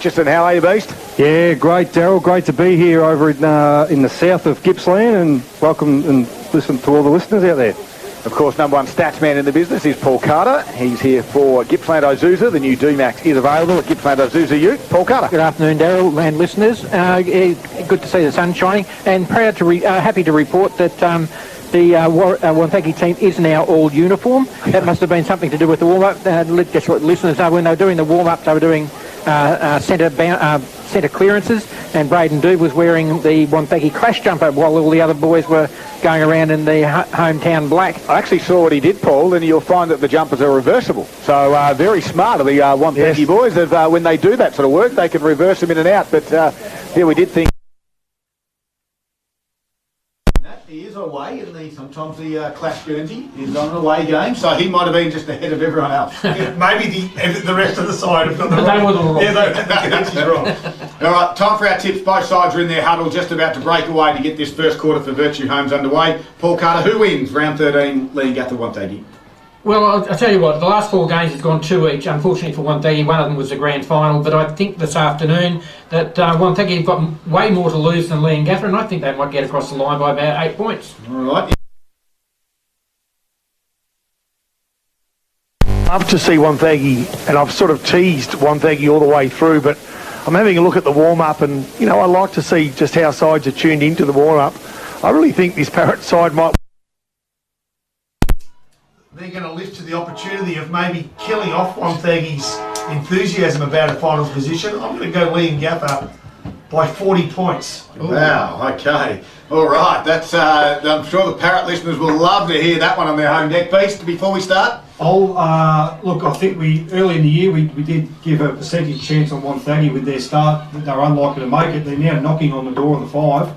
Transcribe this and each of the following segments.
Atchison. How are you, Beast? Yeah, great, Daryl. Great to be here over in the south of Gippsland, and welcome and listen to all the listeners out there. Of course, number one stats man in the business is Paul Carter. He's here for Gippsland Ozusa. The new D-Max is available at Gippsland Ozusa Ute. Paul Carter. Good afternoon, Daryl and listeners. Good to see the sun shining, and proud to happy to report that the Wonthaggi team is now all uniform. That must have been something to do with the warm-up. Just what listeners know, when they were doing the warm-up, they were doing centre clearances, and Braden Doob was wearing the Wonthaggi clash jumper while all the other boys were going around in the hometown black. I actually saw what he did, Paul, and you'll find that the jumpers are reversible. So very smart of the Wonthaggi boys. Of, when they do that sort of work, they can reverse them in and out. But we did think... He is away, isn't he? Sometimes the Clash Guernsey is on an away game, so he might have been just ahead of everyone else. Maybe the rest of the side have got the They were the wrong. Yeah, the Guernsey's wrong. All right, time for our tips. Both sides are in their huddle, just about to break away to get this first quarter for Virtue Homes underway. Paul Carter, who wins round 13, Leongatha Wonthaggi? Well, I'll tell you what, the last 4 games has gone 2 each. Unfortunately for Wonthaggi, one of them was the grand final, but I think this afternoon that Wonthaggi have got way more to lose than Leongatha, and I think they might get across the line by about 8 points. All right. Love to see Wonthaggi, and I've sort of teased Wonthaggi all the way through, but I'm having a look at the warm-up, and, you know, I like to see just how sides are tuned into the warm-up. I really think this Parrot side might... They're going to live to the opportunity of maybe killing off Wonthaggi's enthusiasm about a finals position. I'm going to go Leongatha by 40 points. Wow, okay. All right, that's. I'm sure the Parrot listeners will love to hear that one on their home deck. Beast, before we start? Look, I think early in the year we did give a percentage chance on Wonthaggi with their start. They were unlikely to make it. They're now knocking on the door of the 5.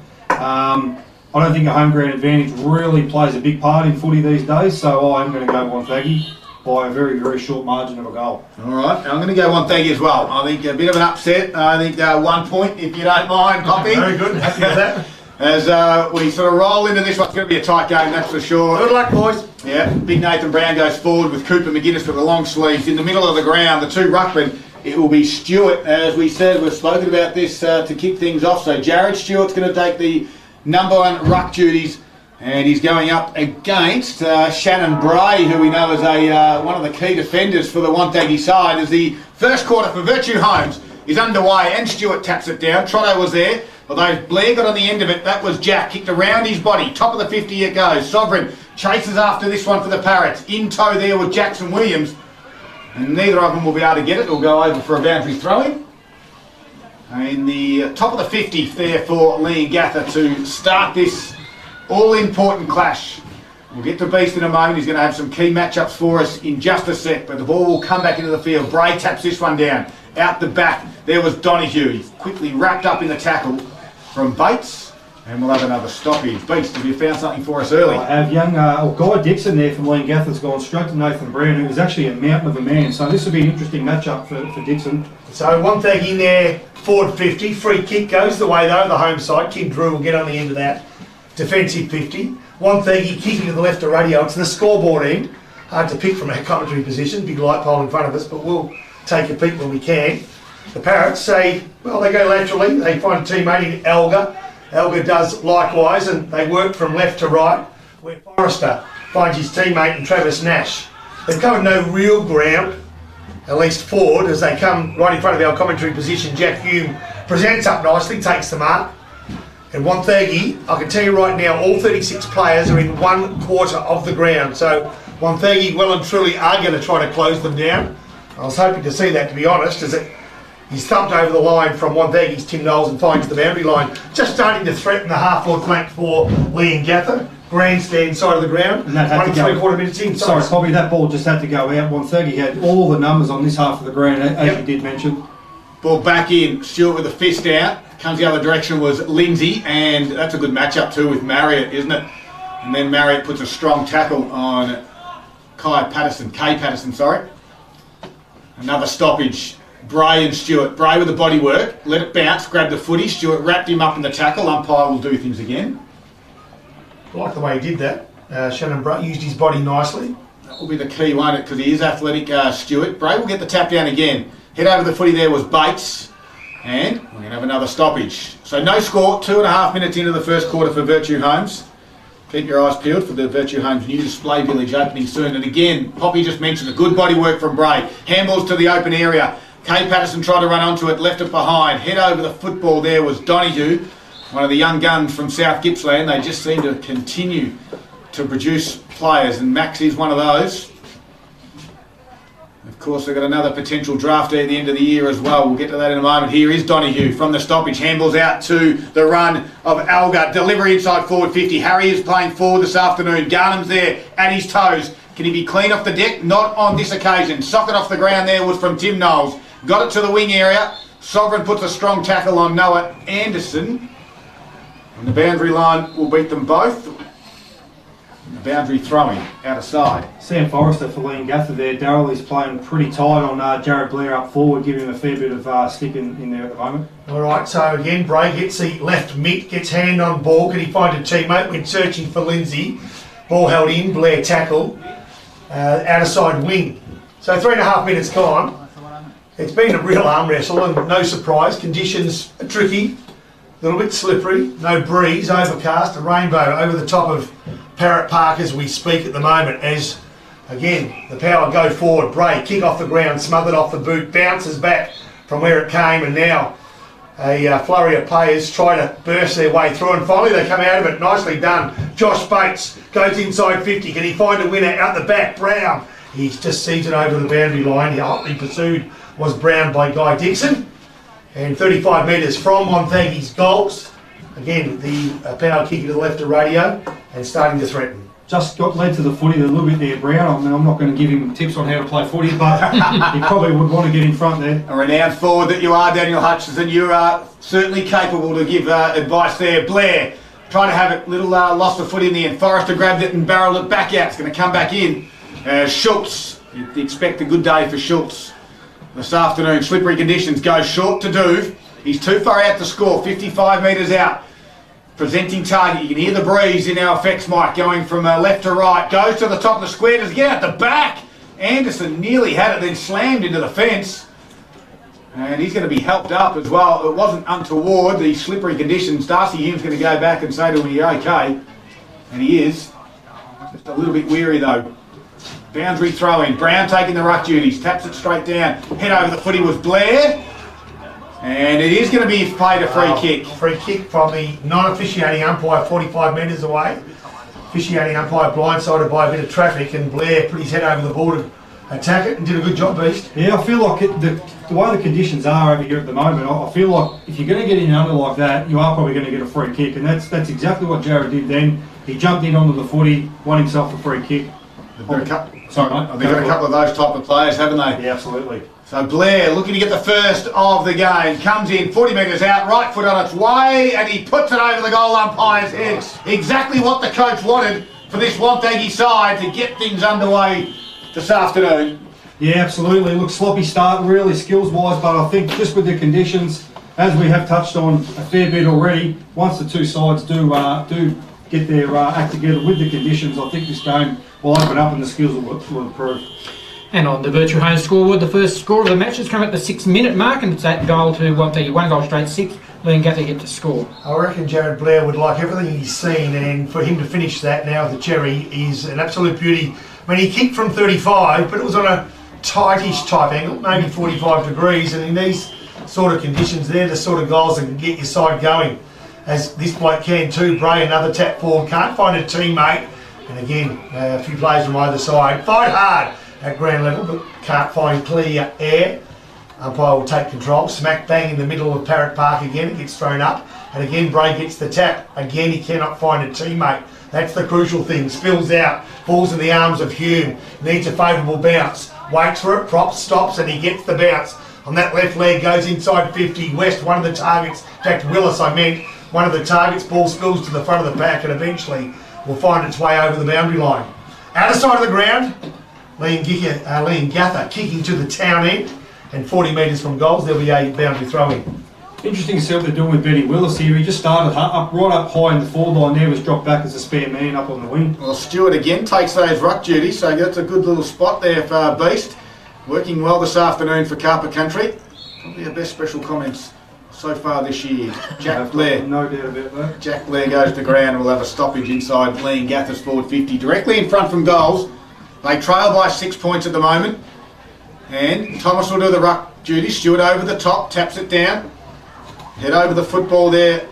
I don't think a home ground advantage really plays a big part in footy these days, so I'm going to go Wonthaggi by a very, very short margin of a goal. All right, I'm going to go Wonthaggi as well. I think a bit of an upset. I think 1 point, if you don't mind, Poppy. Very good, happy with that. As we sort of roll into this one, it's going to be a tight game, that's for sure. Good luck, boys. Yeah, big Nathan Brown goes forward with Cooper McGuinness with the long sleeves. In the middle of the ground, the 2 ruckmen, it will be Stewart. As we said, we've spoken about this to kick things off. So Jared Stewart's going to take the number 1 ruck duties, and he's going up against Shannon Bray, who we know is one of the key defenders for the Wonthaggi side. As the first quarter for Virtue Homes is underway, and Stewart taps it down. Trotto was there, although Blair got on the end of it. That was Jack, kicked around his body. Top of the 50 it goes. Sovereign chases after this one for the Parrots. In tow there with Jackson Williams, and neither of them will be able to get it. It'll go over for a boundary throw-in. In the top of the 50 there for Leongatha to start this all-important clash. We'll get to Beast in a moment. He's going to have some key matchups for us in just a sec, but the ball will come back into the field. Bray taps this one down. Out the back, there was Donahue. He's quickly wrapped up in the tackle from Bates, and we'll have another stoppage. Beast, have you found something for us early? I have young Guy Dixon there from Leongatha's gone straight to Nathan Brown, who was actually a mountain of a man, so this will be an interesting matchup for Dixon. So Wonthaggi in there, forward 50, free kick goes the way though, the home side. Kim Drew will get on the end of that. Defensive 50. Wonthaggi kicking to the left of radio. It's the scoreboard end. Hard to pick from our commentary position. Big light pole in front of us, but we'll take a peek when we can. The Parrots say, well, they go laterally. They find a teammate in Elga. Elga does likewise, and they work from left to right, where Forrester finds his teammate in Travis Nash. They've covered no real ground, at least forward, as they come right in front of our commentary position. Jack Hume presents up nicely, takes the mark. And Wonthaggi, I can tell you right now, all 36 players are in 1/4 of the ground. So Wonthaggi well and truly are going to try to close them down. I was hoping to see that, to be honest, as he's thumped over the line from Wonthaggi's Tim Knowles and finds the boundary line. Just starting to threaten the half-forward flank for Leongatha. Grandstand side of the ground. And that had 1 to go. 3/4 minutes in. Sorry, probably that ball just had to go out. Wonthaggi had all the numbers on this half of the ground, as you did mention. Ball back in. Stewart with a fist out. Comes the other direction was Lindsay, and that's a good matchup too with Marriott, isn't it? And then Marriott puts a strong tackle on Kay Patterson, sorry. Another stoppage. Bray and Stewart. Bray with the body work, let it bounce, grabbed the footy. Stewart wrapped him up in the tackle. Umpire will do things again. I like the way he did that. Shannon Bray used his body nicely. That will be the key, won't it? Because he is athletic, Stewart. Bray will get the tap down again. Head over the footy there was Bates. And we're going to have another stoppage. So no score, 2.5 minutes into the first quarter for Virtue Homes. Keep your eyes peeled for the Virtue Homes new display village opening soon. And again, Poppy just mentioned the good body work from Bray. Handballs to the open area. Kay Patterson tried to run onto it, left it behind. Head over the football there was Donahue, one of the young guns from South Gippsland. They just seem to continue to produce players, and Max is one of those. Of course, they've got another potential draftee at the end of the year as well. We'll get to that in a moment. Here is Donahue from the stoppage. Handballs out to the run of Alga. Delivery inside forward 50. Harry is playing forward this afternoon. Garnham's there at his toes. Can he be clean off the deck? Not on this occasion. Socket off the ground there was from Tim Knowles. Got it to the wing area. Sovereign puts a strong tackle on Noah Anderson. And the boundary line will beat them both. The boundary throwing out of side. Sam Forrester for Leongatha there. Darryl is playing pretty tight on Jared Blair up forward, giving him a fair bit of stick in there at the moment. All right, so again, Bray gets the left mitt, gets hand on ball. Can he find a teammate when searching for Lindsay? Ball held in, Blair tackle, out of side wing. So 3.5 minutes gone. It's been a real arm wrestle, and no surprise, conditions are tricky, a little bit slippery, no breeze, overcast, a rainbow over the top of Parrot Park as we speak at the moment, as again the Power go forward. Bray kick off the ground, smothered off the boot, bounces back from where it came, and now a flurry of players try to burst their way through, and finally they come out of it. Nicely done. Josh Bates goes inside 50. Can he find a winner out the back? Brown, he's just sees it over the boundary line. He hotly pursued was Brown by Guy Dixon, and 35 metres from Wonthaggi's goals. Again, the Power kicking to the left of radio and starting to threaten. Just got led to the footy a little bit there, Brown. I mean, I'm not going to give him tips on how to play footy, but he probably would want to get in front there. A renowned forward that you are, Daniel Hutchinson. You are certainly capable to give advice there. Blair trying to have it, little lost the foot in the end. Forrester grabbed it and barreled it back out. It's going to come back in. Schultz, you'd expect a good day for Schultz this afternoon. Slippery conditions, goes short to Duve. He's too far out to score, 55 metres out. Presenting target, you can hear the breeze in our effects mic going from left to right. Goes to the top of the square, does get at the back. Anderson nearly had it, then slammed into the fence. And he's going to be helped up as well. It wasn't untoward, the slippery conditions. Darcy Hume's going to go back and say to him, are you okay? And he is. Just a little bit weary though. Boundary throw-in. Brown taking the ruck duties. Taps it straight down. Head over the footy was Blair. And it is going to be played a free kick. Free kick from the non-officiating umpire 45 metres away. Officiating umpire blindsided by a bit of traffic, and Blair put his head over the ball to attack it and did a good job, Beast. Yeah, I feel like the way the conditions are over here at the moment, I feel like if you're going to get in under like that, you are probably going to get a free kick, and that's exactly what Jared did then. He jumped in onto the footy, won himself a free kick. Sorry, mate. They've got a couple of those type of players, haven't they? Yeah, absolutely. So Blair looking to get the first of the game. Comes in, 40 metres out, right foot on its way, and he puts it over the goal umpire's head. Exactly what the coach wanted for this Wonthaggi side to get things underway this afternoon. Yeah, absolutely. Look, sloppy start, really skills-wise, but I think just with the conditions, as we have touched on a fair bit already, once the two sides do get their act together with the conditions, I think this game will open up and the skills will improve. And on the Virtue Homes scoreboard, the first score of the match has come at the 6-minute mark, and it's that goal to Wonthaggi, 1 goal straight, 6. Leongatha yet to score. I reckon Jared Blair would like everything he's seen, and for him to finish that now with the cherry is an absolute beauty. I mean, he kicked from 35, but it was on a tightish type angle, maybe 45 degrees, and in these sort of conditions, they're the sort of goals that can get your side going. As this bloke can too. Bray, another tap forward, can't find a teammate, and again, a few players from either side. Fight hard at ground level, but can't find clear air. Umpire will take control. Smack bang in the middle of Parrot Park again. It gets thrown up. And again, Bray gets the tap. Again, he cannot find a teammate. That's the crucial thing. Spills out. Falls in the arms of Hume. Needs a favourable bounce. Waits for it. Props, stops, and he gets the bounce. On that left leg, goes inside 50. West, one of the targets. In fact, Willis, I meant. One of the targets. Ball spills to the front of the pack and eventually will find its way over the boundary line. Outer side of the ground. Leongatha kicking to the town end. And 40 metres from goals, there'll be a boundary throw-in. Interesting to see what they're doing with Benny Willis here. He just started right up high in the forward line there, was dropped back as a spare man up on the wing. Well, Stewart again takes those ruck duties, so that's a good little spot there for Beast. Working well this afternoon for Carper Country. Probably our best special comments so far this year. Jack Blair. No doubt about that. Jack Blair goes to ground and will have a stoppage inside Leongatha's forward 50. Directly in front from goals. They trail by 6 points at the moment. And Thomas will do the ruck duty. Stewart over the top, taps it down. Head over the football there.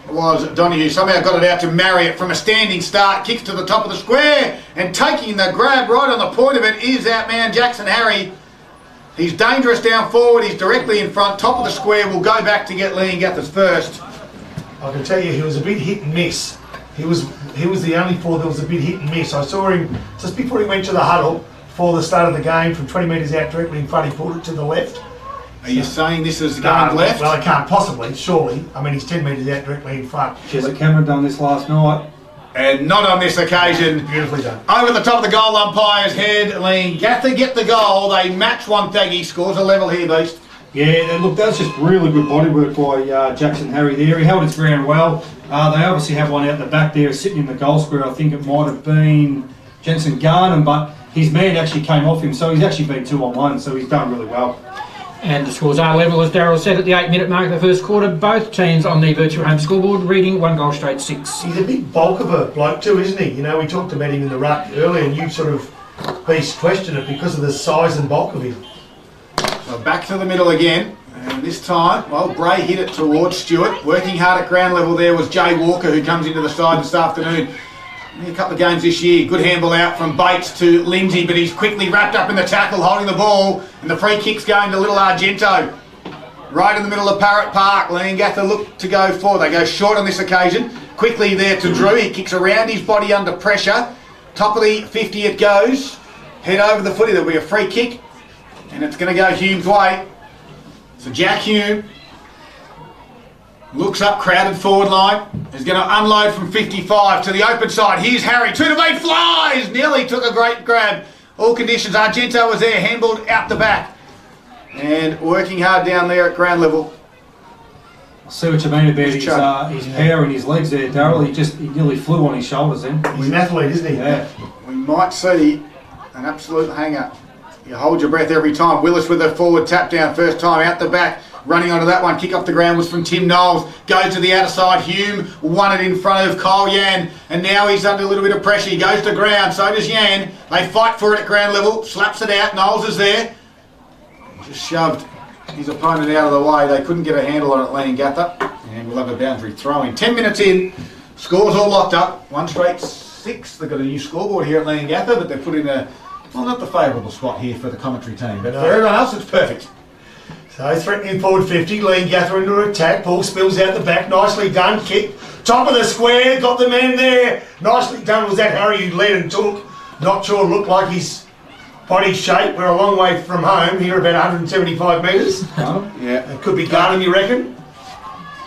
Was Donahue somehow got it out to Marriott from a standing start, kicks to the top of the square, and taking the grab right on the point of it is that man Jackson Harry. He's dangerous down forward, he's directly in front, top of the square, will go back to get Leongatha's first. I can tell you he was a bit hit and miss. He was the only forward that was a bit hit and miss. I saw him just before he went to the huddle before the start of the game from 20 metres out directly in front, he pulled it to the left. Are you saying this is going left? Well, it can't possibly, surely. I mean, he's 10 metres out directly in front. Jessica Cameron done this last night. And not on this occasion. Beautifully done. Over the top of the goal umpire's head, Leongatha get the goal. They match Wonthaggi, scores a level here, Beast. Yeah, look, that's just really good bodywork by Jackson Harry there. He held his ground well. They obviously have one out the back there sitting in the goal square. I think it might have been Jensen Garnham, but his man actually came off him, so he's actually been 2-on-1, so he's done really well. And the scores are level, as Darryl said, at the 8-minute mark of the first quarter. Both teams on the virtual home scoreboard reading 1 goal straight 6. He's a big bulk of a bloke too, isn't he? You know, we talked about him in the ruck earlier and you sort of beast questioned it because of the size and bulk of him. So back to the middle again. And this time, well, Bray hit it towards Stewart. Working hard at ground level there was Jay Walker, who comes into the side this afternoon. A couple of games this year, good handball out from Bates to Lindsay, but he's quickly wrapped up in the tackle, holding the ball, and the free kick's going to Little Argento. Right in the middle of Parrot Park, Leongatha look to go forward. They go short on this occasion. Quickly there to Drew, he kicks around his body under pressure. Top of the 50 it goes. Head over the footy, there'll be a free kick, and it's going to go Hume's way. So Jack Hume looks up, crowded forward line. Is going to unload from 55 to the open side. Here's Harry. 2 to 8 flies. Nearly took a great grab. All conditions. Argento was there. Handballed out the back. And working hard down there at ground level. I see what you mean about his power in his legs there, Darryl. He nearly flew on his shoulders then. He's an athlete, isn't he? Yeah. We might see an absolute hanger. You hold your breath every time. Willis with a forward tap down. First time out the back. Running onto that one, kick off the ground was from Tim Knowles. Goes to the outer side. Hume won it in front of Kyle Yan. And now he's under a little bit of pressure. He goes to ground. So does Yan. They fight for it at ground level. Slaps it out. Knowles is there. Just shoved his opponent out of the way. They couldn't get a handle on it, Leongatha. And we'll have a boundary throw-in. 10 minutes in. Scores all locked up. 1 straight 6. They've got a new scoreboard here at Leongatha, but they've put in a, well, not the favourable spot here for the commentary team. But for everyone else, it's perfect. So threatening forward 50, Leongatha into attack, ball spills out the back, nicely done, kick, top of the square, got the man there, nicely done. Was that Harry who led and took? Not sure, looked like his body shape. We're a long way from home, here about 175 metres. Yeah. It could be Garnham, you reckon?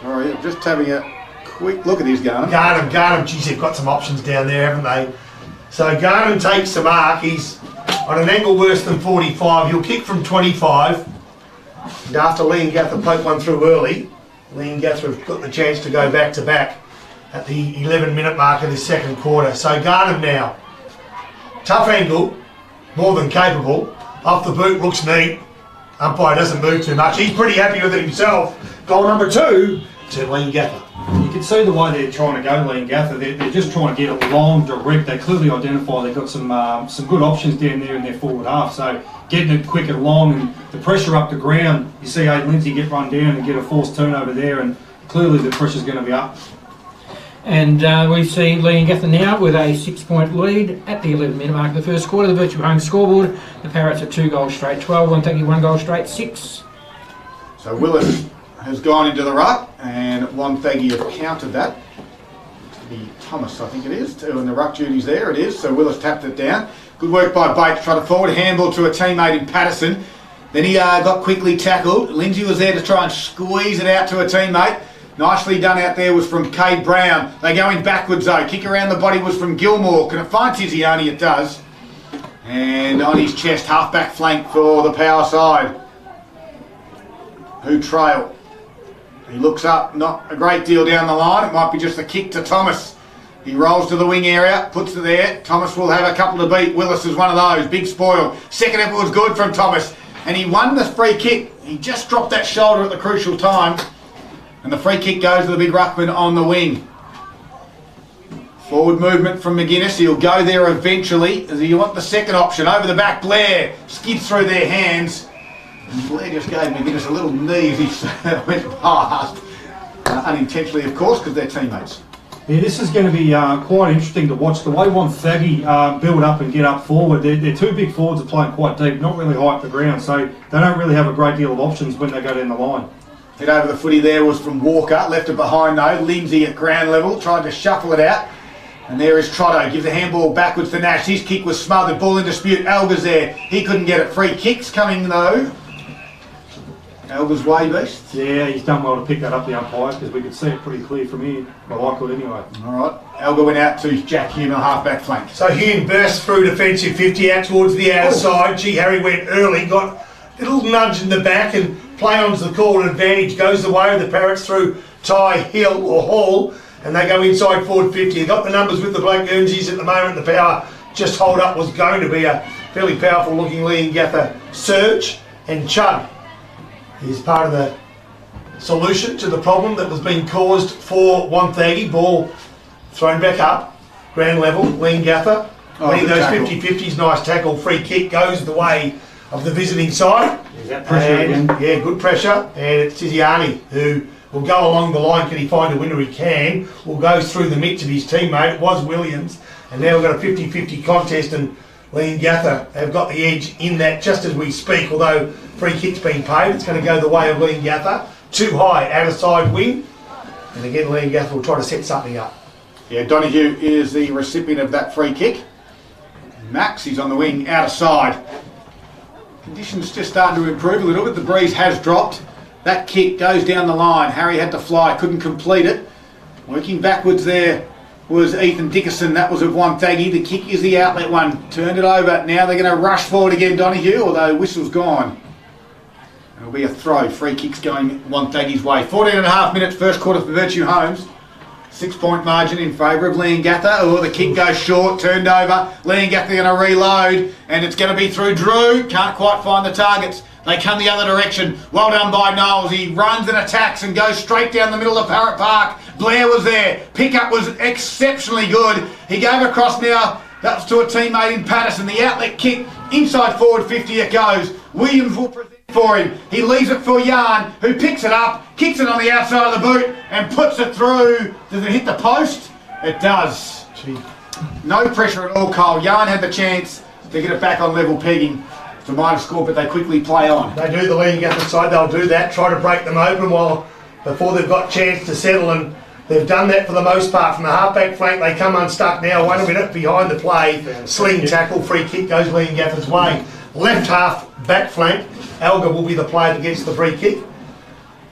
Sorry, I'm just having a quick look at his Garnham. Garnham, geez, they've got some options down there, haven't they? So Garnham takes the mark, he's on an angle worse than 45, he'll kick from 25. And after Leongatha poked one through early, Leongatha have got the chance to go back to back at the 11-minute mark of the second quarter. So Garnham now. Tough angle, more than capable. Off the boot, looks neat. Umpire doesn't move too much. He's pretty happy with it himself. Goal number 2 to Leongatha. You can see the way they're trying to go, Leongatha. They're just trying to get it long, direct. They clearly identify they've got some good options down there in their forward half. So getting it quick and long, and the pressure up the ground. You see Aiden Lindsay get run down and get a forced turnover there, and clearly the pressure's going to be up. And we see Leongatha now with a 6-point lead at the 11-minute mark of the first quarter. The virtual home scoreboard, the Parrots are 2 goals straight 12, Wonthaggi 1 goal straight 6. So Willis has gone into the ruck, and Wonthaggi have countered that. To be Thomas, I think it is, too, and the ruck duty's there, it is. So Willis tapped it down. Good work by Bates, tried to forward handball to a teammate in Patterson. Then he got quickly tackled. Lindsay was there to try and squeeze it out to a teammate. Nicely done out there was from Cade Brown. They go in backwards though. Kick around the body was from Gilmore. Can it find Tiziani? It does. And on his chest, half-back flank for the power side. Who trail? He looks up, not a great deal down the line. It might be just a kick to Thomas. He rolls to the wing area, puts it there. Thomas will have a couple to beat. Willis is one of those. Big spoil. Second effort was good from Thomas. And he won the free kick. He just dropped that shoulder at the crucial time. And the free kick goes to the big ruckman on the wing. Forward movement from McGuinness. He'll go there eventually. As you want the second option. Over the back, Blair skids through their hands. And Blair just gave McGuinness a little knee as he went past. Unintentionally, of course, because they're teammates. Yeah, this is going to be quite interesting to watch. The way Wonthaggi build up and get up forward, they're two big forwards are playing quite deep, not really high up the ground, so they don't really have a great deal of options when they go down the line. Hit over the footy there was from Walker, left it behind though. Lindsay at ground level, tried to shuffle it out. And there is Trotto, gives a handball backwards to Nash. His kick was smothered, ball in dispute. Elga's there, he couldn't get it. Free kicks coming though. Elga's way beast. Yeah, he's done well to pick that up, the umpire, because we could see it pretty clear from here. I like it anyway. Alright, Elga went out to Jack Hume on half-back flank. So Hume burst through defensive 50 out towards the outside. Gee, Harry went early, got a little nudge in the back and play on to the call advantage. Goes the way of the Parrots through Ty Hill or Hall, and they go inside forward 50. They've got the numbers with the Black Guernseys at the moment. The power just hold up was going to be a fairly powerful looking Leongatha surge, and Chud is part of the solution to the problem that was being caused for Wonthaggi. Ball thrown back up, ground level, Leongatha. Winning those 50-50s, nice tackle, free kick goes the way of the visiting side. Is that pressure again? Yeah, good pressure. And it's Tiziani who will go along the line. Can he find a winner? He can. Will go through the midst of his teammate. It was Williams. And now we've got a 50-50 contest, and Leongatha have got the edge in that just as we speak. Although free kick's been paid, it's going to go the way of Leongatha. Too high, out of side wing. And again, Leongatha will try to set something up. Yeah, Donahue is the recipient of that free kick. Max, he's on the wing, out of side. Conditions just starting to improve a little bit. The breeze has dropped. That kick goes down the line. Harry had to fly, couldn't complete it. Working backwards there was Ethan Dickerson. That was of Wonthaggi. The kick is the outlet one. Turned it over. Now they're going to rush forward again, Donahue, although whistle's gone. It'll be a throw. Free kick's going Wonthaggi's way. 14.5 minutes, first quarter for Virtue Homes. 6-point margin in favour of Leongatha. Oh, the kick goes short, turned over. Leongatha going to reload, and it's going to be through Drew. Can't quite find the targets. They come the other direction. Well done by Knowles. He runs and attacks and goes straight down the middle of Parrot Park. Blair was there. Pickup was exceptionally good. He gave across now. That's to a teammate in Patterson. The outlet kick, inside forward 50 it goes. Williams will present for him. He leaves it for Yarn, who picks it up, kicks it on the outside of the boot, and puts it through. Does it hit the post? It does. Gee. No pressure at all, Cole. Yarn had the chance to get it back on level pegging. It's a minor score, but they quickly play on. They do, the Leongatha side, they'll do that, try to break them open before they've got chance to settle, and they've done that for the most part. From the half-back flank, they come unstuck now, 1 minute behind the play. Sling tackle, free kick goes Leongatha's way. Left half, back flank, Elga will be the player that gets the free kick.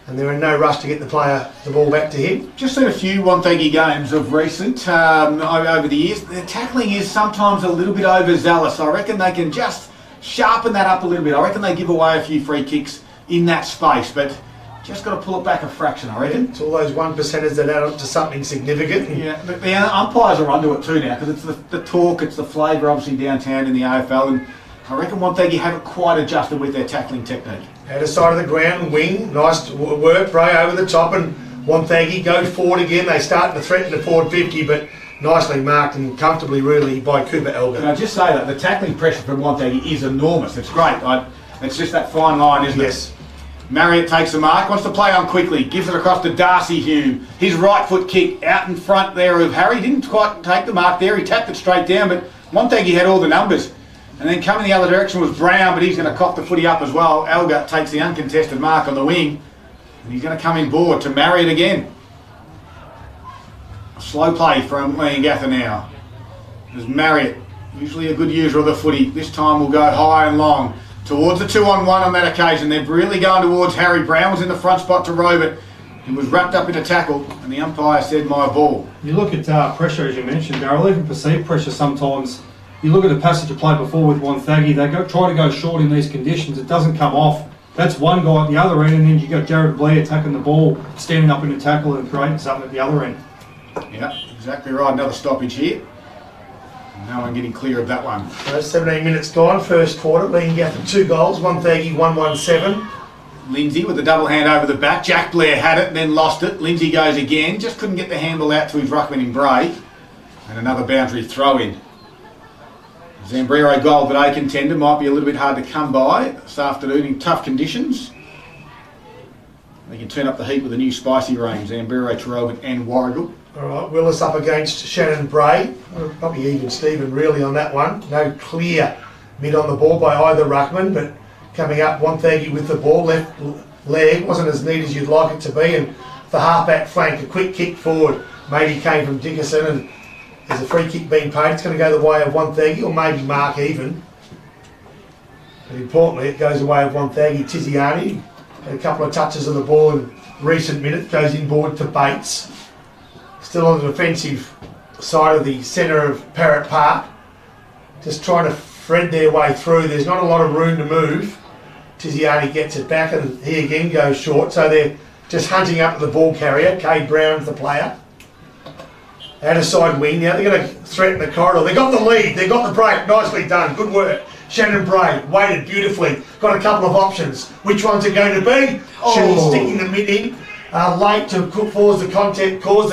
And they're in no rush to get the ball back to him. Just seen a few Wonthaggi games of recent over the years. Their tackling is sometimes a little bit overzealous. I reckon they can just sharpen that up a little bit. I reckon they give away a few free kicks in that space, but just got to pull it back a fraction, I reckon. It's all those 1%ers that add up to something significant. Yeah, but the umpires are onto it too now, because it's the talk, it's the flavour obviously downtown in the AFL, and I reckon Wonthaggi haven't quite adjusted with their tackling technique. Out of side of the ground, wing, nice work, Bray over the top, and Wonthaggi go forward again. They start to threaten the forward 50, but nicely marked and comfortably really by Cooper Elga. Can I just say that the tackling pressure from Wonthaggi is enormous. It's great. It's just that fine line, isn't it? Marriott takes the mark, wants to play on quickly, gives it across to Darcy Hume. His right foot kick out in front there of Harry. Didn't quite take the mark there. He tapped it straight down, but Wonthaggi had all the numbers. And then coming the other direction was Brown, but he's going to cock the footy up as well. Elga takes the uncontested mark on the wing, and he's going to come in board to Marriott again. A slow play from Leongatha now. There's Marriott, usually a good user of the footy. This time will go high and long towards the 2-on-1 on that occasion. They're really going towards Harry. Brown was in the front spot to robe it. He was wrapped up in a tackle, and the umpire said, my ball. You look at pressure, as you mentioned, Darryl, even perceived pressure sometimes. You look at the passage of play before with Wonthaggi, they try to go short in these conditions, it doesn't come off. That's one guy at the other end, and then you got Jared Blair attacking the ball, standing up in a tackle and creating something at the other end. Yeah, exactly right. Another stoppage here. No one getting clear of that one. 17 minutes gone, first quarter. Leongatha 2 goals, Wonthaggi 117. Lindsay with the double hand over the back. Jack Blair had it and then lost it. Lindsay goes again. Just couldn't get the handle out to his ruckman in Bray. And another boundary throw in. Zambrero Gold, but a contender, might be a little bit hard to come by this afternoon in tough conditions. They can turn up the heat with a new spicy range, Zambrero, Terrelvin and Warrigal. All right, Willis up against Shannon Bray. Probably even Stephen really on that one. No clear mid on the ball by either ruckman, but coming up, Wonthaggi with the ball, left leg, wasn't as neat as you'd like it to be, and the half-back flank, a quick kick forward, maybe came from Dickerson, and there's a free kick being paid. It's going to go the way of Wonthaggi, or maybe mark even. But importantly, it goes the way of Wonthaggi. Tiziani had a couple of touches of the ball in recent minutes, goes inboard to Bates. Still on the defensive side of the centre of Parrot Park, just trying to thread their way through. There's not a lot of room to move. Tiziani gets it back and he again goes short, so they're just hunting up the ball carrier. Cade Brown's the player. Out of side wing, now they're going to threaten the corridor. They got the lead, they got the break, nicely done, good work. Shannon Bray waited beautifully, got a couple of options. Which one's it going to be? She's sticking the mid in, late to cause the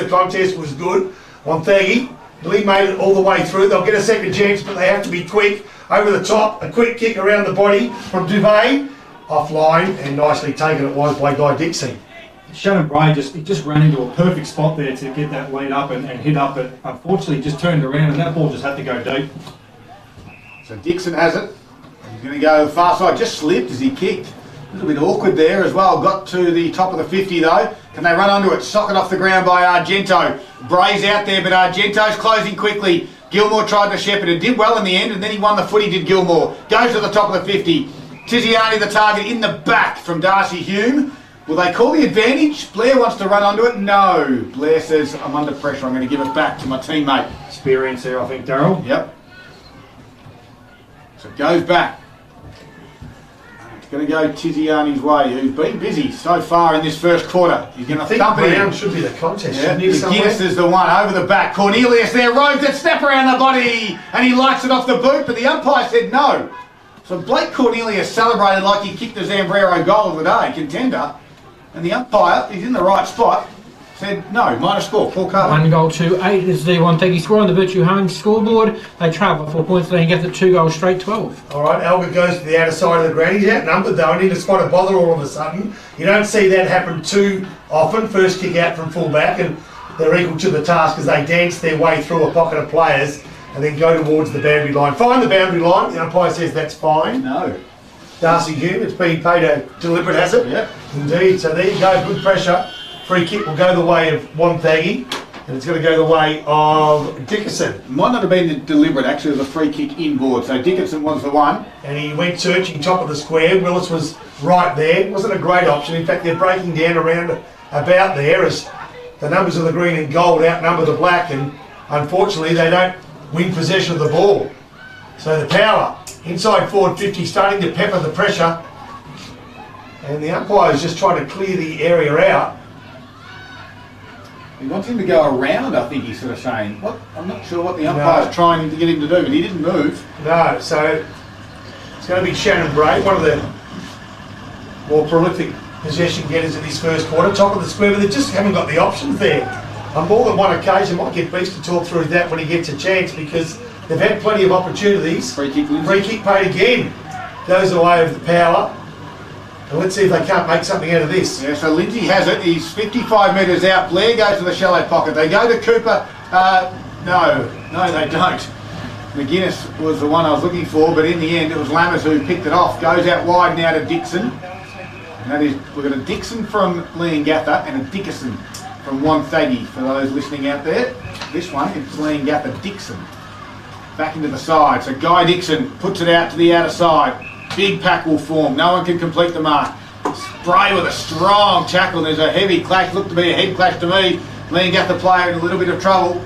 contest was good. Wonthaggi, Lee made it all the way through. They'll get a second chance, but they have to be quick. Over the top, a quick kick around the body from Duvet, offline, and nicely taken it was by Guy Dixon. Shannon Bray just ran into a perfect spot there to get that lead up and hit up, but unfortunately just turned around and that ball just had to go deep. So Dixon has it. He's going to go the far side. Just slipped as he kicked. A little bit awkward there as well. Got to the top of the 50 though. Can they run onto it? Sock it off the ground by Argento. Bray's out there, but Argento's closing quickly. Gilmore tried to shepherd and did well in the end, and then he won the footy, did Gilmore. Goes to the top of the 50. Tiziani the target in the back from Darcy Hume. Will they call the advantage? Blair wants to run onto it. No. Blair says, I'm under pressure. I'm going to give it back to my teammate. Experience there, I think, Darryl. Yep. So it goes back. It's going to go Tiziani's way, who's been busy so far in this first quarter. He's going to thump it in. Should be the contest. Yeah, McGuinness is the one over the back. Cornelius there, roved it, snap around the body, and he lights it off the boot, but the umpire said no. So Blake Cornelius celebrated like he kicked the Zambrero goal of the day, contender, and the umpire, he's in the right spot, said no, minus score, Paul Carter. 1 goal to 8 is the Wonthaggi score on the Virtue Home scoreboard. They trail by 4 points, they get the 2 goals straight, 12. All right, Albert goes to the outer side of the ground. He's outnumbered though, and he just spot a bother all of a sudden. You don't see that happen too often. First kick out from full back, and they're equal to the task as they dance their way through a pocket of players and then go towards the boundary line. Find the boundary line. The umpire says that's fine. No. Darcy Hume, it's been paid a deliberate, has it? Yep. Indeed. So there you go, good pressure. Free kick will go the way of Wonthaggi, and it's going to go the way of Dickerson. Might not have been deliberate, actually, it was a free kick inboard, so Dickinson was the one. And he went searching top of the square. Willis was right there. It wasn't a great option. In fact, they're breaking down around about there as the numbers of the green and gold outnumber the black, and unfortunately they don't win possession of the ball. So the power inside forward 50 starting to pepper the pressure, and the umpire is just trying to clear the area out. He wants him to go around, I think he's sort of saying. What? I'm not sure what the umpire's trying to get him to do, but he didn't move. No, so it's going to be Shannon Bray, one of the more prolific possession getters in this first quarter, top of the square, but they just haven't got the options there. On more than one occasion, might get Beast to talk through that when he gets a chance, because they've had plenty of opportunities. Free kick, Lindsay. Free kick paid again. Goes away with the power. And let's see if they can't make something out of this. Yeah, so Lindsay has it. He's 55 metres out. Blair goes to the shallow pocket. They go to Cooper. No, they don't. McGuinness was the one I was looking for, but in the end it was Lammers who picked it off. Goes out wide now to Dixon. And that is, we've got a Dixon from Leongatha and a Dickerson from Wonthaggi, for those listening out there. This one is Leongatha Dixon. Back into the side. So Guy Dixon puts it out to the outer side. Big pack will form. No one can complete the mark. Spray with a strong tackle. There's a heavy clash. Looked to be a head clash to me. Leongatha player in a little bit of trouble.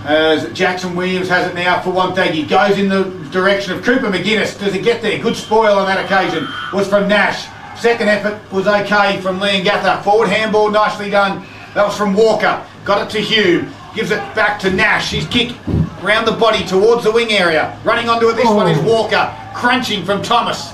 As Jackson Williams has it now for Wonthaggi. Goes in the direction of Cooper McGuinness. Does he get there? Good spoil on that occasion. Was from Nash. Second effort was okay from Leongatha. Forward handball, nicely done. That was from Walker. Got it to Hume. Gives it back to Nash. His kick round the body towards the wing area. Running onto it, this one is Walker. Crunching from Thomas.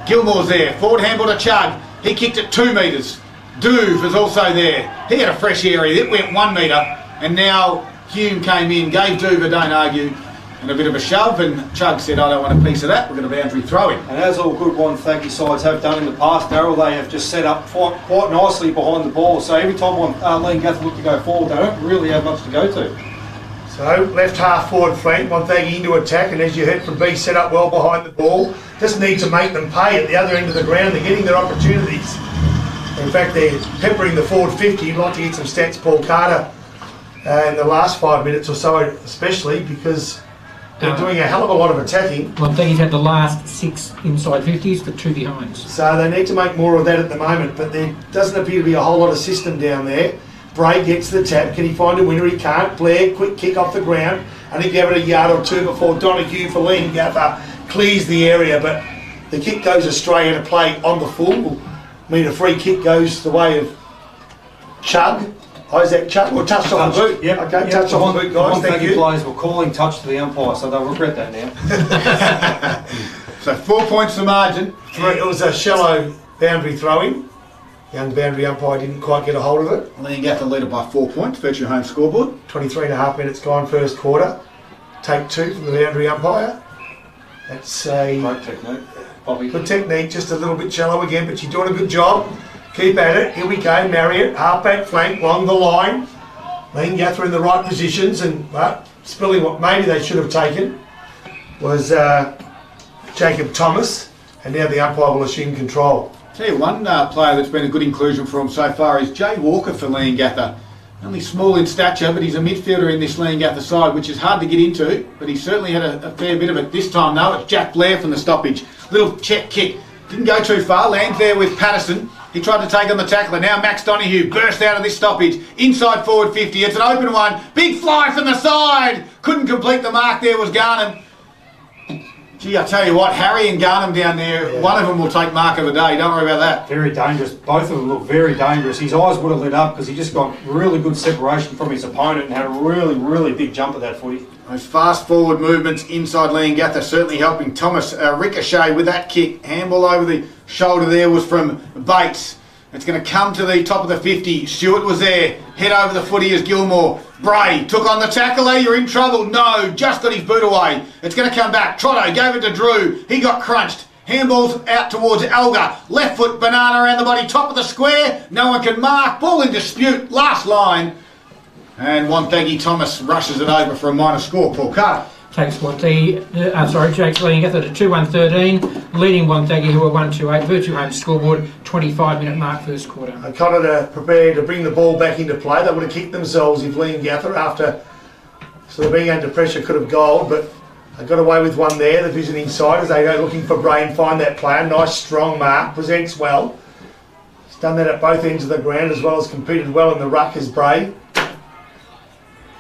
Gilmore's there. Forward handball to Chug. He kicked it 2 metres. Duve was also there. He had a fresh area. It went 1 metre. And now Hume came in, gave Duve a don't argue and a bit of a shove, and Chug said, I don't want a piece of that. We're going to boundary throw him. And as all good Wonthaggi sides have done in the past, Darryl, they have just set up quite nicely behind the ball. So every time Leongatha look to go forward, they don't really have much to go to. So left half forward flank, Wonthaggi into attack, and as you heard from B, set up well behind the ball. Just need to make them pay at the other end of the ground. They're getting their opportunities. In fact, they're peppering the forward 50. You'd like to get some stats, Paul Carter, in the last 5 minutes or so, especially because they're doing a hell of a lot of attacking. Wonthaggi's had the last 6 inside 50s for 2 behinds. So they need to make more of that at the moment, but there doesn't appear to be a whole lot of system down there. Bray gets the tap. Can he find a winner? He can't. Blair, quick kick off the ground. I think gave it a yard or two before Donahue for Leongatha clears the area, but the kick goes astray and a play on the full. I mean, a free kick goes the way of Chug. Isaac Chug, or touched on the boot. Yep. Okay, touched on the boot, guys. Thank you. Players were calling touch to the umpire, so they'll regret that now. So 4 points the margin. It was a shallow boundary throw-in. Young boundary umpire didn't quite get a hold of it. Leongatha lead it by 4 points. Virtue home scoreboard. 23.5 minutes gone, first quarter. Take 2 from the boundary umpire. That's a Great technique, Bobby. good technique, just a little bit shallow again, but you're doing a good job. Keep at it. Here we go. Marriott, halfback flank, along the line. Leongatha in the right positions, and spilling what maybe they should have taken was Jacob Thomas, and now the umpire will assume control. Tell you one player that's been a good inclusion for him so far is Jay Walker for Leongatha. Only small in stature, but he's a midfielder in this Leongatha side, which is hard to get into, but he certainly had a fair bit of it this time though. It's Jack Blair from the stoppage. Little check kick. Didn't go too far, lands there with Patterson. He tried to take on the tackler. Now Max Donahue burst out of this stoppage. Inside forward 50. It's an open one. Big fly from the side. Couldn't complete the mark there was Garnham. Gee, I tell you what, Harry and Garnham down there, one of them will take mark of the day. Don't worry about that. Very dangerous. Both of them look very dangerous. His eyes would have lit up because he just got really good separation from his opponent and had a really, really big jump at that footy. Those fast forward movements inside Leongatha certainly helping Thomas ricochet with that kick. Handball over the shoulder there was from Bates. It's going to come to the top of the 50. Stewart was there. Head over the footy as Gilmore. Bray took on the tackler. You're in trouble. No, just got his boot away. It's going to come back. Trotto gave it to Drew. He got crunched. Handballs out towards Elgar. Left foot, banana around the body. Top of the square. No one can mark. Ball in dispute. Last line. And Wonthaggi Thomas rushes it over for a minor score. Paul Carter. Takes Jake's Leongatha to 2-1-13, leading Wonthaggi who are 1-2-8. Virtue home scoreboard, 25-minute mark first quarter. I kind of prepared to bring the ball back into play. They would have kicked themselves if Leongatha, after sort of being under pressure, could have goaled, but they got away with one there, the visiting side, as they go looking for Bray and find that player. Nice strong mark, presents well. He's done that at both ends of the ground as well as competed well in the ruck as Bray.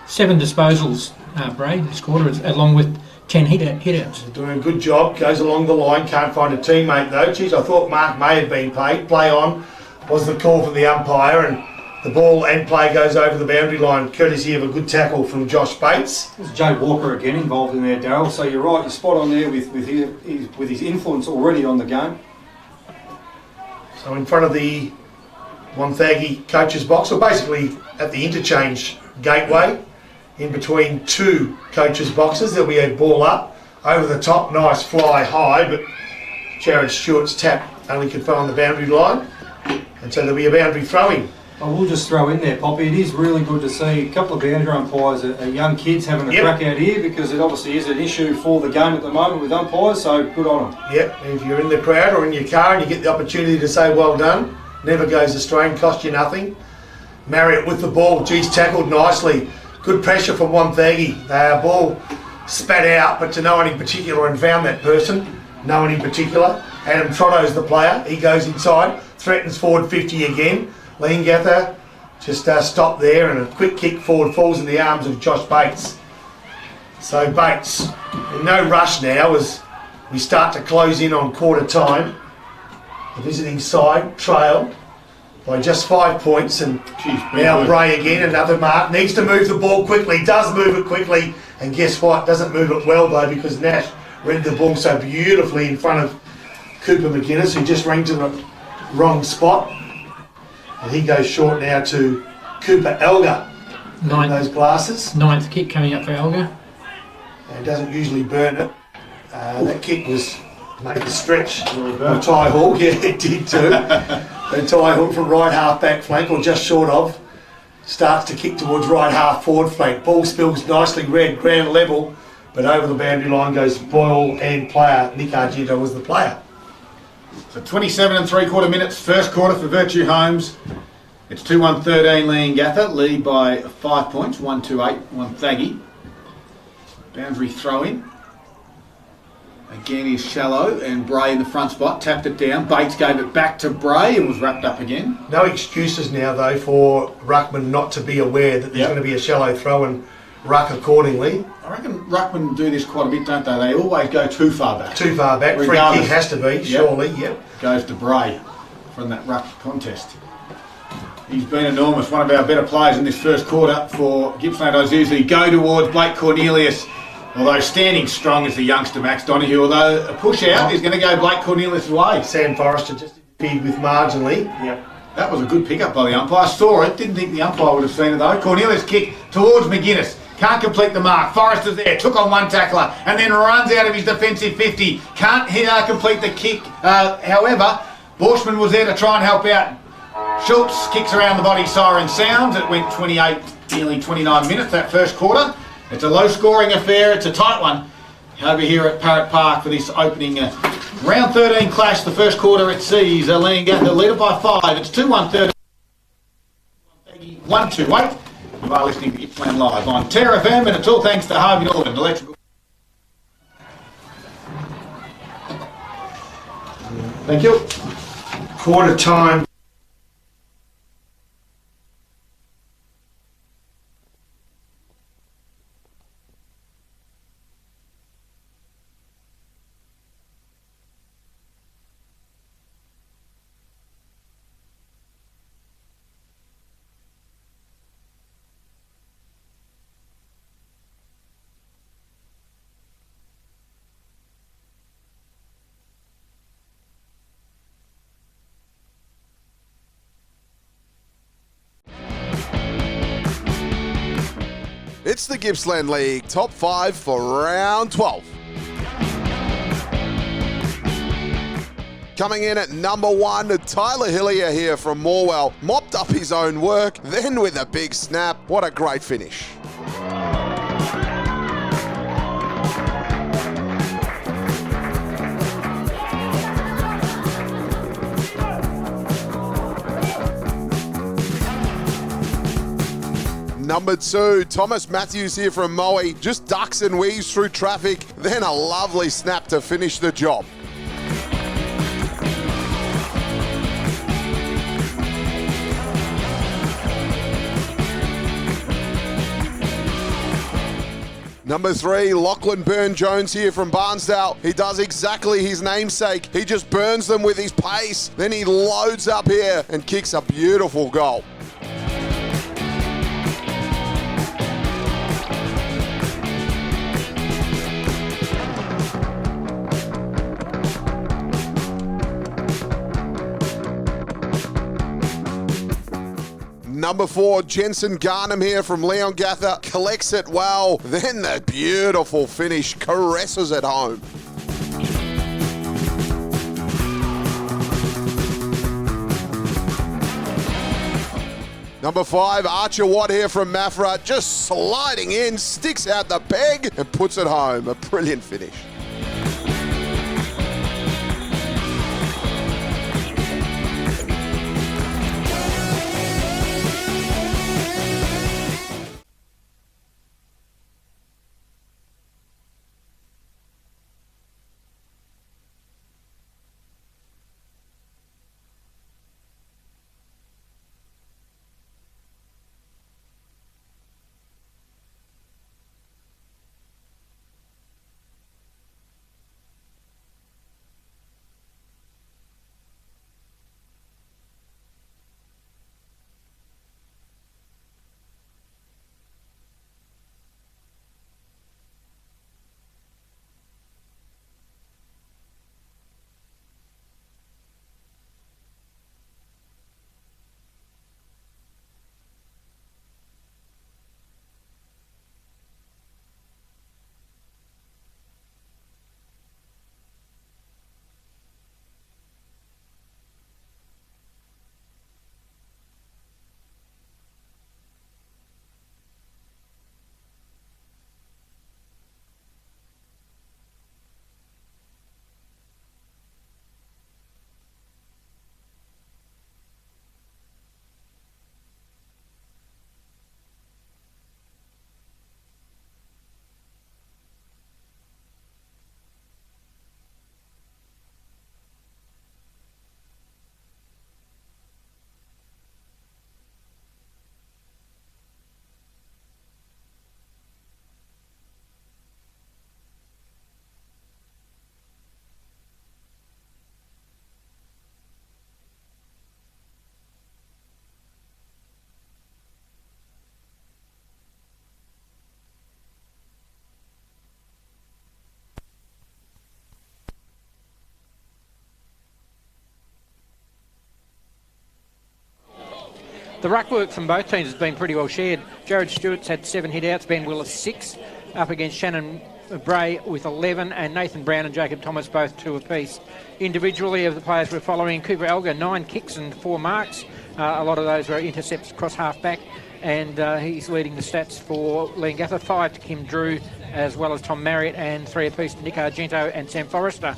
7 disposals, Bray, this quarter, along with 10 hit-outs. Doing a good job, goes along the line, can't find a teammate though. Geez, I thought Mark may have been paid. Play on was the call from the umpire, and the ball and play goes over the boundary line, courtesy of a good tackle from Josh Bates. There's Jay Walker again involved in there, Darryl, so you're right, you're spot on there with his influence already on the game. So in front of the Wonthaggi coach's box, or basically at the interchange gateway, in between 2 coaches' boxes, there'll be a ball up over the top, nice fly high, but Jared Stewart's tap only could find the boundary line, and so there'll be a boundary throwing. I will just throw in there, Poppy, it is really good to see a couple of boundary umpires, young kids having a crack out here, because it obviously is an issue for the game at the moment with umpires, so good on them. Yep, if you're in the crowd or in your car and you get the opportunity to say well done, never goes astray and cost you nothing. Marriott with the ball, geez, tackled nicely. Good pressure from Wonthaggi. Ball spat out, but to no one in particular, and found that person. No one in particular. Adam Trotto's the player. He goes inside, threatens forward 50 again. Leongatha just stopped there, and a quick kick forward falls in the arms of Josh Bates. So Bates, in no rush now as we start to close in on quarter time. The visiting side trail by just 5 points, and now Bray again, another mark, needs to move the ball quickly, does move it quickly, and guess what, doesn't move it well though, because Nash read the ball so beautifully in front of Cooper McGuinness, who just ran to the wrong spot. And he goes short now to Cooper Elgar. Those glasses. Ninth kick coming up for Elgar. And doesn't usually burn it. That kick was made to stretch on Ty Hall. Yeah, it did too. And Ty Hall from right half back flank, or just short of, starts to kick towards right half forward flank. Ball spills nicely red, ground level, but over the boundary line goes Boyle and player. Nick Argento was the player. So 27 and 3/4 minutes, first quarter for Virtue Homes. It's 2-1-13 Leongatha, lead by 5 points, 1-2-8, Wonthaggi. Boundary throw in. Again is shallow, and Bray in the front spot, tapped it down. Bates gave it back to Bray and was wrapped up again. No excuses now though for Ruckman not to be aware that there's going to be a shallow throw and ruck accordingly. I reckon Ruckman do this quite a bit, don't they? They always go too far back. Too far back. Free kick has to be, surely, yep. Goes to Bray from that ruck contest. He's been enormous, one of our better players in this first quarter for Gippsland. Isuzu go towards Blake Cornelius, although standing strong is the youngster Max Donoghue, although a push out is going to go Blake Cornelius' way. Sam Forrester just interfered with marginally. Yep. That was a good pick up by the umpire. Saw it, didn't think the umpire would have seen it though. Cornelius kick towards McGuinness. Can't complete the mark. Forrester's there, took on one tackler and then runs out of his defensive 50. Can't complete the kick. However, Borshman was there to try and help out. Schultz kicks around the body, siren sounds. It went 28, nearly 29 minutes that first quarter. It's a low scoring affair, it's a tight one over here at Parrot Park for this opening round 13 clash. The first quarter it sees Leongatha leader by 5. It's 2-1-13. 1-2-8. You are listening to Gippsland Live on Terra FM, and it's all thanks to Harvey Norman Electrical. Thank you. Quarter time. It's the Gippsland League Top 5 for round 12. Coming in at number 1, Tyler Hillier here from Morwell. Mopped up his own work, then with a big snap. What a great finish. Number 2, Thomas Matthews here from Moe. Just ducks and weaves through traffic, then a lovely snap to finish the job. Number 3, Lachlan Byrne-Jones here from Barnsdale. He does exactly his namesake. He just burns them with his pace. Then he loads up here and kicks a beautiful goal. Number 4, Jensen Garnham here from Leongatha, collects it well, then the beautiful finish, caresses it home. Number 5, Archer Watt here from Maffra, just sliding in, sticks out the peg and puts it home. A brilliant finish. The ruck work from both teams has been pretty well shared. Jared Stewart's had 7 hit-outs, Ben Willis 6, up against Shannon Bray with 11, and Nathan Brown and Jacob Thomas both 2 apiece. Individually, of the players we're following, Cooper Elgar, 9 kicks and 4 marks. A lot of those were intercepts across half-back, and he's leading the stats for Leongatha. 5 to Kim Drew, as well as Tom Marriott, and 3 apiece to Nick Argento and Sam Forrester.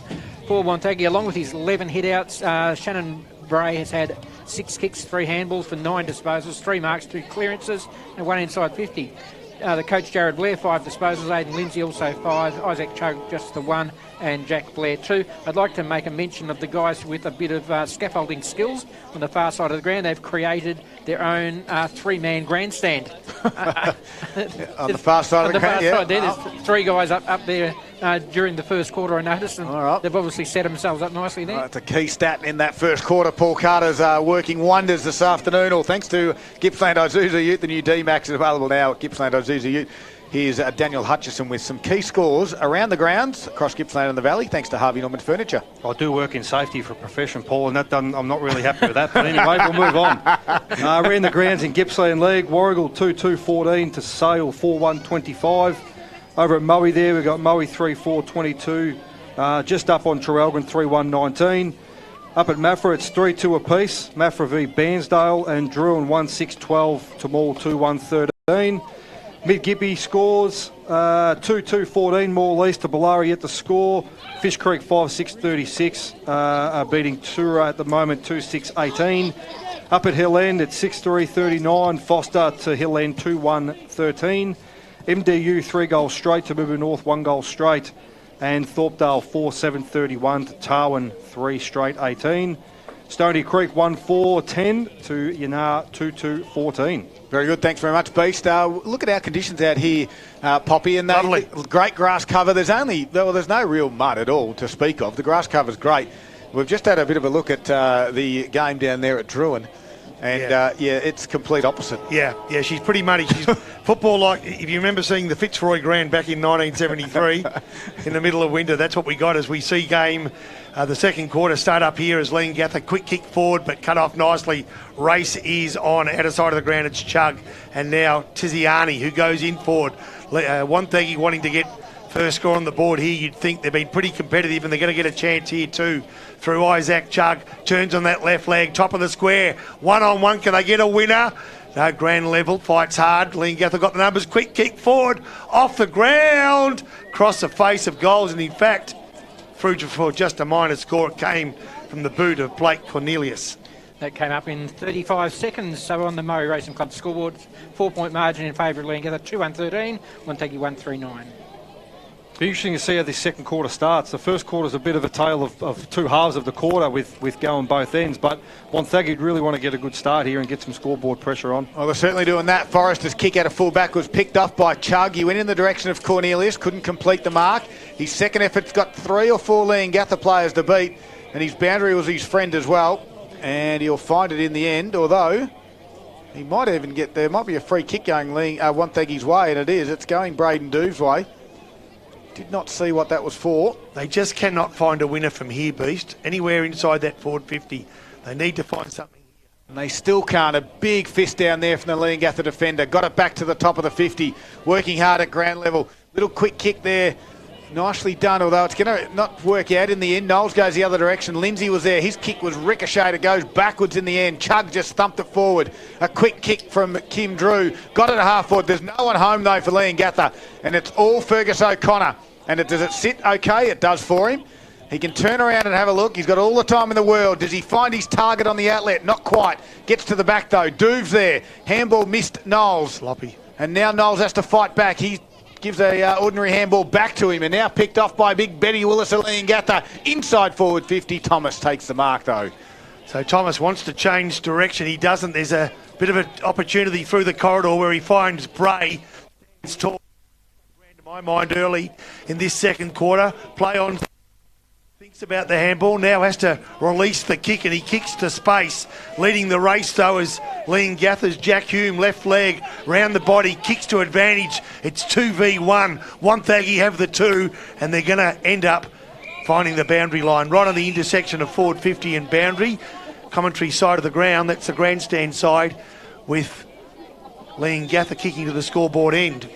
For Wonthaggi, along with his 11 hit-outs, Shannon Bray has had 6 kicks, 3 handballs for 9 disposals, 3 marks, 2 clearances, and 1 inside 50. The coach Jared Blair, 5 disposals, Aidan Lindsay also 5, Isaac Chug just the 1, and Jack Blair 2. I'd like to make a mention of the guys with a bit of scaffolding skills on the far side of the ground. They've created their own 3-man grandstand. On the far side of the ground, yeah. There's 3 guys up there during the first quarter, I noticed, and they've obviously set themselves up nicely there. It's a key stat in that first quarter. Paul Carter's working wonders this afternoon, all thanks to Gippsland Isuzu Ute. The new D-Max is available now at Gippsland Isuzu Ute. Here's Daniel Hutchison with some key scores around the grounds across Gippsland and the Valley, thanks to Harvey Norman Furniture. I do work in safety for a profession, Paul, and I'm not really happy with that. But anyway, we'll move on. Around the grounds in Gippsland League, Warrigal 2-2-14 to Sale 4-1-25. Over at Moe there, we've got Moe 3-4-22. Just up on Traralgon 3-1-19. Up at Maffra, it's 3-2 apiece. Maffra v Bairnsdale, and Druin 1-6-12 to Maul 2-1-13. Mid-Gippy scores 2-2-14, more Least to Ballari at the score. Fish Creek 5-6-36, beating Tura at the moment 2-6-18. Up at Hill End it's 6-3-39, Foster to Hill End 2-1-13. MDU 3 goals straight to Mubu North 1 goal straight, and Thorpedale 4-7-31 to Tarwin 3 straight 18. Stony Creek 1-4-10 to Yanar 2-2-14. Very good, thanks very much, Beast. Look at our conditions out here, Poppy, and great grass cover. There's no real mud at all to speak of. The grass cover's great. We've just had a bit of a look at the game down there at Druin, and it's complete opposite. Yeah, she's pretty muddy. She's football like, if you remember seeing the Fitzroy Grand back in 1973 in the middle of winter, that's what we got as we see game. The second quarter start up here as Leongatha, quick kick forward but cut off nicely. Race is on, outer side of the ground, it's Chug, and now Tiziani who goes in forward. Wonthaggi wanting to get first score on the board here. You'd think they've been pretty competitive and they're going to get a chance here too. Through Isaac Chug, turns on that left leg, top of the square, 1-on-1, can they get a winner? No, grand level, fights hard. Leongatha got the numbers, quick kick forward, off the ground, across the face of goals, and in fact, through for just a minor score, it came from the boot of Blake Cornelius. That came up in 35 seconds, so on the Murray Racing Club scoreboard, 4-point margin in favour of Leongatha, 2-1-13, Wonthaggi 1-3-9. Be interesting to see how this second quarter starts. The first quarter is a bit of a tale of 2 halves of the quarter with going both ends, but Wonthaggi really want to get a good start here and get some scoreboard pressure on. Well, they're certainly doing that. Forrester's kick out of full-back was picked off by Chug. He went in the direction of Cornelius, couldn't complete the mark. His second effort's got 3 or 4 Leongatha players to beat, and his boundary was his friend as well, and he'll find it in the end, although he might even get there. Might be a free kick going Wonthaggi's way, and it is. It's going Braden Dove's way. Did not see what that was for. They just cannot find a winner from here, Beast. Anywhere inside that forward 50. They need to find something. And they still can't. A big fist down there from the Leongatha defender. Got it back to the top of the 50. Working hard at ground level. Little quick kick there. Nicely done, although it's going to not work out in the end. Knowles goes the other direction. Lindsay was there. His kick was ricocheted. It goes backwards in the end. Chug just thumped it forward. A quick kick from Kim Drew. Got it at half forward. There's no one home, though, for Leongatha. And it's all Fergus O'Connor. And does it sit okay? It does for him. He can turn around and have a look. He's got all the time in the world. Does he find his target on the outlet? Not quite. Gets to the back, though. Dove's there. Handball missed Knowles. Sloppy. And now Knowles has to fight back. He gives a ordinary handball back to him, and now picked off by big Betty Willis at Leongatha. Inside forward 50. Thomas takes the mark, though. So Thomas wants to change direction. He doesn't. There's a bit of an opportunity through the corridor where he finds Bray. It's tall. To my mind early in this second quarter. Play on. Thinks about the handball. Now has to release the kick, and he kicks to space. Leading the race, though, is Leongatha's Jack Hume. Left leg, round the body, kicks to advantage. It's 2v1. Wonthaggi have the 2, and they're going to end up finding the boundary line. Right on the intersection of forward 50 and boundary. Commentary side of the ground, that's the grandstand side. with Leongatha kicking to the scoreboard end.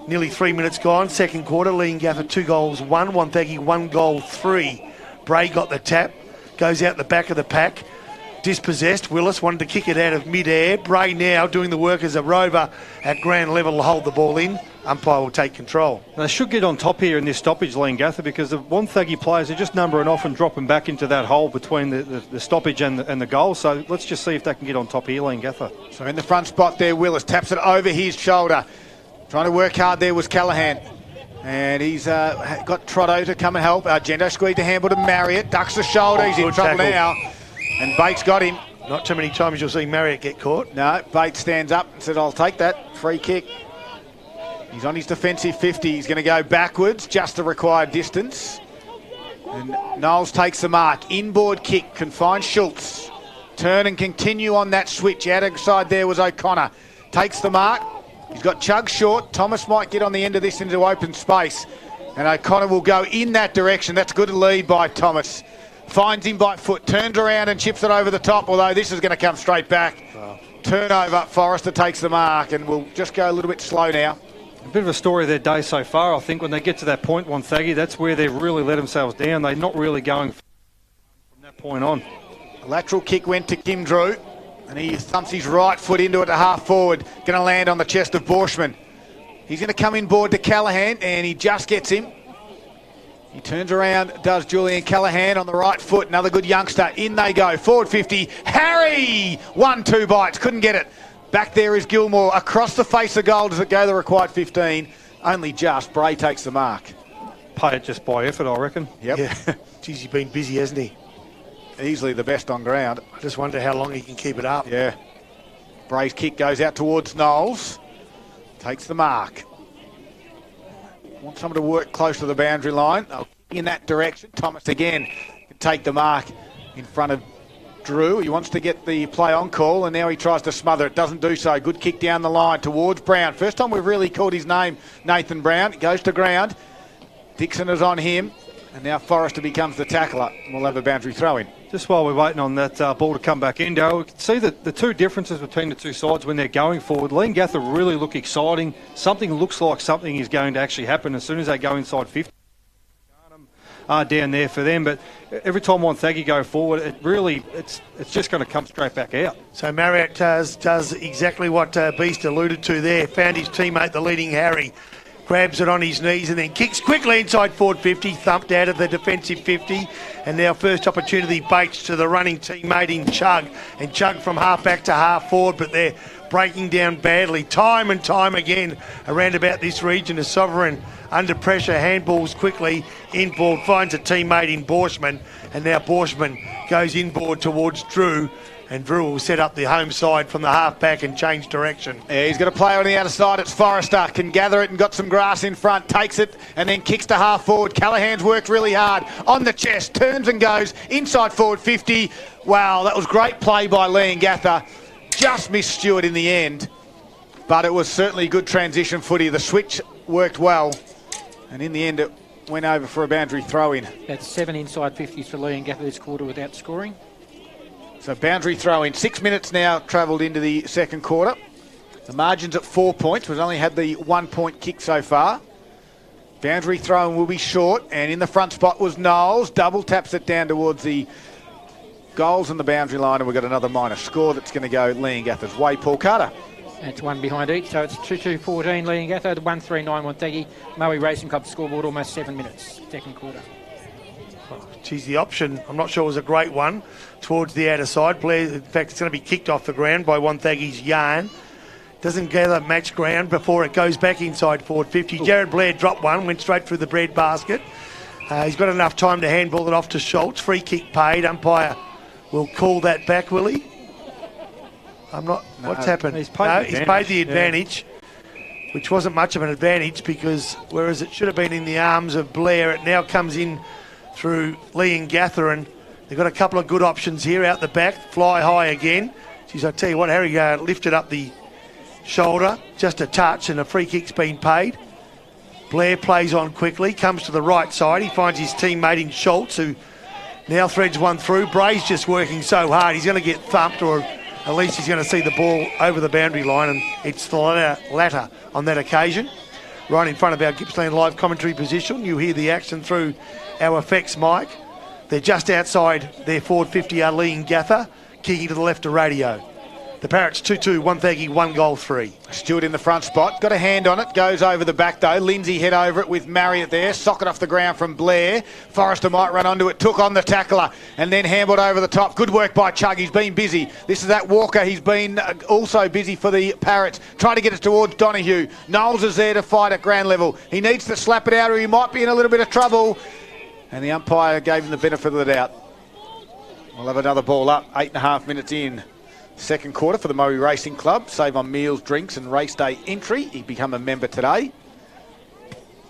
Nearly 3 minutes gone, second quarter. Leongatha 2 goals 1, Wonthaggi 1 goal 3. Bray got the tap, goes out the back of the pack. Dispossessed. Willis wanted to kick it out of mid-air. Bray now doing the work as a rover at ground level to hold the ball in. Umpire will take control. They should get on top here in this stoppage, Leongatha, because the Wonthaggi players are just numbering off and dropping back into that hole between the stoppage and the goal. So let's just see if they can get on top here, Leongatha. So in the front spot there, Willis taps it over his shoulder. Trying to work hard there was Callaghan. And he's got Trotto to come and help. Argento squeezed the handball to Marriott. Ducks the shoulder. He's in trouble now. And Bates got him. Not too many times you'll see Marriott get caught. No, Bates stands up and said, I'll take that. Free kick. He's on his defensive 50. He's going to go backwards, just the required distance. And Knowles takes the mark. Inboard kick can find Schultz. Turn and continue on that switch. Outside there was O'Connor. Takes the mark. He's got Chug short. Thomas might get on the end of this into open space. And O'Connor will go in that direction. That's good lead by Thomas. Finds him by foot, turns around and chips it over the top, although this is going to come straight back. Wow. Turnover, Forrester takes the mark, and we'll just go a little bit slow now. A bit of a story of their day so far. I think when they get to that point, Wonthaggi, that's where they've really let themselves down. They're not really going from that point on. A lateral kick went to Kim Drew, and he thumps his right foot into it to half forward. Going to land on the chest of Borshman. He's going to come inboard to Callaghan, and he just gets him. He turns around, does Julian Callaghan on the right foot. Another good youngster. In they go. Forward 50. Harry! 1-2 bites. Couldn't get it. Back there is Gilmore. Across the face of goal. Does it go the required 15? Only just. Bray takes the mark. Pay it just by effort, I reckon. Yep. Yeah. Geez, he's been busy, hasn't he? Easily the best on ground. I just wonder how long he can keep it up. Yeah. Bray's kick goes out towards Knowles. Takes the mark. Want someone to work close to the boundary line. In that direction. Thomas again can take the mark in front of Drew. He wants to get the play on call, and now he tries to smother it. Doesn't do so. Good kick down the line towards Brown. First time we've really called his name, Nathan Brown. It goes to ground. Dixon is on him, and now Forrester becomes the tackler. We'll have a boundary throw in. Just while we're waiting on that ball to come back in, Darryl, we can see that the two differences between the two sides when they're going forward. Leongatha really look exciting. Something looks like something is going to actually happen as soon as they go inside 50. Down there for them, but every time Wonthaggi go forward, it's just going to come straight back out. So Marriott does exactly what Beast alluded to there. Found his teammate, the leading Harry. Grabs it on his knees and then kicks quickly inside forward 50, thumped out of the defensive 50. And now first opportunity, Bates to the running teammate in Chug. And Chug from half back to half forward, but they're breaking down badly. Time and time again around about this region is Sovereign under pressure, handballs quickly, inboard, finds a teammate in Borshman. And now Borshman goes inboard towards Drew. And Drew will set up the home side from the half-back and change direction. Yeah, he's got a player on the outer side. It's Forrester. Can gather it and got some grass in front. Takes it and then kicks to half forward. Callaghan's worked really hard on the chest. Turns and goes inside forward 50. Wow, that was great play by Leongatha. Just missed Stewart in the end. But it was certainly good transition footy. The switch worked well. And in the end, it went over for a boundary throw-in. That's 7 inside 50s for Leongatha this quarter without scoring. So boundary throw in. 6 minutes now travelled into the second quarter. The margin's at 4 points. We've only had the 1 point kick so far. Boundary throw in will be short. And in the front spot was Knowles. Double taps it down towards the goals and the boundary line. And we've got another minor score that's going to go Leongatha's way. Paul Carter. It's one behind each. So it's 2-2-14 Leongatha. 1-3-9 Wonthaggi. Maui Racing Club scoreboard almost 7 minutes. Second quarter. Geez, the option, I'm not sure it was a great one, towards the outer side. Blair, in fact, it's going to be kicked off the ground by Wonthaggi's Yarn. Doesn't gather match ground before it goes back inside forward 50. Jared Blair dropped one, went straight through the bread basket. He's got enough time to handball it off to Schultz. Free kick paid. Umpire will call that back, will he? What's happened? He's paid the advantage, which wasn't much of an advantage because whereas it should have been in the arms of Blair, it now comes in through Leongatha, and they've got a couple of good options here out the back. Fly high again. Geez, I tell you what, Harry lifted up the shoulder, just a touch, and a free kick's been paid. Blair plays on quickly, comes to the right side. He finds his teammate in Schultz, who now threads one through. Bray's just working so hard, he's going to get thumped or At least he's going to see the ball over the boundary line, and it's the latter on that occasion. Right in front of our Gippsland live commentary position, you hear the action through our effects mic. They're just outside their forward 50 are Leongatha, kicking to the left of radio. The Parrots 2-2, Wonthaggi 1-3. Stewart in the front spot, got a hand on it, goes over the back though. Lindsay head over it with Marriott there, socket off the ground from Blair. Forrester might run onto it, took on the tackler and then handled over the top. Good work by Chug, he's been busy. This is that Walker, he's been also busy for the Parrots. Trying to get it towards Donoghue. Knowles is there to fight at ground level. He needs to slap it out or he might be in a little bit of trouble. And the umpire gave him the benefit of the doubt. We'll have another ball up, 8.5 minutes in. Second quarter for the Murray Racing Club. Save on meals, drinks and race day entry. He become a member today.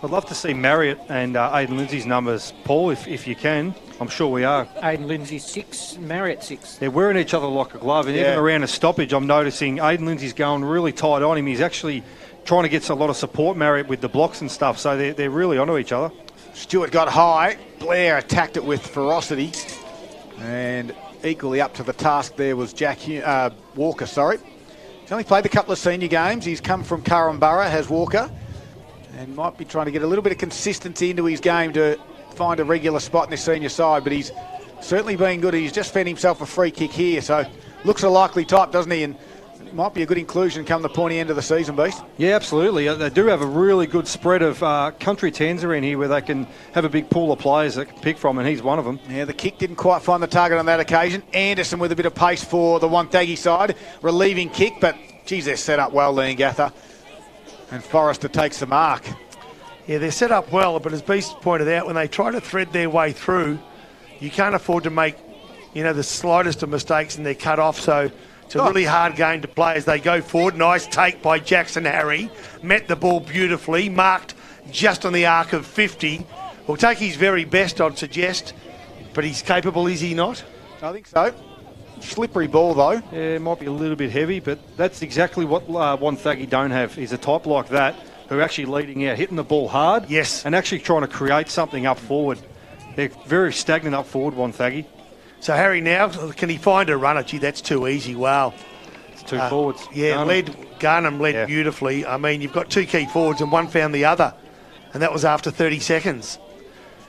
I'd love to see Marriott and Aidan Lindsay's numbers, Paul, if you can. I'm sure we are. Aidan Lindsay 6, Marriott 6. They're wearing each other like a glove. And even around a stoppage, I'm noticing Aidan Lindsay's going really tight on him. He's actually trying to get a lot of support, Marriott, with the blocks and stuff. So they're really onto each other. Stewart got high. Blair attacked it with ferocity. And equally up to the task there was Walker, He's only played a couple of senior games. He's come from Currumborough, has Walker, and might be trying to get a little bit of consistency into his game to find a regular spot in the senior side, but he's certainly been good. He's just fed himself a free kick here, so looks a likely type, doesn't he? And might be a good inclusion come the pointy end of the season, Beast. Yeah, absolutely. They do have a really good spread of country tens around here where they can have a big pool of players that can pick from, and he's one of them. Yeah, the kick didn't quite find the target on that occasion. Anderson with a bit of pace for the Wonthaggi side. Relieving kick, but, geez, they're set up well, Leongatha. And Forrester takes the mark. Yeah, they're set up well, but as Beast pointed out, when they try to thread their way through, you can't afford to make, the slightest of mistakes and they're cut off, so... It's a really hard game to play as they go forward. Nice take by Jackson Harry. Met the ball beautifully. Marked just on the arc of 50. Will take his very best, I'd suggest. But he's capable, is he not? I think so. Slippery ball, though. Yeah, it might be a little bit heavy, but that's exactly what Wonthaggi don't have, is a type like that who are actually leading out, hitting the ball hard. Yes. And actually trying to create something up forward. They're very stagnant up forward, Wonthaggi. So Harry now, can he find a runner? Gee, that's too easy. Wow. It's two forwards. Yeah, Garnham led beautifully. I mean, you've got two key forwards and one found the other. And that was after 30 seconds.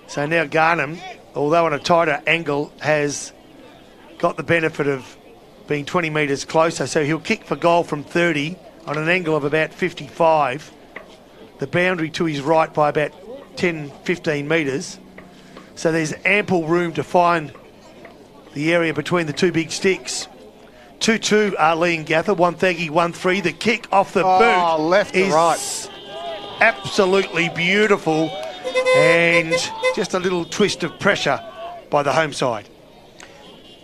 So now Garnham, although on a tighter angle, has got the benefit of being 20 metres closer. So he'll kick for goal from 30 on an angle of about 55. The boundary to his right by about 10, 15 metres. So there's ample room to find the area between the two big sticks. 2-2 are Leongatha, Wonthaggi 1-3. The kick off the boot left is to right. Absolutely beautiful, and just a little twist of pressure by the home side.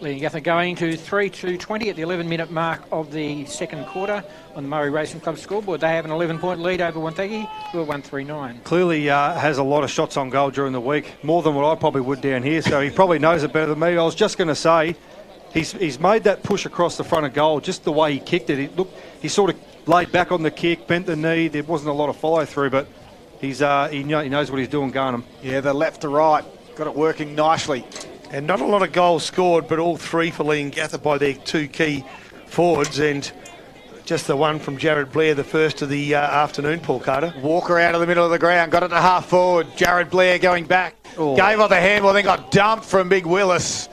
Leongatha going to 3-2-20 at the 11-minute mark of the second quarter on the Murray Racing Club scoreboard. They have an 11-point lead over Wonthaggi, who are 139. Clearly has a lot of shots on goal during the week, more than what I probably would down here, so he probably knows it better than me. I was just going to say, he's made that push across the front of goal, just the way he kicked it. He sort of laid back on the kick, bent the knee. There wasn't a lot of follow-through, but he knows what he's doing, Garnham. Yeah, the left to right, got it working nicely. And not a lot of goals scored, but all three for Leongatha by their two key forwards, and just the one from Jared Blair, the first of the afternoon, Paul Carter. Walker out of the middle of the ground, got it to half forward. Jared Blair going back, gave off the handball, then got dumped from Big Willis.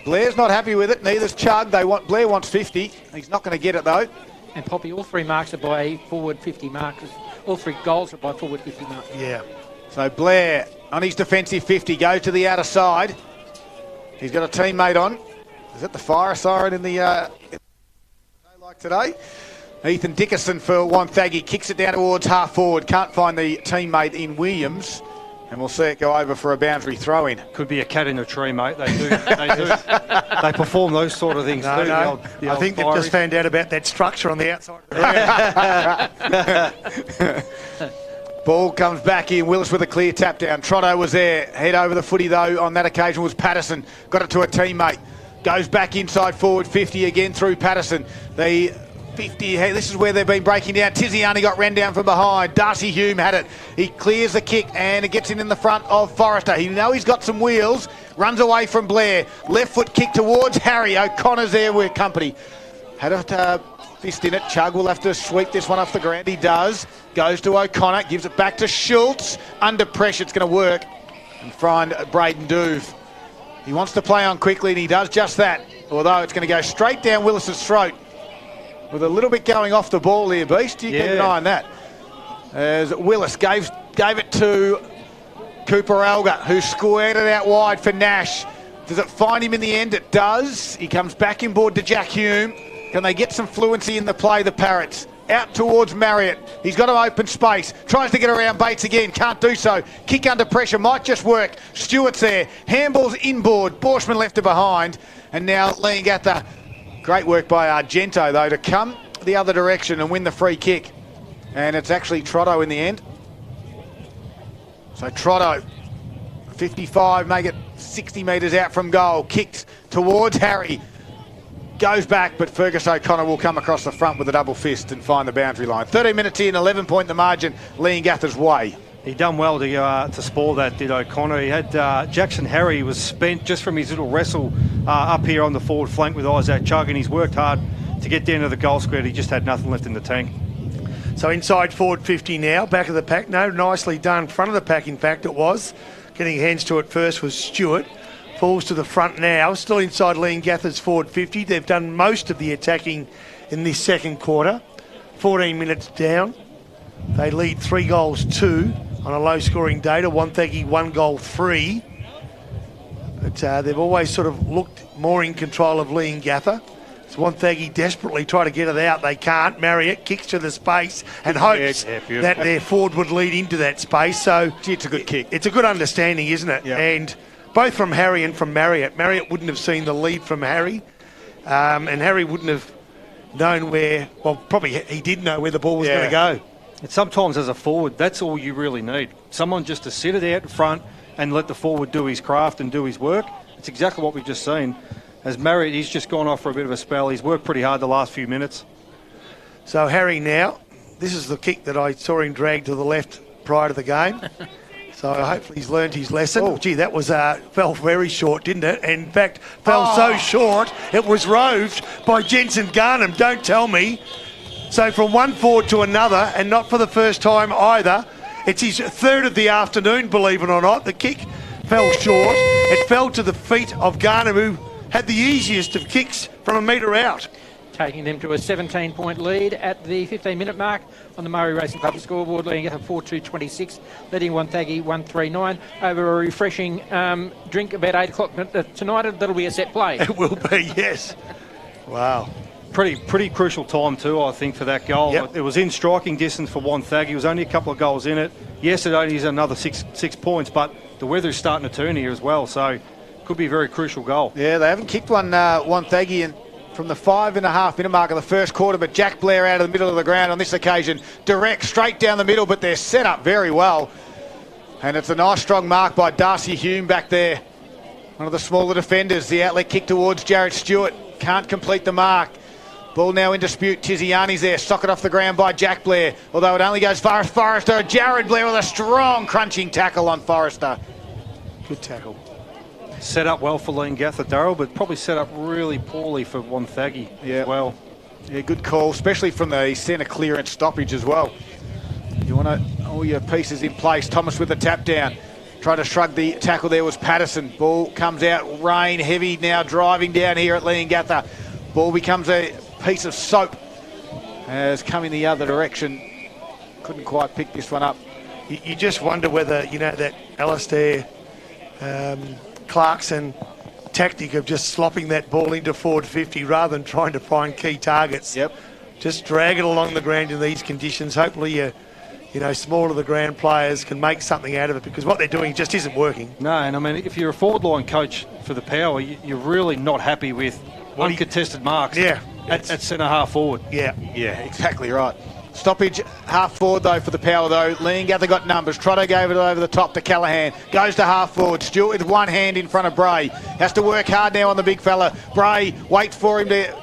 Blair's not happy with it, neither's Chug. Blair wants 50. He's not going to get it, though. And Poppy, all three marks are by forward 50 markers. All three goals are by forward 50 markers. Yeah. So Blair on his defensive 50, goes to the outer side. He's got a teammate on. Is that the fire siren in the like today? Ethan Dickerson for Wonthaggi kicks it down towards half forward. Can't find the teammate in Williams. And we'll see it go over for a boundary throw-in. Could be a cat in a tree, mate. They do. They perform those sort of things too. No. I think they've just found out about that structure on the outside of the ground. Ball comes back in. Willis with a clear tap down. Trotto was there. Head over the footy, though, on that occasion was Patterson. Got it to a teammate. Goes back inside forward 50 again through Patterson. The 50, hey, this is where they've been breaking down. Tiziani got ran down from behind. Darcy Hume had it. He clears the kick and it gets in the front of Forrester. He knows he's got some wheels. Runs away from Blair. Left foot kick towards Harry. O'Connor's there with company. Had a fist in it. Chug will have to sweep this one off the ground. He does. Goes to O'Connor. Gives it back to Schultz. Under pressure. It's going to work. And find Braden Douve. He wants to play on quickly, and he does just that. Although it's going to go straight down Willis's throat. With a little bit going off the ball here, Beast. You keep an eye on that. As Willis gave it to Cooper Alga, who squared it out wide for Nash. Does it find him in the end? It does. He comes back inboard to Jack Hume. Can they get some fluency in the play, the Parrots? Out towards Marriott. He's got an open space. Tries to get around Bates again. Can't do so. Kick under pressure. Might just work. Stewart's there. Handball's inboard. Borshman left it behind. And now Leongatha. Great work by Argento, though, to come the other direction and win the free kick. And it's actually Trotto in the end. So Trotto, 55, make it 60 metres out from goal. Kicked towards Harry. Goes back, but Fergus O'Connor will come across the front with a double fist and find the boundary line. 13 minutes in, 11 point the margin, Leongatha's way. He done well to spoil that, did O'Connor. He had Jackson Harry was spent just from his little wrestle up here on the forward flank with Isaac Chug, and he's worked hard to get down to the goal square. He just had nothing left in the tank. So inside forward 50 now, back of the pack. No, nicely done. Front of the pack, in fact, it was. Getting hands to it first was Stewart. Falls to the front now. Still inside Leongatha's forward 50. They've done most of the attacking in this second quarter. 14 minutes down. They lead 3-2 on a low-scoring day to Wonthaggi 1-3. But they've always sort of looked more in control of Leongatha. Wonthaggi desperately try to get it out. They can't. Marriott kicks to the space and hopes that their forward would lead into that space. So it's a good kick. It's a good understanding, isn't it? Yeah. And both from Harry and from Marriott. Marriott wouldn't have seen the lead from Harry, and Harry wouldn't have known where. Well, probably he did know where the ball was going to go. And sometimes as a forward, that's all you really need. Someone just to sit it out in front and let the forward do his craft and do his work. It's exactly what we've just seen. As Marriott, he's just gone off for a bit of a spell. He's worked pretty hard the last few minutes. So Harry now, this is the kick that I saw him drag to the left prior to the game. So hopefully he's learned his lesson. Oh, gee, that was fell very short, didn't it? And in fact, fell so short, it was roved by Jensen Garnham. Don't tell me. So from one forward to another, and not for the first time either. It's his third of the afternoon, believe it or not. The kick fell short. It fell to the feet of Garnham, who had the easiest of kicks from a metre out. Taking them to a 17-point lead at the 15-minute mark on the Murray Racing Club scoreboard, leading at 4-2-26, leading Wonthaggi 1-3-9 over a refreshing drink about 8 o'clock tonight. That'll be a set play. It will be, yes. Wow. Pretty crucial time too, I think, for that goal. Yep. It was in striking distance for Wonthaggi. It was only a couple of goals in it. Yes, it only is another six points, but the weather's starting to turn here as well, so could be a very crucial goal. Yeah, they haven't kicked one, Wonthaggi, and from the 5.5 minute mark of the first quarter, but Jack Blair out of the middle of the ground on this occasion. Direct, straight down the middle, but they're set up very well. And it's a nice strong mark by Darcy Hume back there. One of the smaller defenders. The outlet kick towards Jared Stewart. Can't complete the mark. Ball now in dispute. Tiziani's there. Socket off the ground by Jack Blair. Although it only goes far as Forrester. Jared Blair with a strong crunching tackle on Forrester. Good tackle. Set up well for Leongatha, Darryl, but probably set up really poorly for Wonthaggi as well. Yeah, good call, especially from the centre clearance stoppage as well. You want all your pieces in place. Thomas with the tap down. Trying to shrug the tackle there was Patterson. Ball comes out, rain heavy now driving down here at Leongatha. Ball becomes a piece of soap as coming the other direction. Couldn't quite pick this one up. You just wonder whether, that Alistair Clarkson tactic of just slopping that ball into forward 50 rather than trying to find key targets. Yep. Just drag it along the ground in these conditions. Hopefully smaller the ground players can make something out of it, because what they're doing just isn't working. No, and I mean, if you're a forward line coach for the Power, you're really not happy with uncontested marks at centre half forward. Yeah, exactly right. Stoppage half forward though for the Power though. Leongatha got numbers. Trotto gave it over the top to Callaghan. Goes to half forward. Stewart with one hand in front of Bray. Has to work hard now on the big fella. Bray waits for him to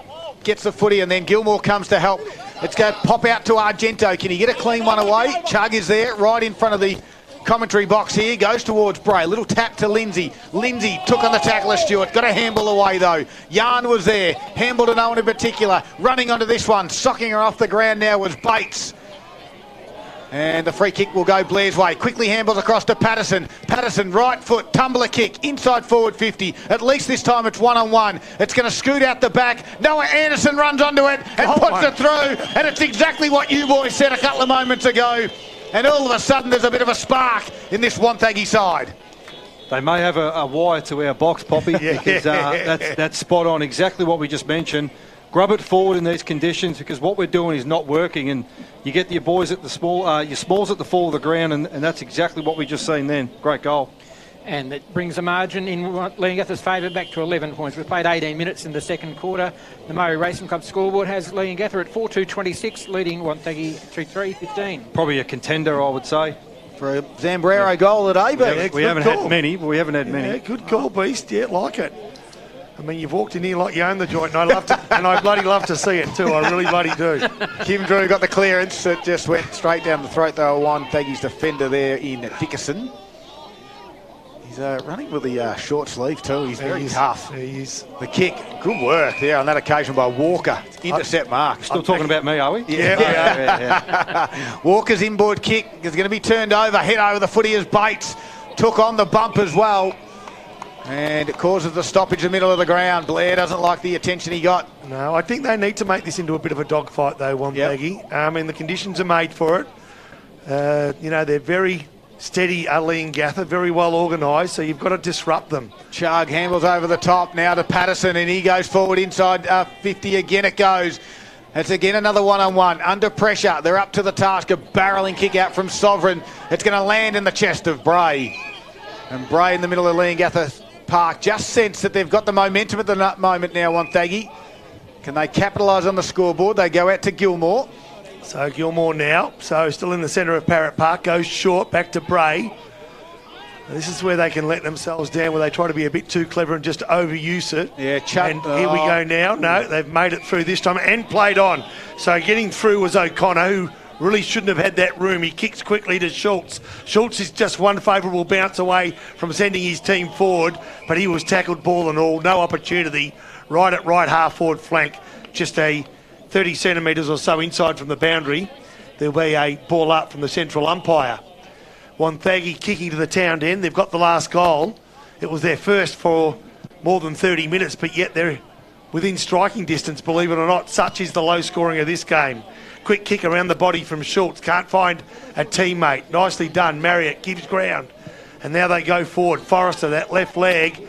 gets the footy, and then Gilmore comes to help. It's going to pop out to Argento. Can he get a clean one away? Chug is there right in front of the commentary box here. Goes towards Bray. Little tap to Lindsay. Lindsay took on the tackler Stewart. Got a handball away though. Yarn was there. Handball to no one in particular. Running onto this one. Socking her off the ground now was Bates. And the free kick will go Blair's way. Quickly handballs across to Patterson. Patterson, right foot, tumbler kick, inside forward 50. At least this time it's one-on-one. It's going to scoot out the back. Noah Anderson runs onto it and puts it through. And it's exactly what you boys said a couple of moments ago. And all of a sudden there's a bit of a spark in this Wonthaggi side. They may have a wire to our box, Poppy, because that's spot on. Exactly what we just mentioned. Grub it forward in these conditions because what we're doing is not working, and you get your boys at the your smalls at the fall of the ground, and that's exactly what we just seen then. Great goal. And it brings the margin in Leongatha's favour back to 11 points. We've played 18 minutes in the second quarter. The Murray Racing Club scoreboard has Leongatha at 4-2-26, leading Wonthaggi 3-3-15. Probably a contender, I would say. For a Zambrero goal at AB. We haven't had many, but we haven't had many. Yeah, good call, Beast. Yeah, like it. I mean, you've walked in here like you own the joint, and I love to, and I bloody love to see it too. I really bloody do. Kim Drew got the clearance. It just went straight down the throat. They were Wonthaggi's defender there in Dickerson. He's running with the short sleeve too. He's very tough. He is. The kick, good work there on that occasion by Walker. Intercept mark. Still talking about me, are we? Yeah. Walker's inboard kick is going to be turned over. Head over the footy as Bates took on the bump as well. And it causes the stoppage in the middle of the ground. Blair doesn't like the attention he got. No, I think they need to make this into a bit of a dogfight though, Wonthaggi. Yep. I mean, the conditions are made for it. You know, they're very steady, Leongatha, very well organised, so you've got to disrupt them. Chug handles over the top now to Patterson, and he goes forward inside 50 again it goes. It's again another one-on-one. Under pressure, they're up to the task. A barrelling kick out from Sovereign. It's going to land in the chest of Bray. And Bray in the middle of Leongatha Park just sense that they've got the momentum at the moment now, Wonthaggi. Can they capitalise on the scoreboard? They go out to Gilmore. So Gilmore now, so still in the centre of Parrot Park, goes short, back to Bray. This is where they can let themselves down, where they try to be a bit too clever and just overuse it. Yeah, Chuck. And here we go now. No, they've made it through this time and played on. So getting through was O'Connor, who really shouldn't have had that room. He kicks quickly to Schultz. Schultz is just one favourable bounce away from sending his team forward, but he was tackled ball and all. No opportunity. Right at right half forward flank. Just a 30 centimetres or so inside from the boundary. There'll be a ball up from the central umpire. Wonthaggi kicking to the town end. They've got the last goal. It was their first for more than 30 minutes, but yet they're within striking distance, believe it or not. Such is the low scoring of this game. Quick kick around the body from Schultz. Can't find a teammate. Nicely done. Marriott gives ground. And now they go forward. Forrester, that left leg,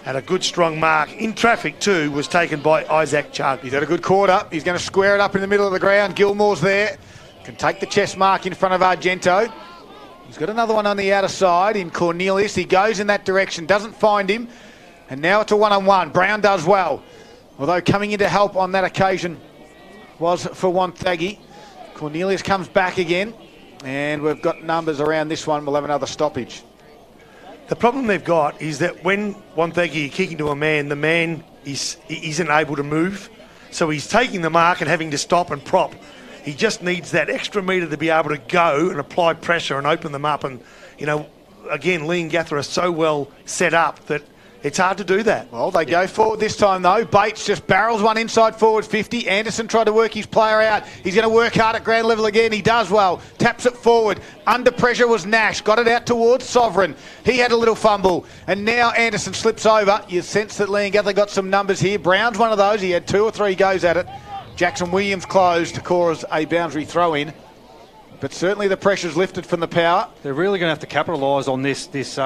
had a good strong mark. In traffic too, was taken by Isaac Chug. He's had a good quarter. He's going to square it up in the middle of the ground. Gilmore's there. Can take the chest mark in front of Argento. He's got another one on the outer side in Cornelius. He goes in that direction, doesn't find him. And now it's a one-on-one. Brown does well. Although coming in to help on that occasion was for Wonthaggi. Cornelius comes back again. And we've got numbers around this one. We'll have another stoppage. The problem they've got is that when Wonthaggi are kicking to a man, the man isn't able to move. So he's taking the mark and having to stop and prop. He just needs that extra metre to be able to go and apply pressure and open them up. And, you know, again, Leongatha are so well set up that it's hard to do that. Well, they go forward this time, though. Bates just barrels one inside forward 50. Anderson tried to work his player out. He's going to work hard at ground level again. He does well. Taps it forward. Under pressure was Nash. Got it out towards Sovereign. He had a little fumble. And now Anderson slips over. You sense that Leongatha got some numbers here. Brown's one of those. He had 2 or 3 goes at it. Jackson Williams closed to cause a boundary throw in. But certainly the pressure's lifted from the power. They're really going to have to capitalise on this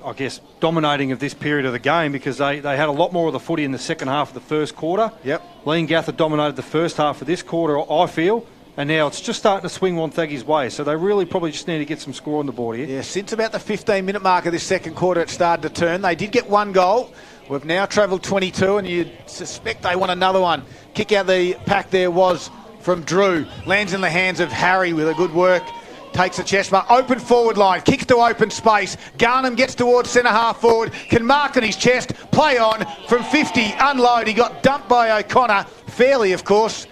I guess, dominating of this period of the game, because they had a lot more of the footy in the second half of the first quarter. Yep. Leongatha dominated the first half of this quarter, I feel, and now it's just starting to swing Wonthaggi's way. So they really probably just need to get some score on the board here. Yeah, since about the 15-minute mark of this second quarter, it started to turn. They did get 1 goal. We've now travelled 22, and you'd suspect they want another one. Kick out the pack there was from Drew. Lands in the hands of Harry with a good work. Takes the chest mark, open forward line, kicks to open space. Garnham gets towards centre half forward, can mark on his chest, play on from 50, unload. He got dumped by O'Connor, fairly of course.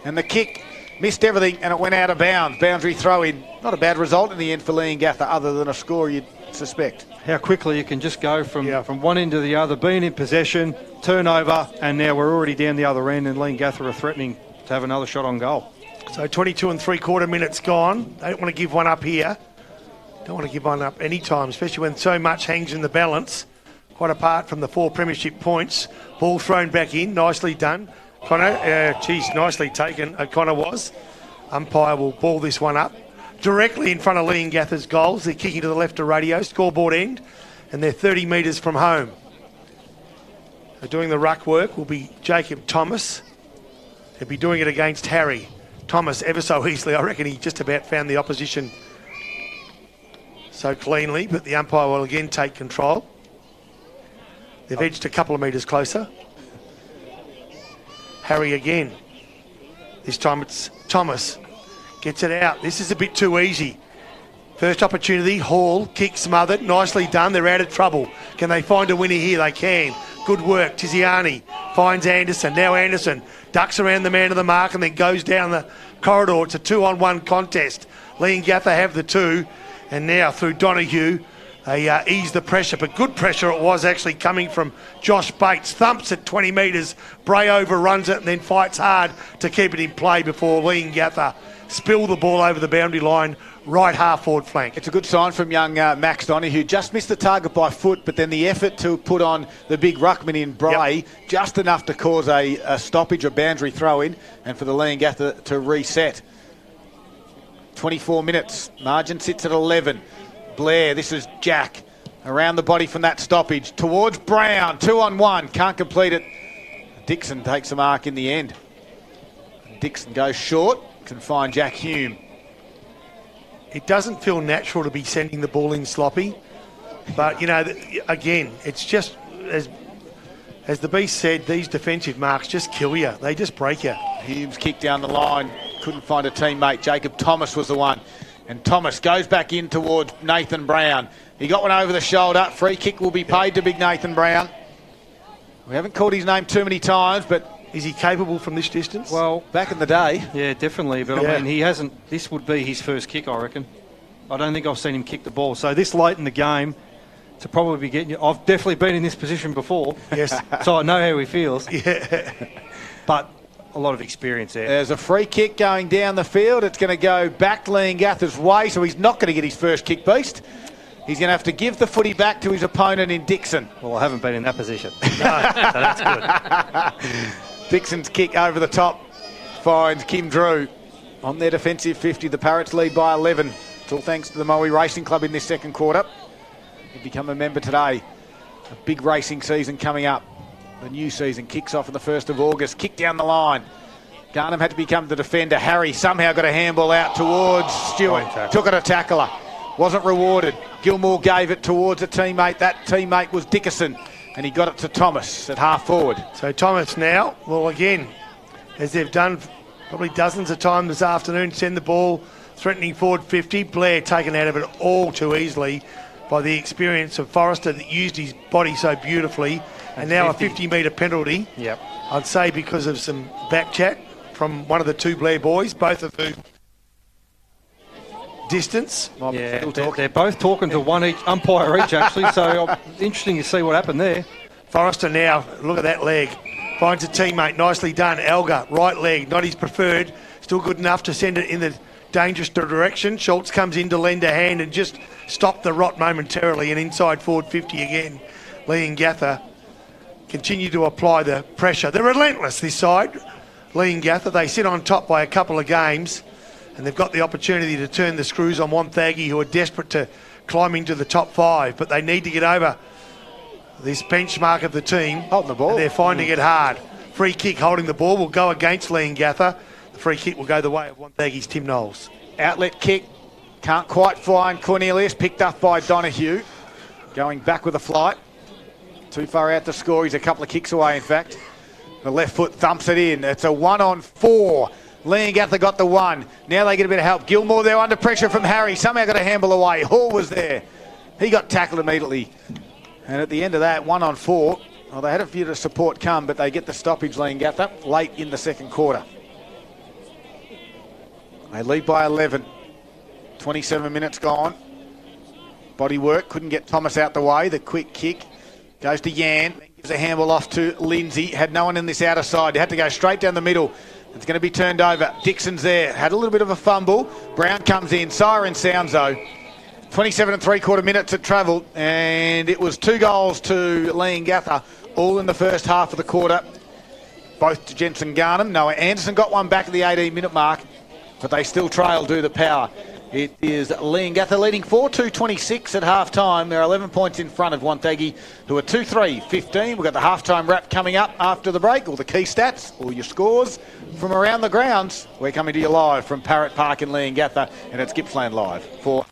And the kick Missed everything and it went out of bounds. Boundary throw in. Not a bad result in the end for Leongatha, other than a score you'd suspect. How quickly you can just go from one end to the other, being in possession, turnover, and now we're already down the other end and Leongatha are threatening to have another shot on goal. So 22 3/4 minutes gone. They don't want to give one up here. Don't want to give one up any time, especially when so much hangs in the balance. Quite apart from the 4 premiership points. Ball thrown back in, nicely done. Connor, nicely taken, Connor was. Umpire will ball this one up. Directly in front of Leongatha's goals. They're kicking to the left of radio, scoreboard end, and they're 30 metres from home. So doing the ruck work will be Jacob Thomas. He'll be doing it against Harry. Thomas ever so easily. I reckon he just about found the opposition so cleanly, but the umpire will again take control. They've edged a couple of metres closer. Harry again. This time it's Thomas. Gets it out. This is a bit too easy. First opportunity, Hall, kick smothered, nicely done. They're out of trouble. Can they find a winner here? They can. Good work. Tiziani finds Anderson. Now Anderson ducks around the man of the mark and then goes down the corridor. It's a 2-on-1 contest. Leongatha have the 2. And now through Donahue, they ease the pressure. But good pressure it was actually coming from Josh Bates. Thumps at 20 metres. Bray overruns it and then fights hard to keep it in play before Leongatha spill the ball over the boundary line, right half forward flank. It's a good sign from young Max Donahue. Just missed the target by foot, but then the effort to put on the big ruckman in Bray, just enough to cause a stoppage, a boundary throw in, and for the Leongatha to reset. 24 minutes. Margin sits at 11. Blair, this is Jack. Around the body from that stoppage. Towards Brown. 2-on-1. Can't complete it. Dixon takes the mark in the end. Dixon goes short. Can find Jack Hume. It doesn't feel natural to be sending the ball in sloppy. But, you know, again, it's just, as the Beast said, these defensive marks just kill you. They just break you. Hume's kicked down the line. Couldn't find a teammate. Jacob Thomas was the one. And Thomas goes back in towards Nathan Brown. He got one over the shoulder. Free kick will be paid to big Nathan Brown. We haven't called his name too many times, but is he capable from this distance? Well, back in the day. Yeah, definitely. But I mean, he hasn't. This would be his first kick, I reckon. I don't think I've seen him kick the ball. So this late in the game, to probably be getting. I've definitely been in this position before. Yes. So I know how he feels. Yeah. But a lot of experience there. There's a free kick going down the field. It's going to go back Leongatha's way, so he's not going to get his first kick beast. He's going to have to give the footy back to his opponent in Dixon. Well, I haven't been in that position. No, so that's good. Dixon's kick over the top finds Kim Drew on their defensive 50. The Parrots lead by 11. It's all thanks to the Moe Racing Club in this second quarter. He'll become a member today. A big racing season coming up. The new season kicks off on the 1st of August. Kick down the line. Garnham had to become the defender. Harry somehow got a handball out towards Stewart. Took it a tackler. Wasn't rewarded. Gilmore gave it towards a teammate. That teammate was Dickerson. And he got it to Thomas at half forward. So Thomas now, well again, as they've done probably dozens of times this afternoon, send the ball threatening forward 50. Blair taken out of it all too easily by the experience of Forrester that used his body so beautifully. And now 50. A 50-metre penalty. Yep. I'd say because of some back chat from one of the 2 Blair boys, both of who distance. Yeah, they're both talking to one each umpire each actually, so interesting to see what happened there. Forrester now, look at that leg. Finds a teammate, nicely done. Elgar, right leg, not his preferred. Still good enough to send it in the dangerous direction. Schultz comes in to lend a hand and just stop the rot momentarily, and inside forward 50 again. Leongatha continue to apply the pressure. They're relentless this side. Leongatha, they sit on top by a couple of games, and they've got the opportunity to turn the screws on Wonthaggi, who are desperate to climb into the top 5, but they need to get over this benchmark of the team. Holding the ball. And they're finding it hard. Free kick holding the ball will go against Leongatha. The free kick will go the way of Wonthaggi's Tim Knowles. Outlet kick. Can't quite find Cornelius. Picked up by Donahue. Going back with a flight. Too far out to score. He's a couple of kicks away, in fact. The left foot thumps it in. It's a 1-on-4. Leongatha got the 1. Now they get a bit of help. Gilmore there under pressure from Harry. Somehow got a handball away. Hall was there. He got tackled immediately. And at the end of that, 1-on-4. Well, they had a few to support come, but they get the stoppage, Leongatha, late in the second quarter. They lead by 11. 27 minutes gone. Body work, couldn't get Thomas out the way. The quick kick goes to Yan. Gives a handball off to Lindsay. Had no one in this outer side. Had to go straight down the middle. It's going to be turned over. Dixon's there. Had a little bit of a fumble. Brown comes in. Siren sounds though. 27 3/4 minutes it travelled. And it was 2 goals to Leongatha, all in the first half of the quarter. Both to Jensen Garnham. Noah Anderson got one back at the 18-minute mark, but they still trail Do the Power. It is Leongatha leading 4-2-26 at half-time. They're 11 points in front of Wonthaggi, who are 2-3-15. We've got the half-time wrap coming up after the break. All the key stats, all your scores from around the grounds. We're coming to you live from Parrot Park in Leongatha, and it's Gippsland Live for...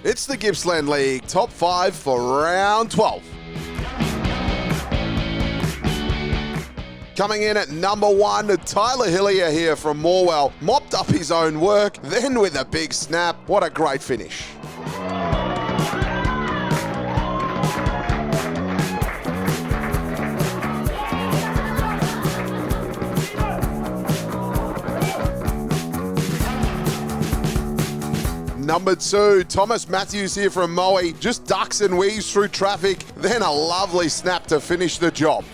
It's the Gippsland League top 5 for round 12. Coming in at number 1, Tyler Hillier here from Morwell. Mopped up his own work, then with a big snap. What a great finish. Number 2, Thomas Matthews here from Moe. Just ducks and weaves through traffic, then a lovely snap to finish the job.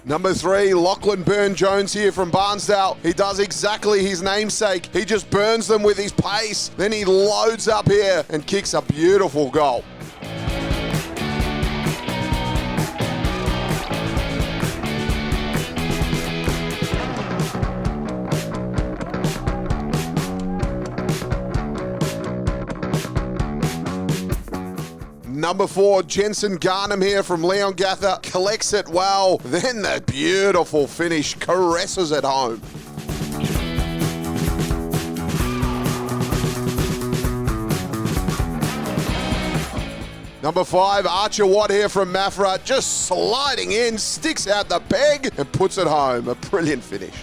Number 3, Lachlan Burn-Jones here from Barnsdale. He does exactly his namesake. He just burns them with his pace. Then he loads up here and kicks a beautiful goal. Number 4, Jensen Garnham here from Leongatha. Collects it well. Then the beautiful finish. Caresses it home. Number 5, Archer Watt here from Maffra. Just sliding in, sticks out the peg and puts it home. A brilliant finish.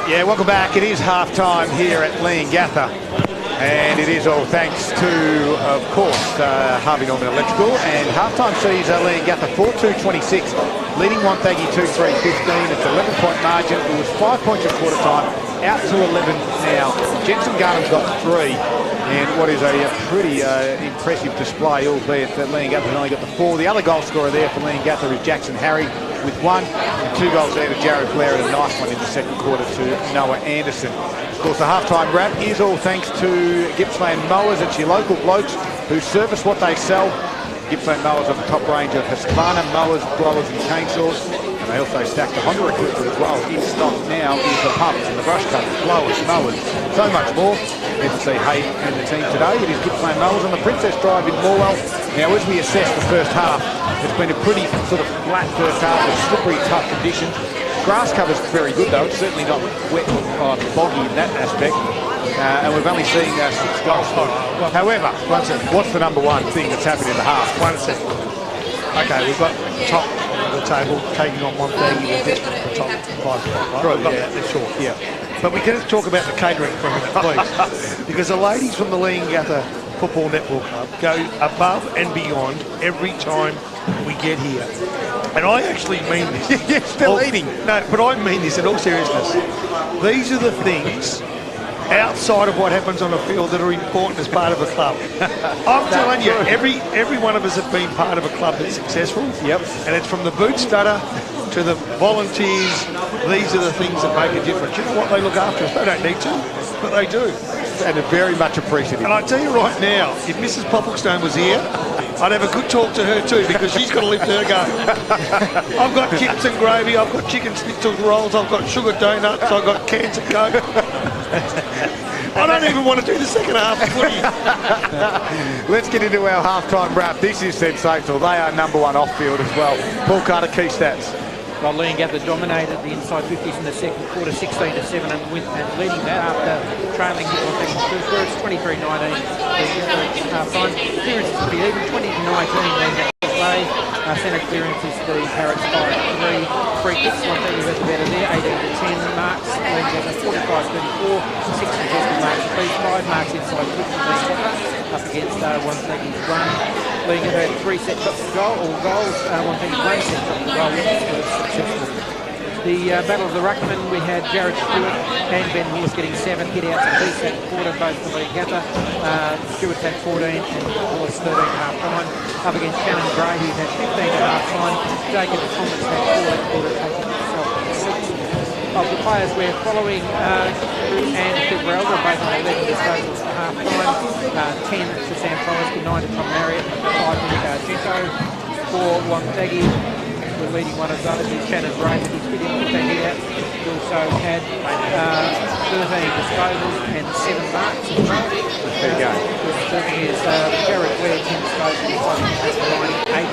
Yeah, welcome back. It is half-time here at Leongatha, and it is all thanks to, of course, Harvey Norman Electrical. And half-time sees Leongatha 4-2-26, leading Wonthaggi 2-3-15. It's 11-point margin. It was 5 points at quarter time, out to 11 now. Jensen Garnham's got 3, and what is a pretty impressive display, albeit that Leongatha's only got the 4. The other goal scorer there for Leongatha is Jackson Harry with 1, and 2 goals there to Jared Blair, and a nice one in the second quarter to Noah Anderson. Of course, the halftime wrap is all thanks to Gippsland Mowers. It's your local blokes who service what they sell. Gippsland Mowers have a top range of Husqvarna mowers, blowers and chainsaws. And they also stack the Honda equipment as well. In stock now is the pumps and the brush cutters, blowers, mowers, so much more. Good to see Hay and the team today. It is Gippsland Mowers on the Princess Drive in Morwell. Now, as we assess the first half, it's been a pretty sort of flat first half with slippery, tough conditions. Grass cover's very good though. It's certainly not wet or boggy in that aspect. And we've only seen 6 goals. However, what's the number one thing that's happened in the half? 1 second. Okay, we've got top of the table taking on Wonthaggi. We're desperate for top 5 spot, right? Yeah, sure. Yeah. But we can talk about the catering for a minute, please. Because the ladies from the Leongatha Football Netball Club go above and beyond every time we get here. And I actually mean this. You're still eating. No, but I mean this in all seriousness. These are the things outside of what happens on the field that are important as part of a club. I'm telling you, every one of us have been part of a club that's successful. Yep. And it's from the boot stutter to the volunteers. These are the things that make a difference. You know what? They look after us. They don't need to, but they do. And they're very much appreciative. And I tell you right now, if Mrs. Popplestone was here, I'd have a good talk to her too, because she's got to lift her game. I've got kits and gravy, I've got chicken schnitzel rolls, I've got sugar donuts, I've got cans of Coke. I don't even want to do the second half of footy. Let's get into our halftime wrap. This is sensational. They are number one off field as well. Paul Carter, key stats. Well, Leongatha dominated the inside 50s in the second quarter, 16-7, and leading that after trailing Wonthaggi score. It's 23-19. Half-time clearance is pretty even, 20-19. Leongatha play. Centre clearance is the Parrots 5-3. Free kicks, Wonthaggi has better there, 18-10 marks. Leongatha 45-34, 6 contested marks apiece, 5 marks inside 50 Leongatha up against Wonthaggi's 1. Leongatha had 3 set shots to goal, all goals. Wonthaggi 1 set shot to goal, which was successful. The Battle of the Ruckman, we had Jared Stewart and Ben Horse getting 7 hit-outs apiece at quarter, both for Leongatha. Stewart had 14 and Horse 13 at half-time. Up against Shannon Gray, who's had 15 at half-time. Jacob Thomas had 4 at quarter, taking himself to 6. Of the players we're following, Drew and Fibrell were both on 11 disposals for half-time. 10 to Sam Forrest, 9 to Tom Marriott, 5 to Nick Argento. For Wonthaggi, we're leading one of those is Shannon Gray, who's fitting with that hit out. He also had 13 disposals and 7 marks. There you go. Is Jared Ware, 10 disposals, 98,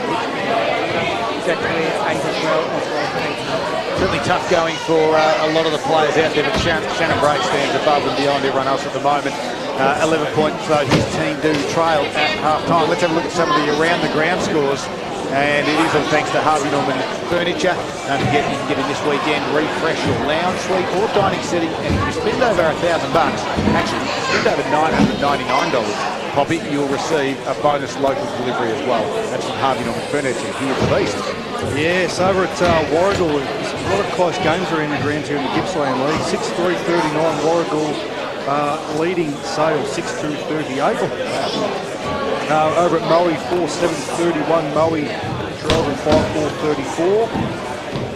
Zach Ware, 8 as well. Certainly tough going for a lot of the players out there, but Shannon Bray stands above and beyond everyone else at the moment. 11 points, so his team do trail at half-time. Let's have a look at some of the around-the-ground scores. And it is all thanks to Harvey Norman Furniture. Don't forget, you can get in this weekend, refresh your lounge suite or dining setting, and if you spend over $1,000, actually spend over $999, Poppy, you'll receive a bonus local delivery as well. That's from Harvey Norman Furniture here at the Beast. Yes, over at Warragul, there's a lot of close games around the grounds here in the Gippsland League. 6-3-39 Warragul leading Sale 6-2-38. Over at Moe 4-7-31 Moe driving 5-4-34.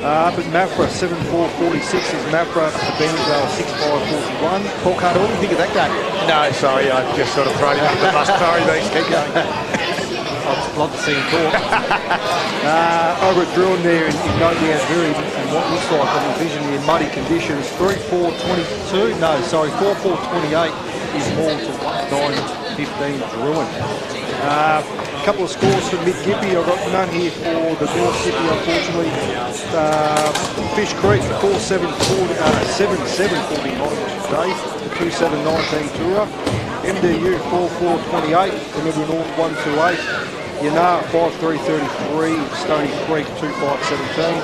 Up at Mafra 7-4-46 is Mafra to Benndale 6-5-41. Paul Carter, what do you think of that game? No, sorry, I just sort of thrown it under the bus. Sorry, Beast, keep going. I'd love to see him talk. Over at Druin there in Notley very, and what looks like on the vision here, muddy conditions, 3-4-22, no, sorry, 4-4-28 is more to 1-9-15 Druin. A couple of scores for Mid-Gippy. I've got none here for the North Gippy, unfortunately. Fish Creek 7-7-49 today, 2-7-19 Tura. MDU 4-4-28, Canberra North 1-2-8. Yanar 5-3-33, Stony Creek 2-5-17.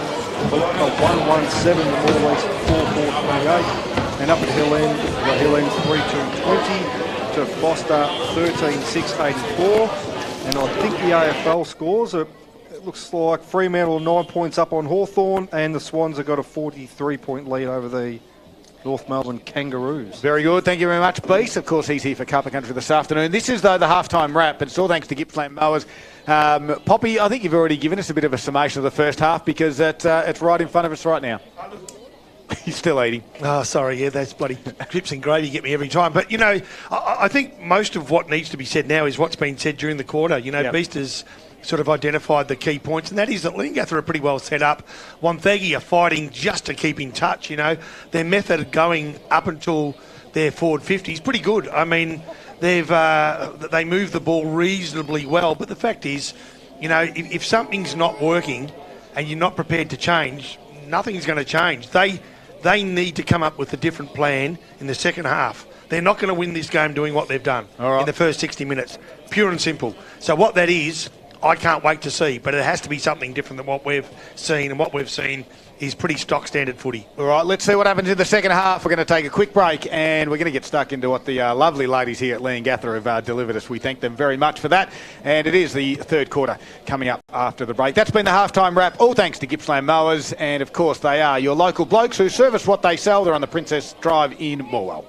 1-1-7, the Moore East 4-4-28. And up at Hill End, the Hill End 3-2-20. To Foster 13-6-84, and I think the AFL scores are, it looks like Fremantle 9 points up on Hawthorn, and the Swans have got a 43-point lead over the North Melbourne Kangaroos. Very good, thank you very much, Beast. Of course, he's here for Cup of Country this afternoon. This is, though, the halftime wrap, but it's all thanks to Gippsland Mowers. Poppy, I think you've already given us a bit of a summation of the first half because it's right in front of us right now. He's still eating. Oh, sorry, yeah, those bloody chips and gravy get me every time. But, you know, I think most of what needs to be said now is what's been said during the quarter. You know, Yep. Beast has sort of identified the key points, and that is that Leongatha are pretty well set up. Wonthaggi are fighting just to keep in touch, you know. Their method of going up until their forward 50 is pretty good. I mean, they move the ball reasonably well, but the fact is, you know, if something's not working and you're not prepared to change, nothing's going to change. They need to come up with a different plan in the second half. They're not going to win this game doing what they've done in the first 60 minutes. Pure and simple. So what that is, I can't wait to see, but it has to be something different than what we've seen, and what we've seen is pretty stock standard footy. All right, let's see what happens in the second half. We're going to take a quick break, and we're going to get stuck into what the lovely ladies here at Leongatha have delivered us. We thank them very much for that, and it is the third quarter coming up after the break. That's been the halftime wrap, all thanks to Gippsland Mowers, and of course they are your local blokes who service what they sell. They're on the Princess Drive in Morwell.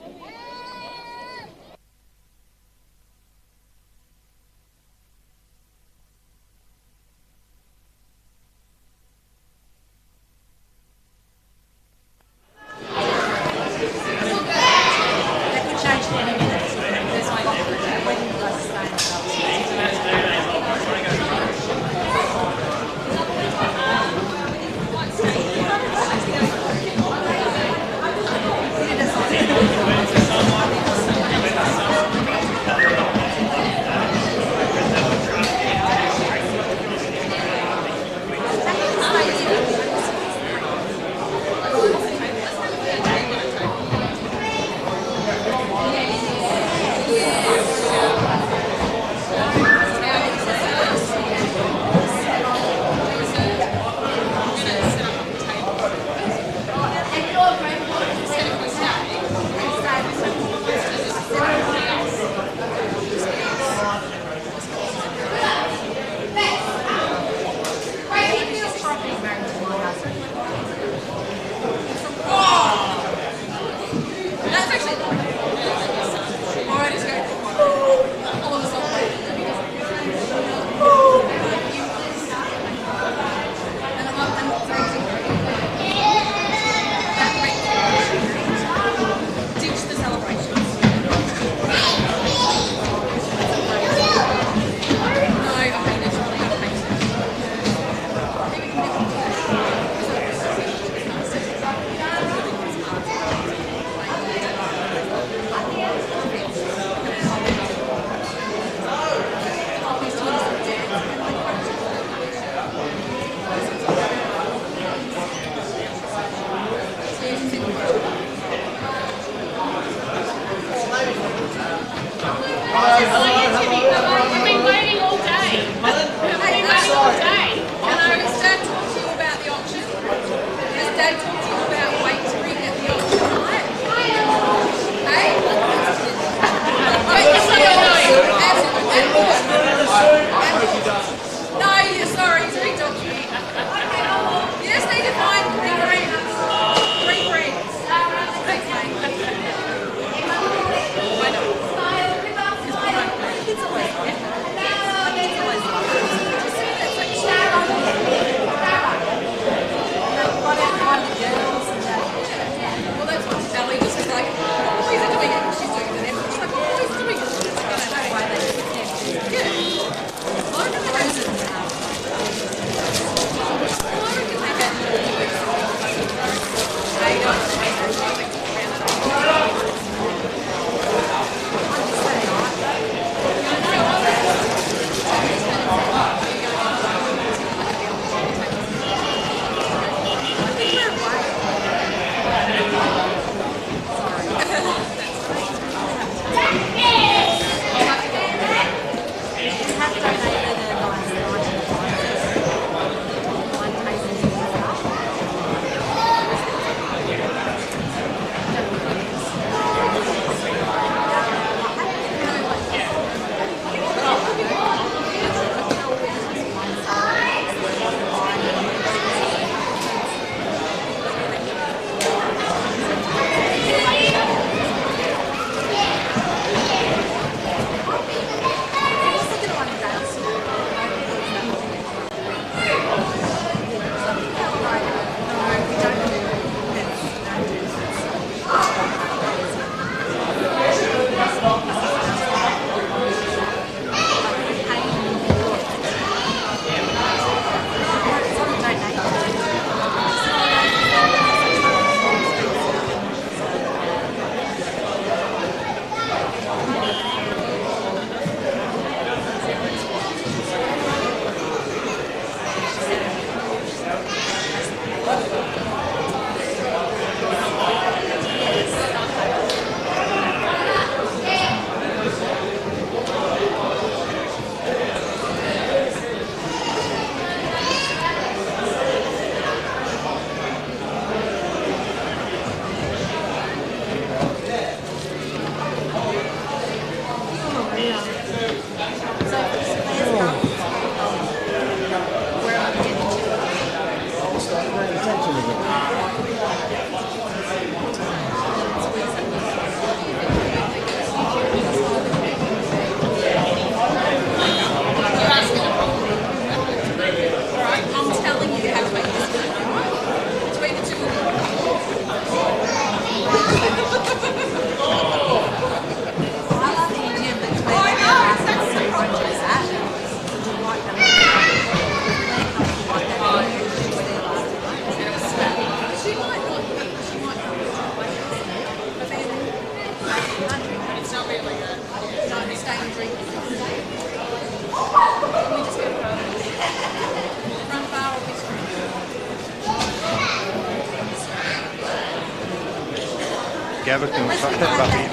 Gavitt can tuck that back in.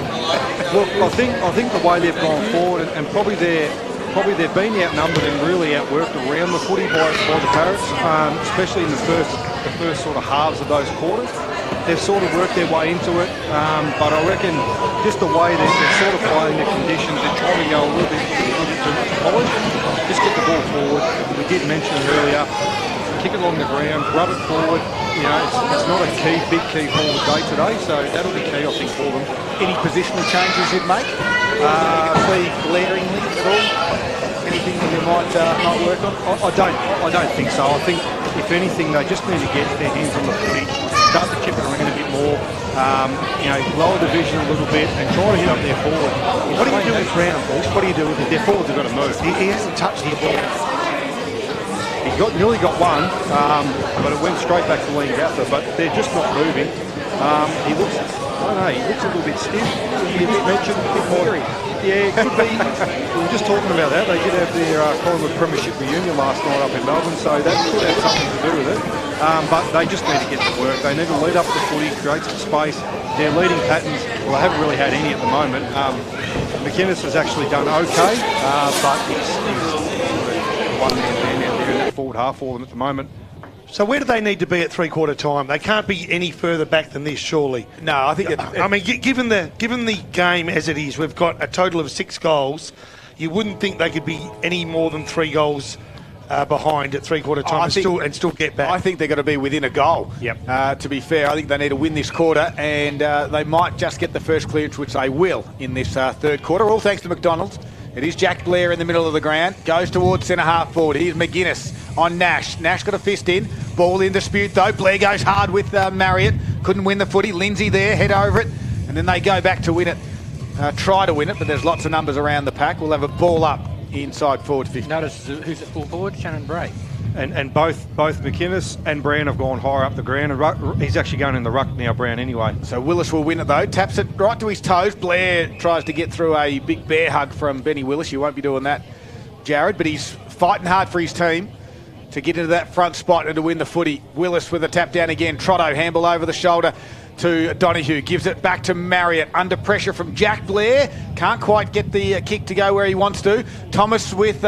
Look, I think the way they've gone forward, and probably they've been outnumbered and really outworked around the footy by the Parrots, especially in the first sort of halves of those quarters. They've sort of worked their way into it, but I reckon just the way they're sort of playing the conditions, they're trying to go a little bit too much polish. Just get the ball forward. We did mention it earlier. Kick it along the ground, rub it forward. You know, it's not a big key forward day today, so that'll be key, I think, for them. Any positional changes you'd make? See glaringly at all? Anything that they might work on? I don't think so. I think, if anything, they just need to get their hands on the footy, start to chip it around a bit more, you know, lower division a little bit, and try to hit up their forward. What do you do with Brown, Bruce? What do you do with it? Their forwards have got to move. He hasn't touched the ball. He nearly got one, but it went straight back to Leongatha, but they're just not moving. He looks, I don't know, he looks a little bit stiff. You mentioned a bit more. Yeah, it could be. We were just talking about that. They did have their Collingwood Premiership reunion last night up in Melbourne, so that could have something to do with it. But they just need to get to work. They need to lead up the footy, create some space. Their leading patterns, well, they haven't really had any at the moment. McInnes has actually done okay, but he's one-man band out there in that forward half for them at the moment. So where do they need to be at three-quarter time? They can't be any further back than this, surely. No, I think I mean, given the game as it is, we've got a total of 6 goals. You wouldn't think they could be any more than 3 goals behind at three-quarter time and still get back. I think they're going to be within a goal. Yep. To be fair, I think they need to win this quarter, and they might just get the first clearance, which they will in this third quarter. All thanks to McDonald's. It is Jack Blair in the middle of the ground. Goes towards centre half forward. Here's McGuinness on Nash. Nash got a fist in. Ball in dispute though. Blair goes hard with Marriott. Couldn't win the footy. Lindsay there, head over it. And then they go back to win it. Try to win it, but there's lots of numbers around the pack. We'll have a ball up inside forward 50. Notice who's at full forward? Shannon Bray. And both McInnes and Brown have gone higher up the ground, and he's actually going in the ruck now, Brown, anyway. So Willis will win it though, taps it right to his toes. Blair tries to get through a big bear hug from Benny Willis. You won't be doing that, Jared, but he's fighting hard for his team to get into that front spot and to win the footy. Willis with a tap down again. Trotto, handball over the shoulder to Donahue, gives it back to Marriott, under pressure from Jack Blair, can't quite get the kick to go where he wants to. Thomas with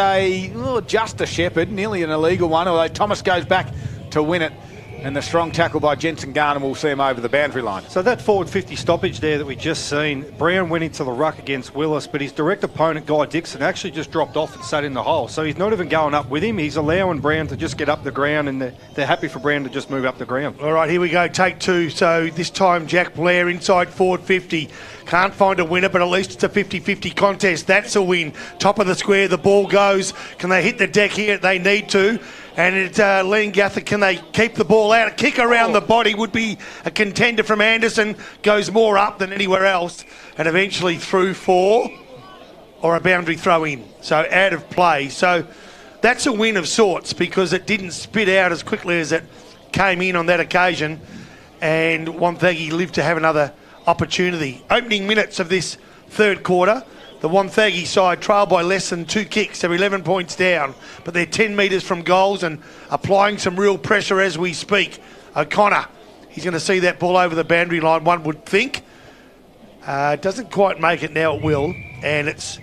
just a shepherd, nearly an illegal one, although Thomas goes back to win it, and the strong tackle by Jensen Garner will see him over the boundary line. So that forward 50 stoppage there that we just seen, Brown went into the ruck against Willis, but his direct opponent, Guy Dixon, actually just dropped off and sat in the hole. So he's not even going up with him. He's allowing Brown to just get up the ground, and they're happy for Brown to just move up the ground. All right, here we go, take 2. So this time Jack Blair inside forward 50. Can't find a winner, but at least it's a 50-50 contest. That's a win. Top of the square, the ball goes. Can they hit the deck here? They need to. And it's Leongatha, can they keep the ball out? A kick around the body would be a contender from Anderson. Goes more up than anywhere else. And eventually through 4 or a boundary throw in. So out of play. So that's a win of sorts because it didn't spit out as quickly as it came in on that occasion. And Wonthaggi lived to have another opportunity. Opening minutes of this third quarter. The Wonthaggi side trail by less than 2 kicks. They're 11 points down, but they're 10 metres from goals and applying some real pressure as we speak. O'Connor, he's going to see that ball over the boundary line, one would think. Doesn't quite make it, now it will, and it's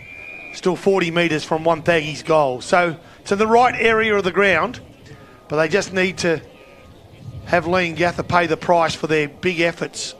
still 40 metres from Wonthaggi's goal. So it's in the right area of the ground, but they just need to have Leongatha pay the price for their big efforts.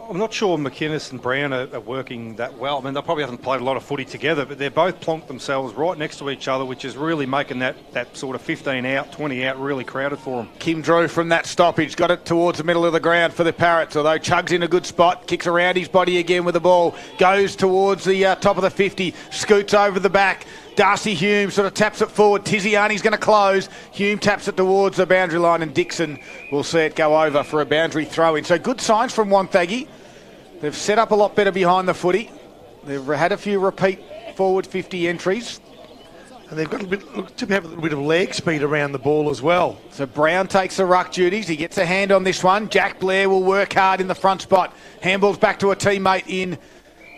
I'm not sure McInnes and Brown are working that well. I mean, they probably haven't played a lot of footy together, but they're both plonked themselves right next to each other, which is really making that sort of 15 out, 20 out really crowded for them. Kim Drew from that stoppage got it towards the middle of the ground for the Parrots, although Chug's in a good spot, kicks around his body again with the ball, goes towards the top of the 50, scoots over the back. Darcy Hume sort of taps it forward. Tiziani's going to close. Hume taps it towards the boundary line, and Dixon will see it go over for a boundary throw-in. So good signs from Wonthaggi. They've set up a lot better behind the footy. They've had a few repeat forward 50 entries. And they've got to have a little bit of leg speed around the ball as well. So Brown takes the ruck duties. He gets a hand on this one. Jack Blair will work hard in the front spot. Handballs back to a teammate in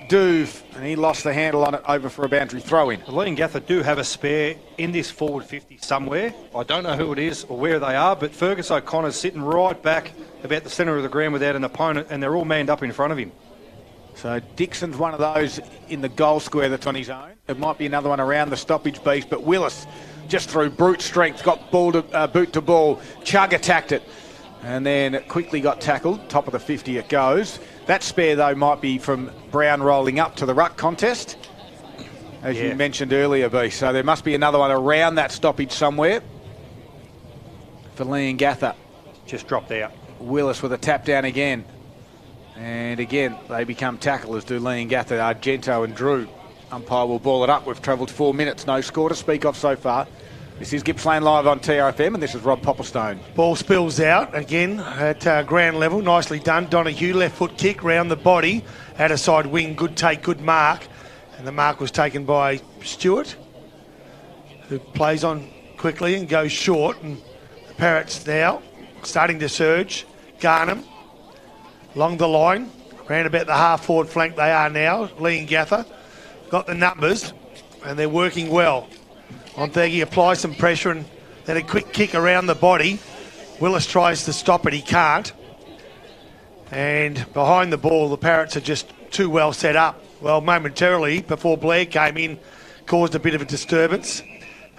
Duve, and he lost the handle on it over for a boundary throw-in. Leongatha do have a spare in this forward 50 somewhere. I don't know who it is or where they are, but Fergus O'Connor's sitting right back about the centre of the ground without an opponent, and they're all manned up in front of him. So Dixon's one of those in the goal square that's on his own. It might be another one around the stoppage beast, but Willis just through brute strength got boot to ball. Chug attacked it and then quickly got tackled. Top of the 50 it goes. That spare, though, might be from Brown rolling up to the ruck contest, as you mentioned earlier, B. So there must be another one around that stoppage somewhere for Leongatha. Just dropped out. Willis with a tap down again. And again, they become tacklers, do Leongatha, Argento and Drew. Umpire will ball it up. We've travelled 4 minutes. No score to speak of so far. This is Gippsland Live on TRFM, and this is Rob Popplestone. Ball spills out again at ground level. Nicely done. Donahue, left foot kick round the body. Out of side wing, good take, good mark. And the mark was taken by Stewart, who plays on quickly and goes short. And the Parrots now starting to surge. Garnham along the line, around about the half-forward flank they are now. Leongatha got the numbers, and they're working well. Wonthaggi applies some pressure and then a quick kick around the body. Willis tries to stop it, he can't. And behind the ball, the Parrots are just too well set up. Well, momentarily, before Blair came in, caused a bit of a disturbance,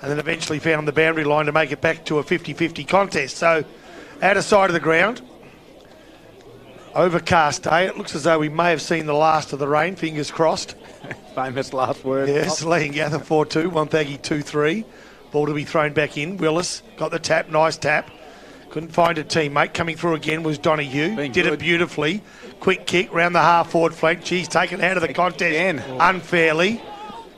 and then eventually found the boundary line to make it back to a 50-50 contest. So, out of sight of the ground, overcast day. It looks as though we may have seen the last of the rain, fingers crossed. Famous last word. Yes, Leongatha 4-2, Wonthaggi 2-3. Ball to be thrown back in. Willis got the tap, nice tap. Couldn't find a teammate. Coming through again was Donahue. Did it beautifully. Quick kick round the half-forward flank. She's taken out of the contest unfairly.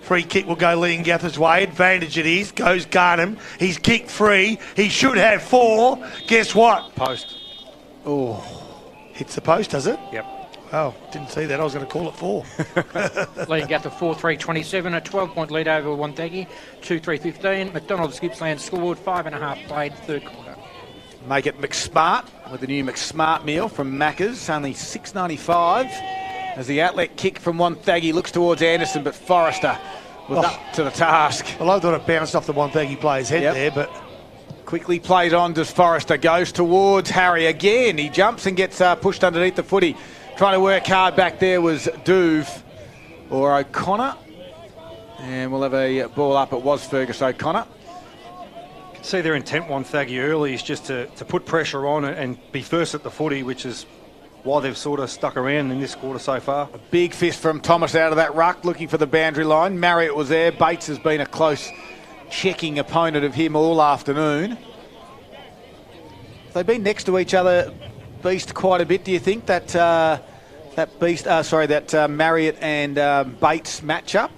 Free kick will go Leongatha's way. Advantage it is. Goes Garnham. He's kicked free. He should have 4. Guess what? Post. Oh. Hits the post, does it? Yep. Oh, didn't see that. I was going to call it 4. Leongatha 4-3-27, a 12-point lead over Wonthaggi, 2-3-15. McDonald's Gippsland scored 5.5 played, third quarter. Make it McSmart with the new McSmart meal from Macca's, only $6.95. As the outlet kick from Wonthaggi looks towards Anderson, but Forrester was up to the task. Well, I thought it bounced off the Wonthaggi player's head there, but... Quickly played on as Forrester goes towards Harry again. He jumps and gets pushed underneath the footy. Trying to work hard back there was Duve or O'Connor. And we'll have a ball up. It was Fergus O'Connor. You can see their intent, Wonthaggi, early is just to put pressure on and be first at the footy, which is why they've sort of stuck around in this quarter so far. A big fist from Thomas out of that ruck, looking for the boundary line. Marriott was there. Bates has been a close checking opponent of him all afternoon. They've been next to each other, Beast, quite a bit. Do you think that Marriott and Bates matchup?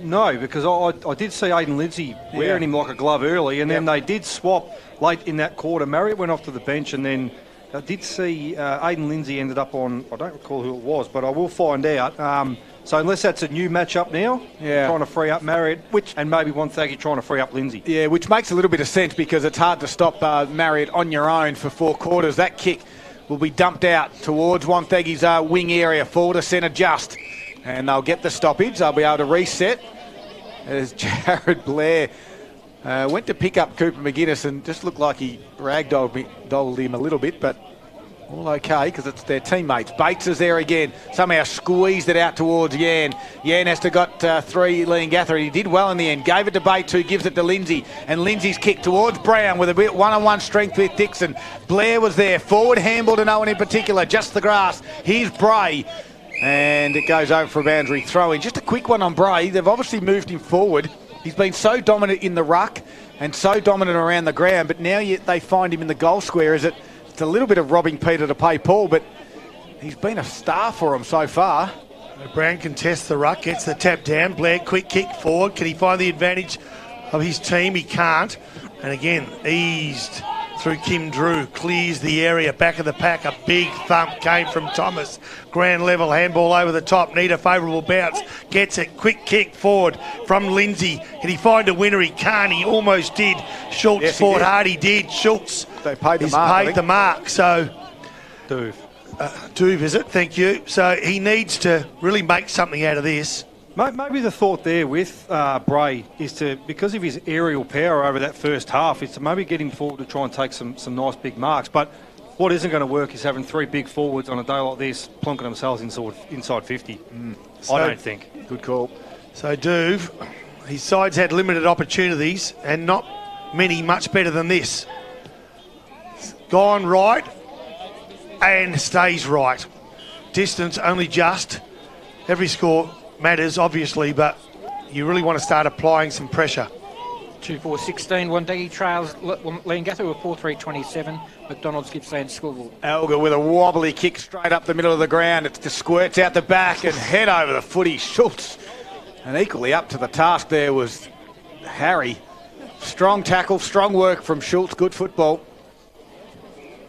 No, because I did see Aidan Lindsay wearing him like a glove early, and then they did swap late in that quarter. Marriott went off to the bench, and then I did see Aidan Lindsay ended up on, I don't recall who it was, but I will find out. So unless that's a new matchup now, trying to free up Marriott, and maybe Wonthaggi trying to free up Lindsay. Yeah, which makes a little bit of sense because it's hard to stop Marriott on your own for 4 quarters. That kick will be dumped out towards Wonthaggi's wing area, forward to centre just. And they'll get the stoppage. They'll be able to reset as Jared Blair went to pick up Cooper McGuinness and just looked like he ragdolled him a little bit, but All okay, because it's their teammates. Bates is there again. Somehow squeezed it out towards Yan. Yan has to got 3 Leongatha. He did well in the end. Gave it to Bates, who gives it to Lindsay. And Lindsay's kick towards Brown with a bit one-on-one strength with Dixon. Blair was there. Forward handball to no one in particular. Just the grass. Here's Bray. And it goes over for a boundary throw-in. Just a quick one on Bray. They've obviously moved him forward. He's been so dominant in the ruck and so dominant around the ground. But now they find him in the goal square. It's a little bit of robbing Peter to pay Paul, but he's been a star for him so far. Brown contests the ruck, gets the tap down. Blair, quick kick forward. Can he find the advantage of his team? He can't. And again, eased through Kim Drew. Clears the area, back of the pack. A big thump came from Thomas. Ground level, handball over the top. Need a favourable bounce. Gets it, quick kick forward from Lindsay. Can he find a winner? He can't. He almost did. Schultz fought hard. He did. Schultz. They paid the He's mark. paid the mark, so... Duve. Duve, is it? Thank you. So he needs to really make something out of this. Maybe the thought there with Bray is to, because of his aerial power over that first half, is to maybe get him forward to try and take some nice big marks. But what isn't going to work is having 3 big forwards on a day like this plonking themselves inside 50. I don't think. Good call. So Duve, his side's had limited opportunities and not many much better than this. Gone right and stays right. Distance only just. Every score matters, obviously, but you really want to start applying some pressure. 2-4-16. Wonthaggi trails Leongatha with 4-3-27. McDonald's Gippsland scoreboard. Elga with a wobbly kick straight up the middle of the ground. It just squirts out the back and head over the footy. Schultz. And equally up to the task there was Harry. Strong tackle, strong work from Schultz. Good football.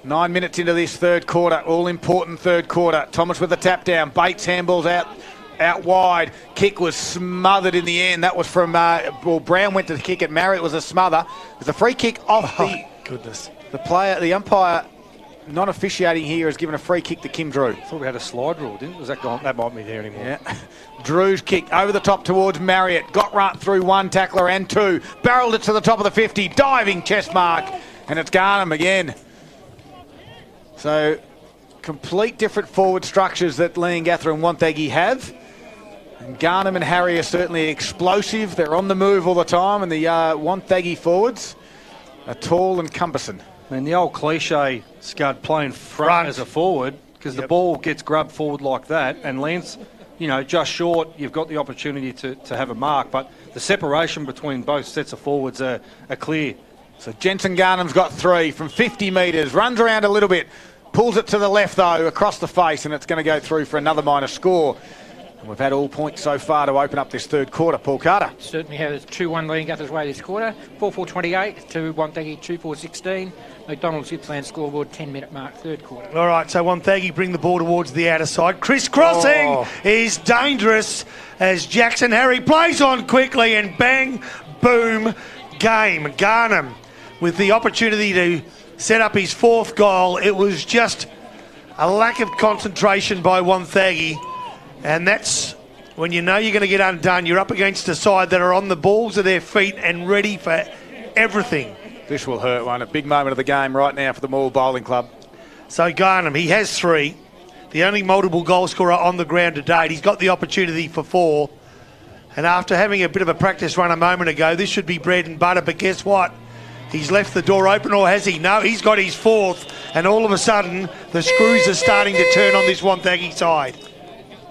9 minutes into this third quarter, all-important third quarter. Thomas with the tap down. Bates handballs out wide. Kick was smothered in the end. That was from, Brown went to kick it. Marriott was a smother. There's a free kick off Goodness. the umpire not officiating here has given a free kick to Kim Drew. I thought we had a slide rule, didn't we? Was that gone? That might be there anymore. Yeah. Drew's kick over the top towards Marriott. Got right through 1 tackler and 2. Barreled it to the top of the 50. Diving chest mark. And it's Garnham again. So, complete different forward structures that Leongatha and Wonthaggi have. And Garnham and Harry are certainly explosive. They're on the move all the time. And the Wonthaggi forwards are tall and cumbersome. I mean, the old cliche, Scud, playing front as a forward, because the ball gets grubbed forward like that and lands, just short, you've got the opportunity to have a mark. But the separation between both sets of forwards are clear. So Jensen Garnham's got 3 from 50 metres. Runs around a little bit. Pulls it to the left, though, across the face, and it's going to go through for another minor score. And we've had all points so far to open up this third quarter. Paul Carter. Certainly has 2-1 Leongatha's way this quarter. 4-4-28 to Wonthaggi 2-4-16. McDonald's Gippsland scoreboard 10-minute mark, third quarter. All right, so Wonthaggi bring the ball towards the outer side. Crisscrossing is dangerous as Jackson Harry plays on quickly and bang, boom, game. Garnham with the opportunity to set up his 4th goal. It was just a lack of concentration by Wonthaggi, and that's when you know you're going to get undone. You're up against a side that are on the balls of their feet and ready for everything. This will hurt one. A big moment of the game right now for the Maul Bowling Club. So Garnham, he has 3. The only multiple goal scorer on the ground to date. He's got the opportunity for 4. And after having a bit of a practice run a moment ago, this should be bread and butter. But guess what? He's left the door open, or has he? No, he's got his 4th. And all of a sudden, the screws are starting to turn on this Wonthaggi side.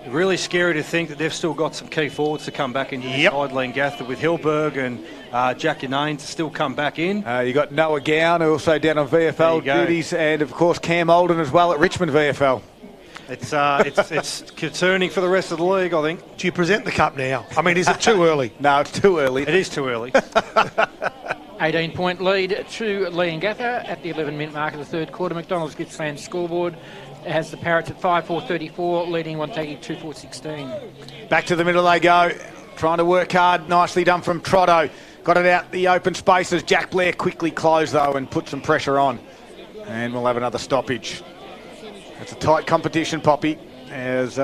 Really scary to think that they've still got some key forwards to come back into the side. Leongatha with Hilberg and Jack Yanane to still come back in. You got Noah Gown, also down on VFL duties, and of course Cam Olden as well at Richmond VFL. It's concerning for the rest of the league, I think. Do you present the cup now? I mean, is it too early? No, it's too early. It is too early. 18-point lead to Leongatha at the 11-minute mark of the third quarter. McDonald's Gippsland scoreboard has the Parrots at 5-4-34, leading Wonthaggi 2-4-16. Back to the middle they go, trying to work hard. Nicely done from Trotto. Got it out the open spaces. Jack Blair quickly closed, though, and put some pressure on. And we'll have another stoppage. It's a tight competition, Poppy, as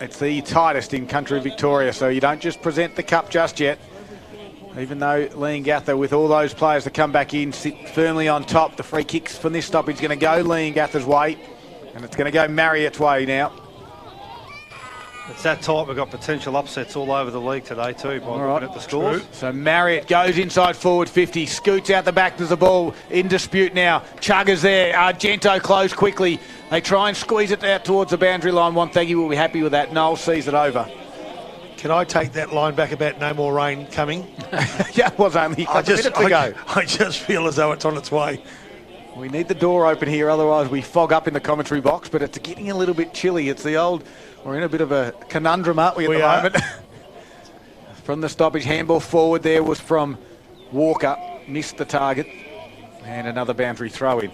it's the tightest in country Victoria, so you don't just present the cup just yet. Even though Leongatha, with all those players to come back in, sit firmly on top. The free kicks from this stoppage going to go Leongatha's way. And it's going to go Marriott's way now. It's that tight. We've got potential upsets all over the league today too, by looking at the scores. So Marriott goes inside forward 50, scoots out the back. There's the ball in dispute now. Chugger's there. Argento close quickly. They try and squeeze it out towards the boundary line. Wonthaggi will be happy with that. Noel sees it over. Can I take that line back about no more rain coming? Yeah, it was only a couple minutes ago. I just feel as though it's on its way. We need the door open here, otherwise we fog up in the commentary box, but it's getting a little bit chilly. It's the old... We're in a bit of a conundrum, aren't we, at the moment? From the stoppage, handball forward there was from Walker. Missed the target. And another boundary throw in.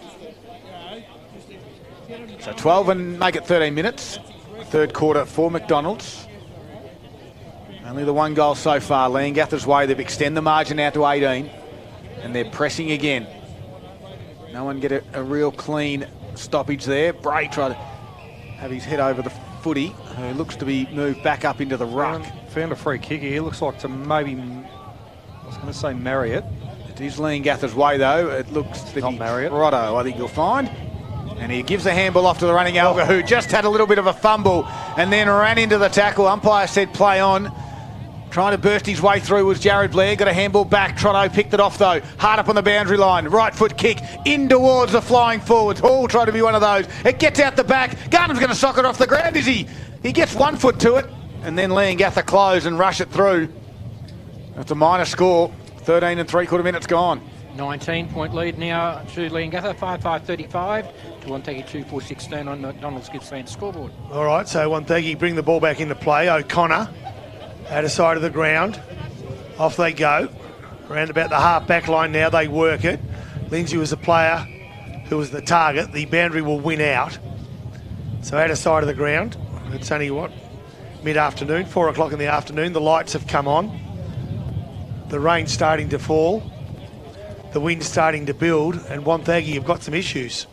So 12 and make it 13 minutes. Third quarter for McDonald's. Only the one goal so far. Leongatha's way. They've extended the margin out to 18. And they're pressing again. No one get a real clean stoppage there. Bray tried to have his head over the footy, who looks to be moved back up into the ruck. Found a free kick here. He looks like to maybe, I was going to say Marriott. It is Leongatha's way though. It looks to be Marriott. Righto, I think you'll find. And he gives the handball off to the running Elga, who just had a little bit of a fumble and then ran into the tackle. Umpire said play on. Trying to burst his way through was Jared Blair. Got a handball back. Trotto picked it off though. Hard up on the boundary line. Right foot kick in towards the flying forwards. Hall tried to be one of those. It gets out the back. Gardner's going to sock it off the ground, is he? He gets 1 foot to it. And then Leongatha close and rush it through. That's a minor score. 13 and 3/4 minutes gone. 19-point lead now to Leongatha. 5-5-35 to Wonthaggi 2-4-16 on McDonald's Gippsland scoreboard. All right, so Wonthaggi bring the ball back into play. O'Connor out of side of the ground. Off they go. Around about the half back line now, they work it. Lindsay was the player who was the target. The boundary will win out. So out of side of the ground. It's only, what, mid-afternoon, 4 o'clock in the afternoon. The lights have come on. The rain's starting to fall. The wind's starting to build. And Wonthaggi have got some issues.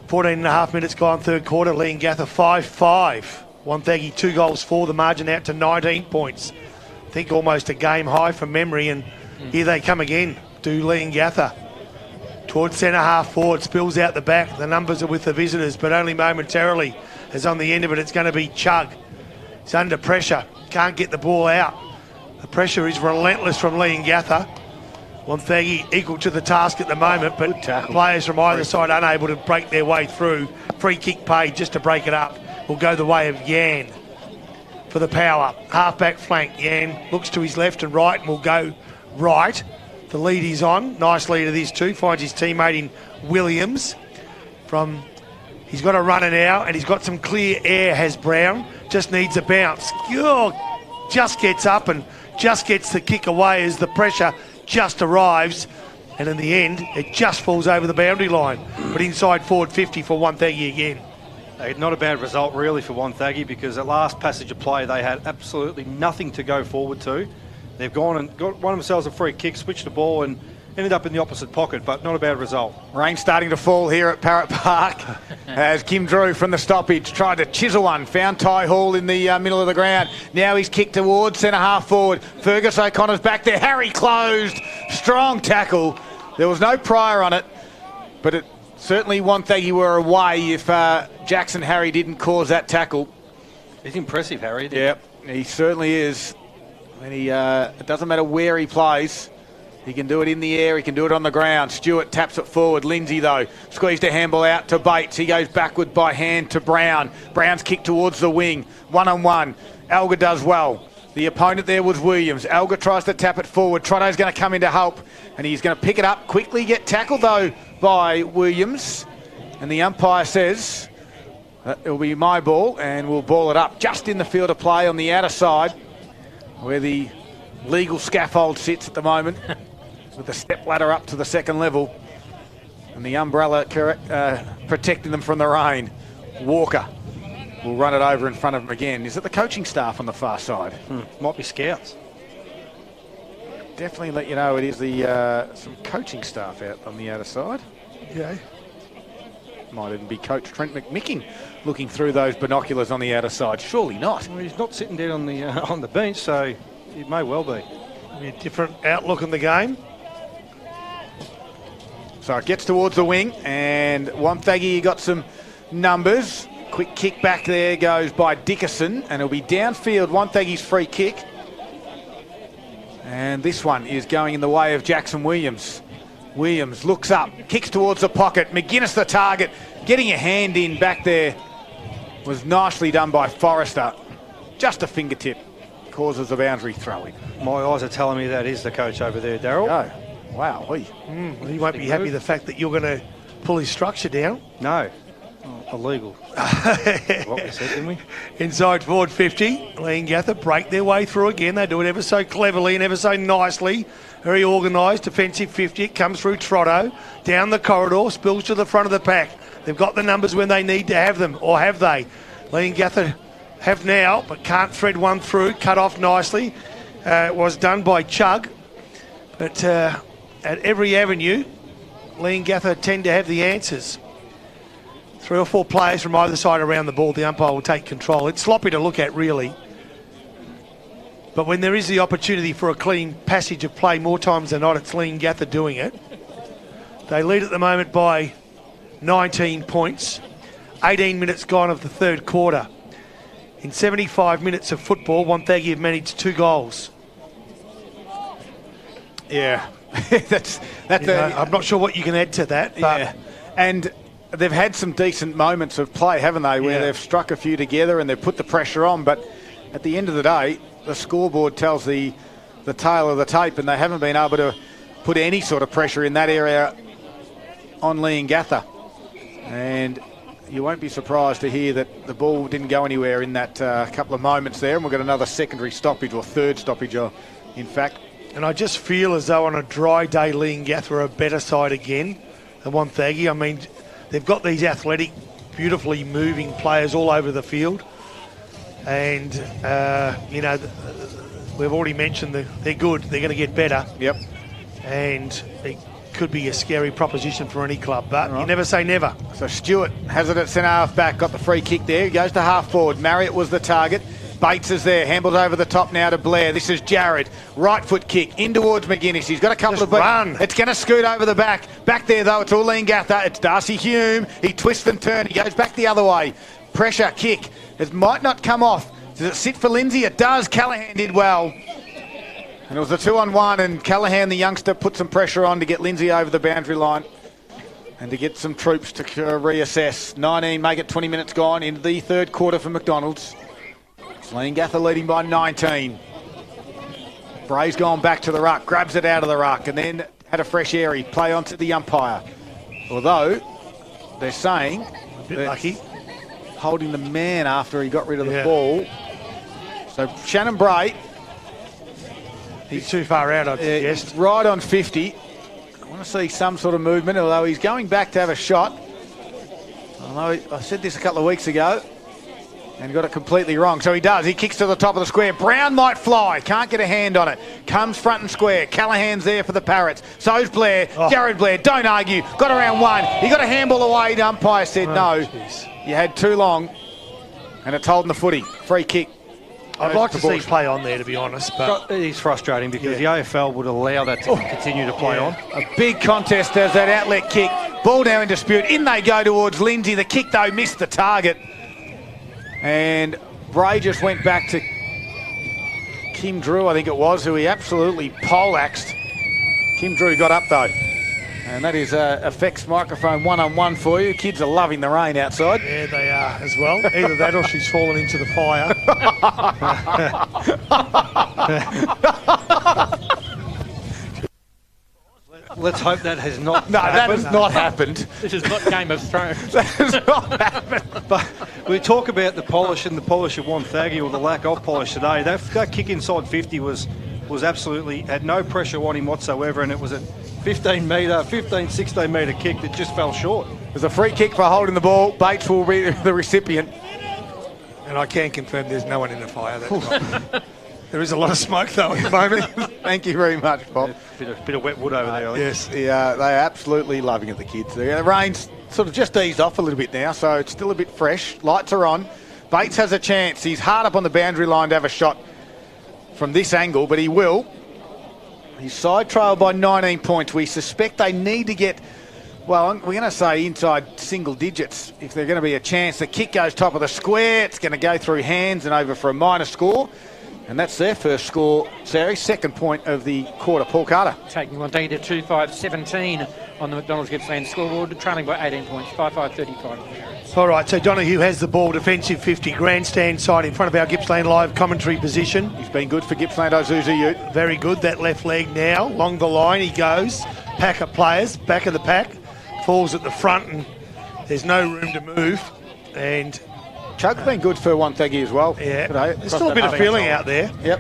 14 and a half minutes gone, third quarter. Leongatha 5-5. Wonthaggi 2 goals for, the margin out to 19 points. I think almost a game high from memory, and here they come again, do Leongatha. Towards centre half forward, spills out the back. The numbers are with the visitors, but only momentarily, as on the end of it, it's going to be Chug. He's under pressure, can't get the ball out. The pressure is relentless from Leongatha. Wonthaggi equal to the task at the moment, but players from either side unable to break their way through. Free kick paid just to break it up. Will go the way of Yan for the power. Half-back flank. Yan looks to his left and right and will go right. The lead is on. Nice lead of this too. Finds his teammate in Williams. He's got a runner now and he's got some clear air, has Brown. Just needs a bounce. Just gets up and just gets the kick away as the pressure just arrives. And in the end, it just falls over the boundary line. But inside forward 50 for Wonthaggi again. Not a bad result really for Wonthaggi, because at last passage of play they had absolutely nothing to go forward to. They've gone and got one of themselves a free kick, switched the ball and ended up in the opposite pocket, but not a bad result. Rain starting to fall here at Parrot Park as Kim Drew from the stoppage tried to chisel one, found Ty Hall in the middle of the ground. Now he's kicked towards centre half forward. Fergus O'Connor's back there. Harry closed. Strong tackle. There was no prior on it, but it certainly Wonthaggi were away if Jackson Harry didn't cause that tackle. He's impressive, Harry. Yep, he certainly is. And it doesn't matter where he plays. He can do it in the air, he can do it on the ground. Stewart taps it forward. Lindsay, though, squeezed a handball out to Bates. He goes backward by hand to Brown. Brown's kick towards the wing. 1-on-1. Alga does well. The opponent there was Williams. Alga tries to tap it forward. Trotto's going to come in to help, and he's going to pick it up. Quickly get tackled, though, by Williams. And the umpire says it'll be my ball, and we'll ball it up just in the field of play on the outer side, where the legal scaffold sits at the moment, with the step ladder up to the second level, and the umbrella protecting them from the rain. Walker will run it over in front of him again. Is it the coaching staff on the far side? Might be scouts. Definitely let you know it is the some coaching staff out on the outer side. Yeah. Might even be Coach Trent McMicking looking through those binoculars on the outer side. Surely not. Well, he's not sitting down on the bench, so it may well be. A different outlook on the game. So it gets towards the wing, and Wonthaggi got some numbers. Quick kick back there goes by Dickerson, and it'll be downfield. Wonthaggi's free kick. And this one is going in the way of Jackson Williams. Williams looks up, kicks towards the pocket. McGuinness the target. Getting a hand in back there was nicely done by Forrester. Just a fingertip causes a boundary throw-in. My eyes are telling me that is the coach over there, Daryl. Oh, wow. Well, he won't be happy the fact that you're going to pull his structure down. No. Oh, illegal. What we said, didn't we? Inside forward 50. Leongatha break their way through again. They do it ever so cleverly and ever so nicely. Very organised. Defensive 50. It comes through Trotto. Down the corridor. Spills to the front of the pack. They've got the numbers when they need to have them. Or have they? Leongatha have now, but can't thread one through. Cut off nicely. It was done by Chug. But at every avenue, Leongatha tend to have the answers. 3 or 4 players from either side around the ball, the umpire will take control. It's sloppy to look at, really. But when there is the opportunity for a clean passage of play, more times than not, it's Leongatha doing it. They lead at the moment by 19 points. 18 minutes gone of the third quarter. In 75 minutes of football, Wonthaggi have managed 2 goals. Yeah. I'm not sure what you can add to that. But yeah. And they've had some decent moments of play, haven't they, where they've struck a few together and they've put the pressure on. But at the end of the day, the scoreboard tells the tale of the tape, and they haven't been able to put any sort of pressure in that area on Leongatha. And you won't be surprised to hear that the ball didn't go anywhere in that couple of moments there, and we've got another secondary stoppage, or third stoppage, in fact. And I just feel as though on a dry day, Leongatha are a better side again than Wonthaggi. I mean, they've got these athletic, beautifully moving players all over the field. And, you know, we've already mentioned that they're good. They're going to get better. Yep. And it could be a scary proposition for any club, but you never say never. So Stewart has it at centre half back, got the free kick there. He goes to half forward. Marriott was the target. Bates is there, handles over the top now to Blair. This is Jared, right foot kick in towards McGuinness. He's got a couple of run. It's going to scoot over the back. Back there though, it's all Leongatha. It's Darcy Hume. He twists and turns. He goes back the other way. Pressure kick. It might not come off. Does it sit for Lindsay? It does. Callaghan did well. And it was a 2-on-1, and Callaghan, the youngster, put some pressure on to get Lindsay over the boundary line and to get some troops to reassess. 19, make it 20 minutes gone into the third quarter for McDonald's. Leongatha leading by 19. Bray's gone back to the ruck, grabs it out of the ruck, and then had a fresh airy play onto the umpire. Although they're saying a bit lucky, holding the man after he got rid of the ball. So Shannon Bray, he's too far out, I'd suggest. Right on 50. I want to see some sort of movement, although he's going back to have a shot. Although I said this a couple of weeks ago and got it completely wrong. So he does. He kicks to the top of the square. Brown might fly. Can't get a hand on it. Comes front and square. Callaghan's there for the Parrots. So's Blair. Jared Blair. Don't argue. Got around one. He got a handball away. The umpire said no. Geez. You had too long. And it's holding the footy. Free kick. I'd like to see play on there, to be honest. But it is frustrating because the AFL would allow that to continue to play on. A big contest as that outlet kick. Ball now in dispute. In they go towards Lindsay. The kick, though, missed the target. And Bray just went back to Kim Drew, I think it was, who he absolutely poleaxed. Kim Drew got up, though. And that is Effects Microphone one-on-one for you. Kids are loving the rain outside. Yeah, they are as well. Either that or she's fallen into the fire. Let's hope that has not happened. That has not happened. This is not Game of Thrones. That has not happened. But we talk about the polish and the polish of Wonthaggi, or the lack of polish today. That kick inside 50 was absolutely, had no pressure on him whatsoever, and it was a 16 metre kick that just fell short. There's a free kick for holding the ball. Bates will be the recipient. And I can confirm there's no one in the fire. There is a lot of smoke, though, at the moment. Thank you very much, Bob. Bit of wet wood over there, I think. Yes. Yeah, they're absolutely loving it, the kids. The rain's sort of just eased off a little bit now, so it's still a bit fresh. Lights are on. Bates has a chance. He's hard up on the boundary line to have a shot from this angle, but he will. He's side trailed by 19 points. We suspect they need to get Well, we're going to say inside single digits if there's going to be a chance. The kick goes top of the square. It's going to go through hands and over for a minor score. And that's their first score, Sari. Second point of the quarter. Paul Carter. Taking Wonthaggi to 2-5-17 on the McDonald's Gippsland scoreboard, trailing by 18 points, 5-5-35. All right, so Donahue has the ball, defensive 50, grandstand side in front of our Gippsland live commentary position. He's been good for Gippsland Ozuzu Ute. Very good, that left leg now. Along the line he goes. Pack of players, back of the pack. Falls at the front and there's no room to move. And Chug's been good for Wonthaggi as well. Yeah, today. there's still a bit of feeling out there. Yep.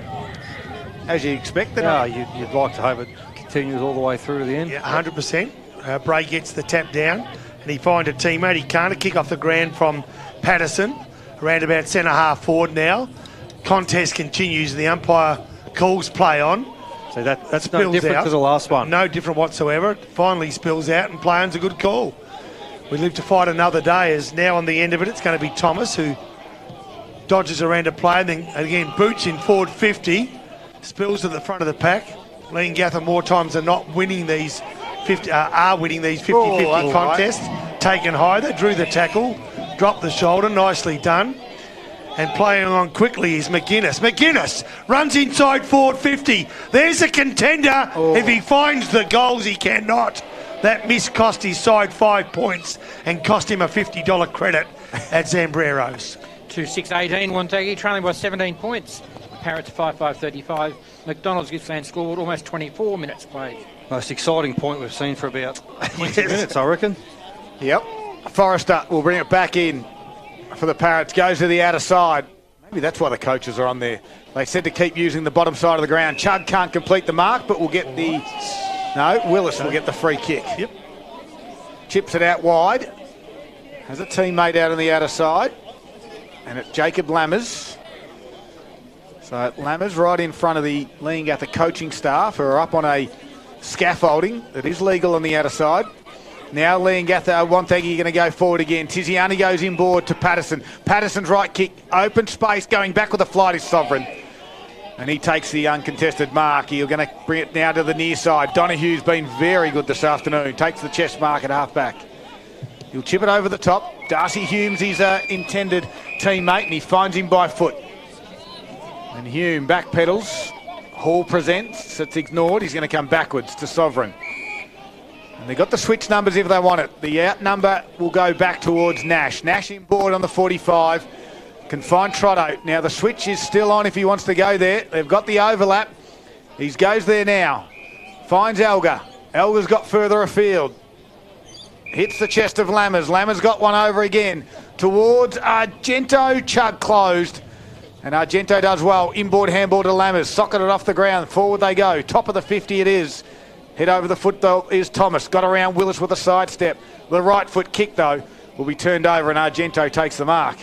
As you expected. Yeah, you'd like to hope it continues all the way through to the end. Yeah, 100%. Bray gets the tap down and he finds a teammate. He can't. A kick off the ground from Patterson. Around about centre-half forward now. Contest continues. The umpire calls play on. So that's no different out. to the last one. No different whatsoever. It finally spills out and play on's a good call. We live to fight another day, as now on the end of it it's going to be Thomas who dodges around to play and then again boots in forward 50. Spills to the front of the pack. Leongatha more times than not winning these 50, are winning these 50-50 contests. Right. Taken high, they drew the tackle, dropped the shoulder, nicely done. And playing on quickly is McGuinness. McGuinness runs inside forward 50. There's a contender. If he finds the goals, he cannot. That miss cost his side 5 points and cost him a $50 credit at Zambreros. 2-6-18, Wonthaggi trailing by 17 points. Parrots 5-5-35. McDonald's Gippsland scored almost 24 minutes played. Most exciting point we've seen for about 20 minutes, I reckon. Yep. Forrester will bring it back in for the Parrots. Goes to the outer side. Maybe that's why the coaches are on there. They said to keep using the bottom side of the ground. Chug can't complete the mark, but will get the... No, Willis will get the free kick. Yep. Chips it out wide. Has a teammate out on the outer side. And it's Jacob Lammers. So Lammers right in front of the Leongatha coaching staff who are up on a scaffolding that is legal on the outer side. Now Leongatha, Wonthaggi going to go forward again. Tiziani goes inboard to Patterson. Patterson's right kick, open space, going back with a flight is Sovereign. And he takes the uncontested mark. He's going to bring it now to the near side. Donahue's been very good this afternoon. Takes the chest mark at half-back. He'll chip it over the top. Darcy Hume's his intended teammate, and he finds him by foot. And Hume back pedals. Hall presents. It's ignored. He's going to come backwards to Sovereign. And they've got the switch numbers if they want it. The out number will go back towards Nash. Nash inboard on the 45. Can find Trotto. Now the switch is still on if he wants to go there. They've got the overlap. He goes there now. Finds Elgar. Elgar's got further afield. Hits the chest of Lammers. Lammers got one over again. Towards Argento. Chug closed. And Argento does well. Inboard handball to Lammers. Socketed off the ground. Forward they go. Top of the 50 it is. Head over the foot though is Thomas. Got around Willis with a sidestep. The right foot kick though will be turned over and Argento takes the mark.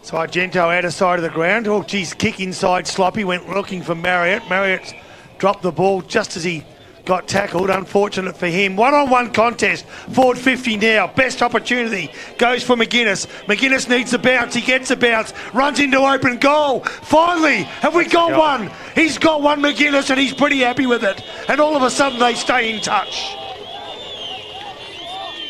So Argento out of side of the ground. Oh, geez, kick inside sloppy. Went looking for Marriott. Marriott dropped the ball just as he got tackled. Unfortunate for him. One-on-one contest. Forward 50 now. Best opportunity. Goes for McGuinness. McGuinness needs a bounce. He gets a bounce. Runs into open goal. Finally, have we got one? He's got one, McGuinness, and he's pretty happy with it. And all of a sudden they stay in touch.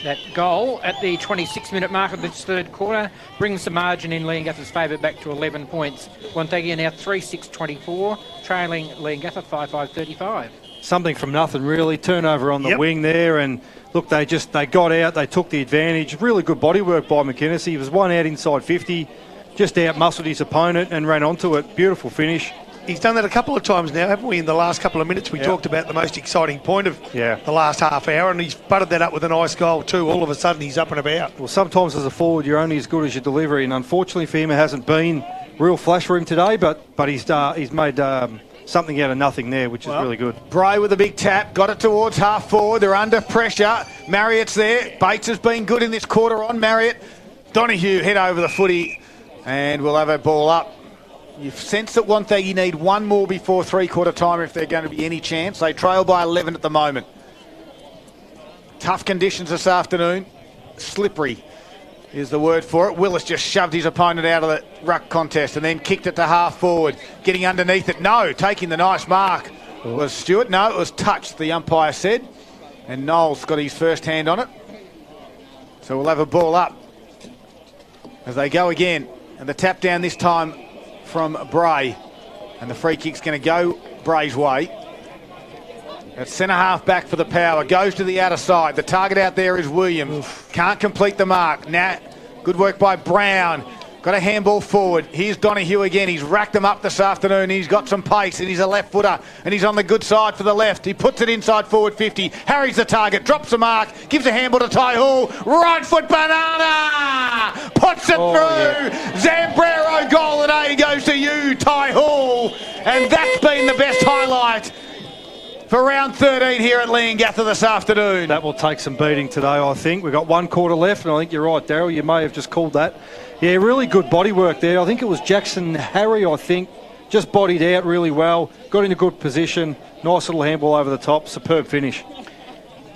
That goal at the 26-minute mark of this third quarter brings the margin in Leongatha's favour back to 11 points. Wonthaggi are now 3-6-24, trailing Leongatha 5-5-35. Something from nothing really. Turnover on the wing there, and look, they got out, they took the advantage. Really good bodywork by McInnes. He was one out inside 50, just out-muscled his opponent and ran onto it. Beautiful finish. He's done that a couple of times now, haven't we? In the last couple of minutes, we talked about the most exciting point of the last half hour, and he's butted that up with a nice goal too. All of a sudden, he's up and about. Well, sometimes as a forward, you're only as good as your delivery, and unfortunately for him, it hasn't been real flash for him today, but he's made something out of nothing there, which is really good. Bray with a big tap, got it towards half forward. They're under pressure. Marriott's there. Bates has been good in this quarter on Marriott. Donahue head over the footy, and we'll have a ball up. You sense that Wonthaggi need one more before three-quarter time if they're going to be any chance. They trail by 11 at the moment. Tough conditions this afternoon. Slippery is the word for it. Willis just shoved his opponent out of the ruck contest and then kicked it to half forward. Getting underneath it. No, taking the nice mark was Stewart. No, it was touched, the umpire said. And Knowles got his first hand on it. So we'll have a ball up as they go again. And the tap down this time from Bray. And the free kick's going to go Bray's way. At centre half back for the Power. Goes to the outer side. The target out there is Williams. Can't complete the mark. Now, good work by Brown. Got a handball forward. Here's Donahue again. He's racked them up this afternoon. He's got some pace and he's a left footer and he's on the good side for the left. He puts it inside forward 50. Harry's the target. Drops the mark. Gives a handball to Ty Hall. Right foot banana. Puts it through. Yeah. Zambrero goal and A goes to you, Ty Hall. And that's been the best highlight for round 13 here at Leongatha this afternoon. That will take some beating today, I think. We've got 1 quarter left, and I think you're right, Daryl. You may have just called that. Yeah, really good body work there. I think it was Jackson Harry, just bodied out really well, got in a good position, nice little handball over the top, superb finish.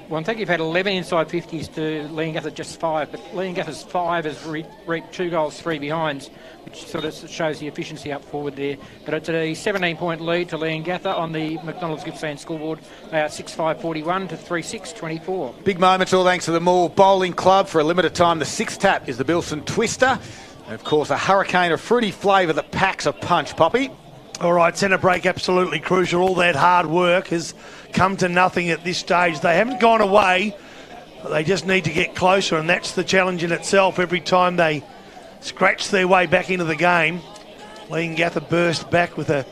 Wonthaggi have had 11 inside 50s to Leongatha just 5, but Leongatha's 5 has reaped 2 goals, 3 behinds, which sort of shows the efficiency up forward there. But it's a 17-point lead to Leongatha on the McDonald's Gippsland scoreboard. They are 6-5-41 to 3-6-24. Big moments, all thanks to the Moore Bowling Club. For a limited time, the 6th tap is the Bilson Twister. And of course, a hurricane of fruity flavour that packs a punch, Poppy. All right, centre break absolutely crucial. All that hard work has come to nothing at this stage. They haven't gone away. They just need to get closer, and that's the challenge in itself. Every time they scratch their way back into the game, Leongatha burst back with a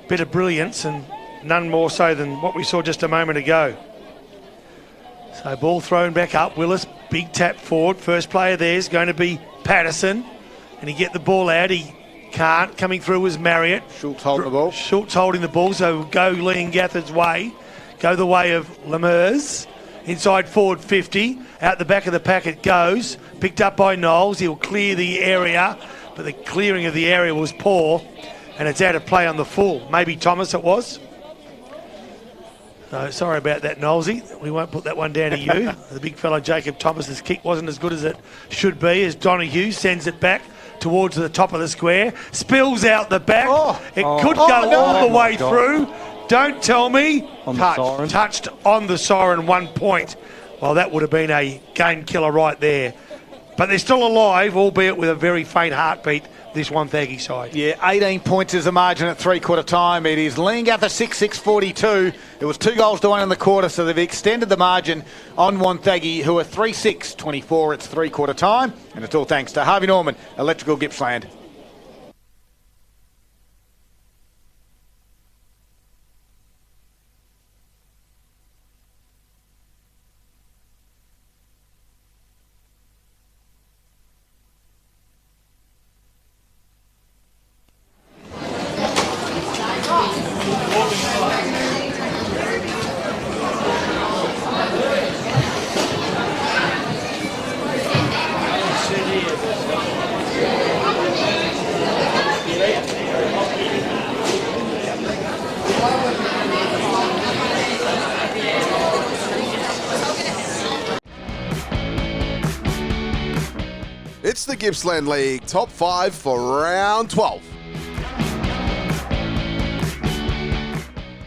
bit of brilliance, and none more so than what we saw just a moment ago. So ball thrown back up. Willis, big tap forward. First player there is going to be Patterson. And he get the ball out. He can't. Coming through was Marriott. Schultz holding the ball. Schultz holding the ball, so go Leongatha's way. Go the way of Lemurs. Inside forward 50. Out the back of the pack it goes. Picked up by Knowles. He'll clear the area, but the clearing of the area was poor. And it's out of play on the full. Maybe Thomas it was. No, sorry about that, Knowlesy. We won't put that one down to you. The big fellow Jacob Thomas's kick wasn't as good as it should be, as Donahue sends it back towards the top of the square. Spills out the back. It could go all the way through. Don't tell me. Touched on the siren, 1 point. Well, that would have been a game killer right there. But they're still alive, albeit with a very faint heartbeat, this Wonthaggi side. Yeah, 18 points is the margin at 3-quarter time. It is Leongatha 6-6-42. It was 2 goals to 1 in the quarter, so they've extended the margin on Wonthaggi, who are 3-6-24. It's 3-quarter time, and it's all thanks to Harvey Norman, Electrical Gippsland. It's the Gippsland League top 5 for round 12.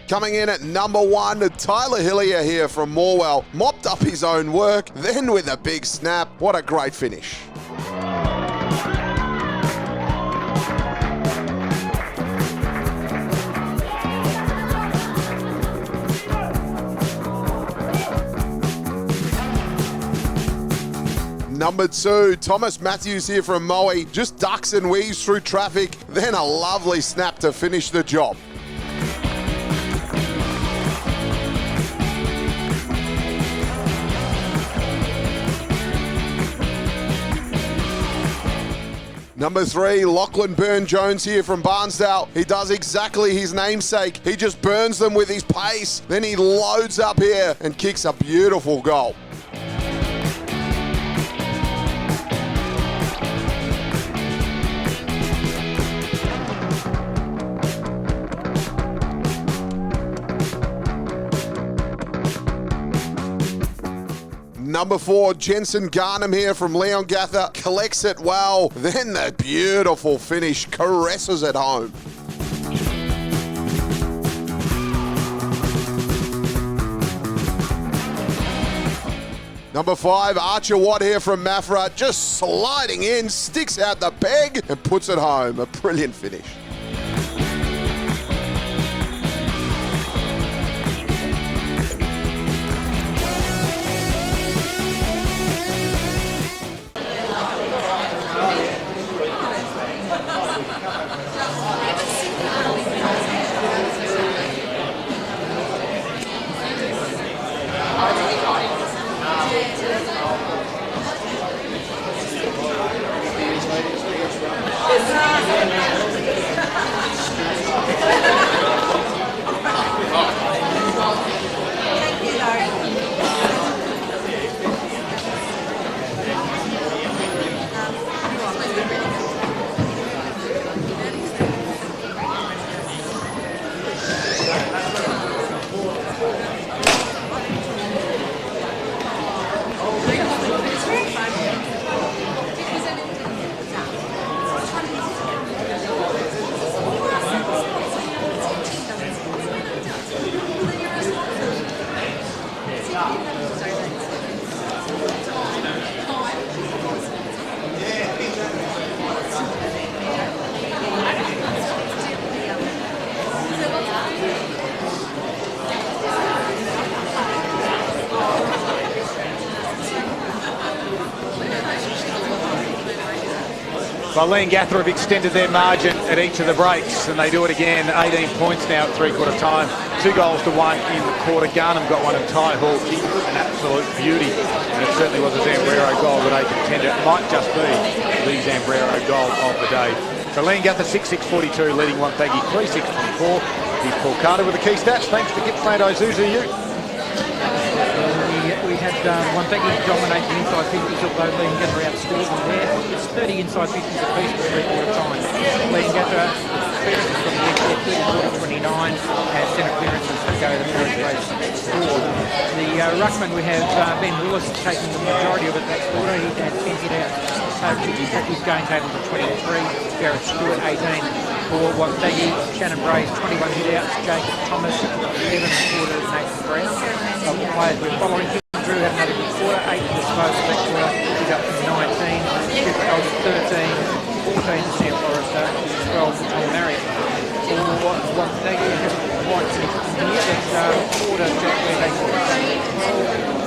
Coming in at number 1, Tyler Hillier here from Morwell. Mopped up his own work, then with a big snap. What a great finish. Number 2, Thomas Matthews here from Moe. Just ducks and weaves through traffic, then a lovely snap to finish the job. Number 3, Lachlan Burn-Jones here from Barnsdale. He does exactly his namesake. He just burns them with his pace. Then he loads up here and kicks a beautiful goal. Number 4, Jensen Garnham here from Leongatha. Collects it well. Then the beautiful finish. Caresses it home. Number 5, Archer Watt here from Mafra, just sliding in, sticks out the peg and puts it home. A brilliant finish. Well, Leongatha have extended their margin at each of the breaks, and they do it again. 18 points now at three-quarter time. 2 goals to 1 in the quarter. Garnham got one, and Ty Hall kicked an absolute beauty. And it certainly was a Zambrero goal that they contender. It might just be the Zambrero goal of the day. So Leongatha 6-6-42, leading Wonthaggi 3-6-24. Here's Paul Carter with the key stats. Thanks to Gippsland Isuzu Ute. We had Wonthaggi dominate the inside 50s, although Leongatha outscored them there. It's 30 inside 50s apiece for three-quarter time. Leongatha clearances from the exit 34-29 and centre clearances to go to the race 4. The ruckman, we have Ben Willis taking the majority of it that quarter. He had 10 hit outs. His going total to 23. Gareth Stewart 18 for Wonthaggi. Shannon Bray's 21 hit outs. Jacob Thomas 11 quarter. Nathan Brown. Of the players we're following. Drew had another good quarter, 8 to disposal that quarter, he's up to 19, Chip Dog 13, 14 to Sam Forrester, 12 to Tom Marriott. For Wonthaggi, I haven't quite seen here, but quarter Jack Ware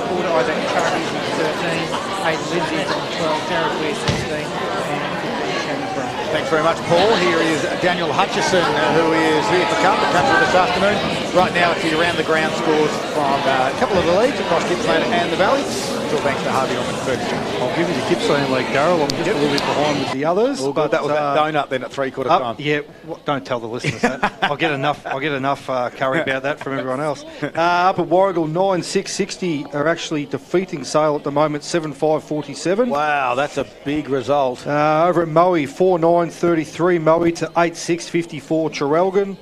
quarter Isaac Charlie is 13, 8 Lindsay on 12, Jared Ware 16, and 15 Shannon Brown. Thanks very much, Paul. Here is Daniel Hutchison, who is here for Cup this afternoon. Right now, it's the around the ground scores from a couple of the leagues across Gippsland and the Valley. It's all thanks to Harvey on the first. I'll give you the Gippsland League, Darryl. I'm just a little bit behind with the others. Well, but that was that donut then at three-quarter time. Yeah, don't tell the listeners that. I'll get enough curry about that from everyone else. Up at Warrigal, 9-6-60 are actually defeating Sale at the moment, 7-5-47. Wow, that's a big result. Over at Moe, 4-9-33 Moe to 8-6-54 Traralgon.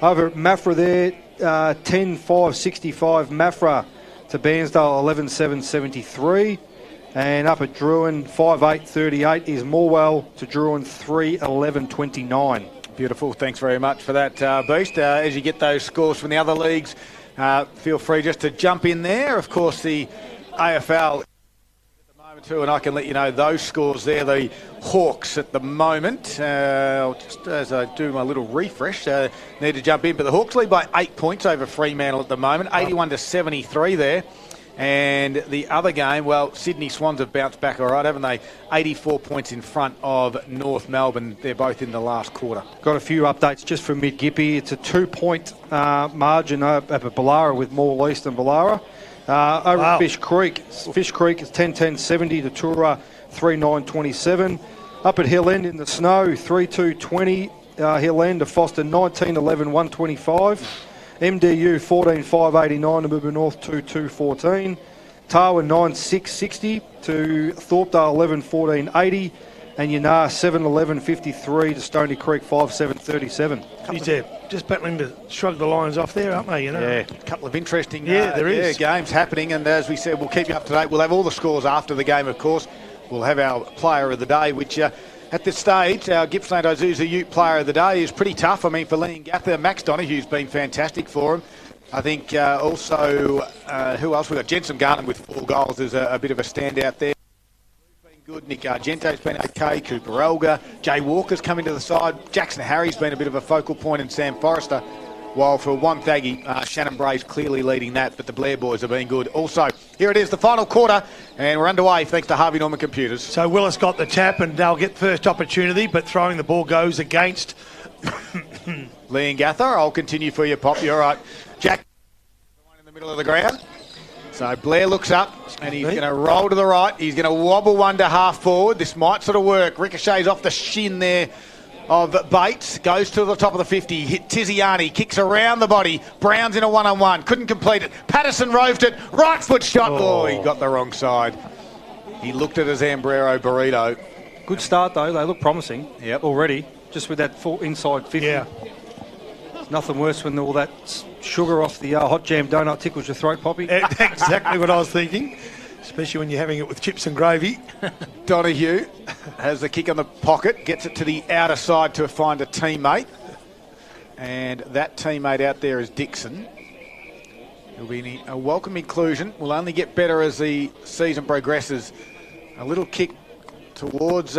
Over at Mafra there, 10-5-65 Mafra to Bairnsdale, 11-7-73. And up at Druin, 5-8-38 is Morwell to Druin, 3-11-29. Beautiful. Thanks very much for that, Beast. As you get those scores from the other leagues, feel free just to jump in there. Of course, the AFL too, and I can let you know those scores there. The Hawks at the moment, just as I do my little refresh, need to jump in, but the Hawks lead by 8 points over Fremantle at the moment, 81-73 there. And the other game, well, Sydney Swans have bounced back all right, haven't they? 84 points in front of North Melbourne. They're both in the last quarter. Got a few updates just from Mid-Gippy. It's a 2-point margin up at Ballara with more East than Ballara. Over at Fish Creek is 10-10-70 to Tura, 3-9-27. Up at Hill End in the snow, 3-2-20 Hill End to Foster, 19-11-125. MDU 14-5-89 to Mubba North, 2-2-14. Tawa 9-6-60 to Thorpedale, 11-14-80. And Yanar 7-11-53 to Stony Creek, 5-7-37. They're just battling to shrug the lines off there, aren't they? You know? Yeah, a couple of interesting there is. games happening. And as we said, we'll keep you up to date. We'll have all the scores after the game, of course. We'll have our player of the day, which at this stage, our Gippsland Isuzu Ute player of the day is pretty tough. I mean, for Leongatha, Max Donohue's been fantastic for him. I think also, who else we got? Jensen Garnham with 4 goals is a bit of a standout there. Good. Nick Argento's been okay. Cooper Elgar. Jay Walker's come into the side. Jackson Harry's been a bit of a focal point, and Sam Forrester. While for Wonthaggi, Shannon Bray's clearly leading that, but the Blair boys have been good. Also, here it is, the final quarter, and we're underway thanks to Harvey Norman Computers. So Willis got the tap, and they'll get first opportunity, but throwing the ball goes against Leongatha. I'll continue for you, Pop. You're right. Jack, the one in the middle of the ground. So Blair looks up, and he's going to roll to the right. He's going to wobble one to half forward. This might sort of work. Ricochets off the shin there of Bates. Goes to the top of the 50. Hit Tiziani. Kicks around the body. Brown's in a one-on-one. Couldn't complete it. Patterson roved it. Right foot shot. Oh, he got the wrong side. He looked at a Zambrero burrito. Good start, though. They look promising. Yep. Already. Just with that full inside 50. Yeah. There's nothing worse when all that sugar off the hot jam donut tickles your throat, Poppy. Exactly what I was thinking, especially when you're having it with chips and gravy. Donahue has the kick on the pocket, gets it to the outer side to find a teammate. And that teammate out there is Dixon. It'll be a welcome inclusion. Will only get better as the season progresses. A little kick towards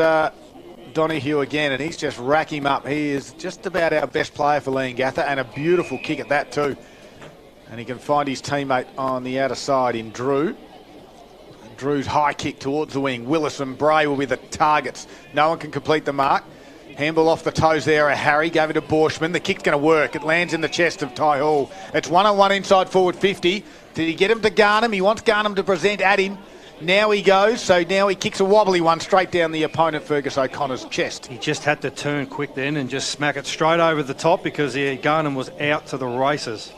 Donahue again, and he's just rack him up. He is just about our best player for Leongatha, and a beautiful kick at that too. And he can find his teammate on the outer side in Drew. And Drew's high kick towards the wing. Willis and Bray will be the targets. No one can complete the mark. Handball off the toes there. Harry gave it to Borshman. The kick's going to work. It lands in the chest of Ty Hall. It's 1-on-1 inside forward 50. Did he get him to Garnham? He wants Garnham to present at him. Now he goes, so now he kicks a wobbly one straight down the opponent, Fergus O'Connor's chest. He just had to turn quick then and just smack it straight over the top because Garnham was out to the races.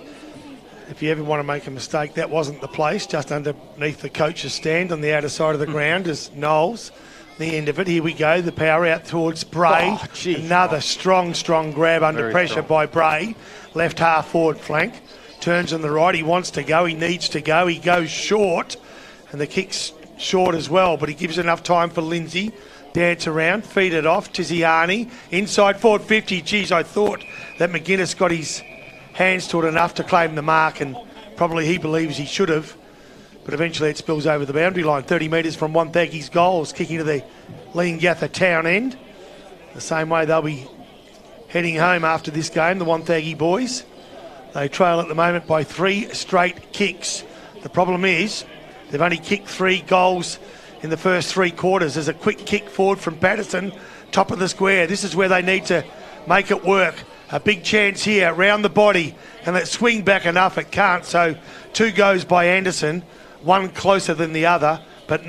If you ever want to make a mistake, that wasn't the place. Just underneath the coach's stand on the outer side of the ground is Knowles. The end of it. Here we go. The power out towards Bray. Oh, another strong grab under Very pressure strong by Bray. Left half forward flank. Turns on the right. He wants to go. He needs to go. He goes short. And the kick's short as well, but he gives enough time for Lindsay. Dance around, feed it off. Tiziani, inside forward 50. Geez, I thought that McGuinness got his hands to it enough to claim the mark, and probably he believes he should have. But eventually it spills over the boundary line. 30 metres from Wonthaggi's goals, kicking to the Leongatha town end. The same way they'll be heading home after this game, the Wonthaggi boys. They trail at the moment by 3 straight kicks. The problem is they've only kicked 3 goals in the first 3 quarters. There's a quick kick forward from Patterson, top of the square. This is where they need to make it work. A big chance here, round the body, and that swing back enough, it can't. So 2 goes by Anderson, one closer than the other, but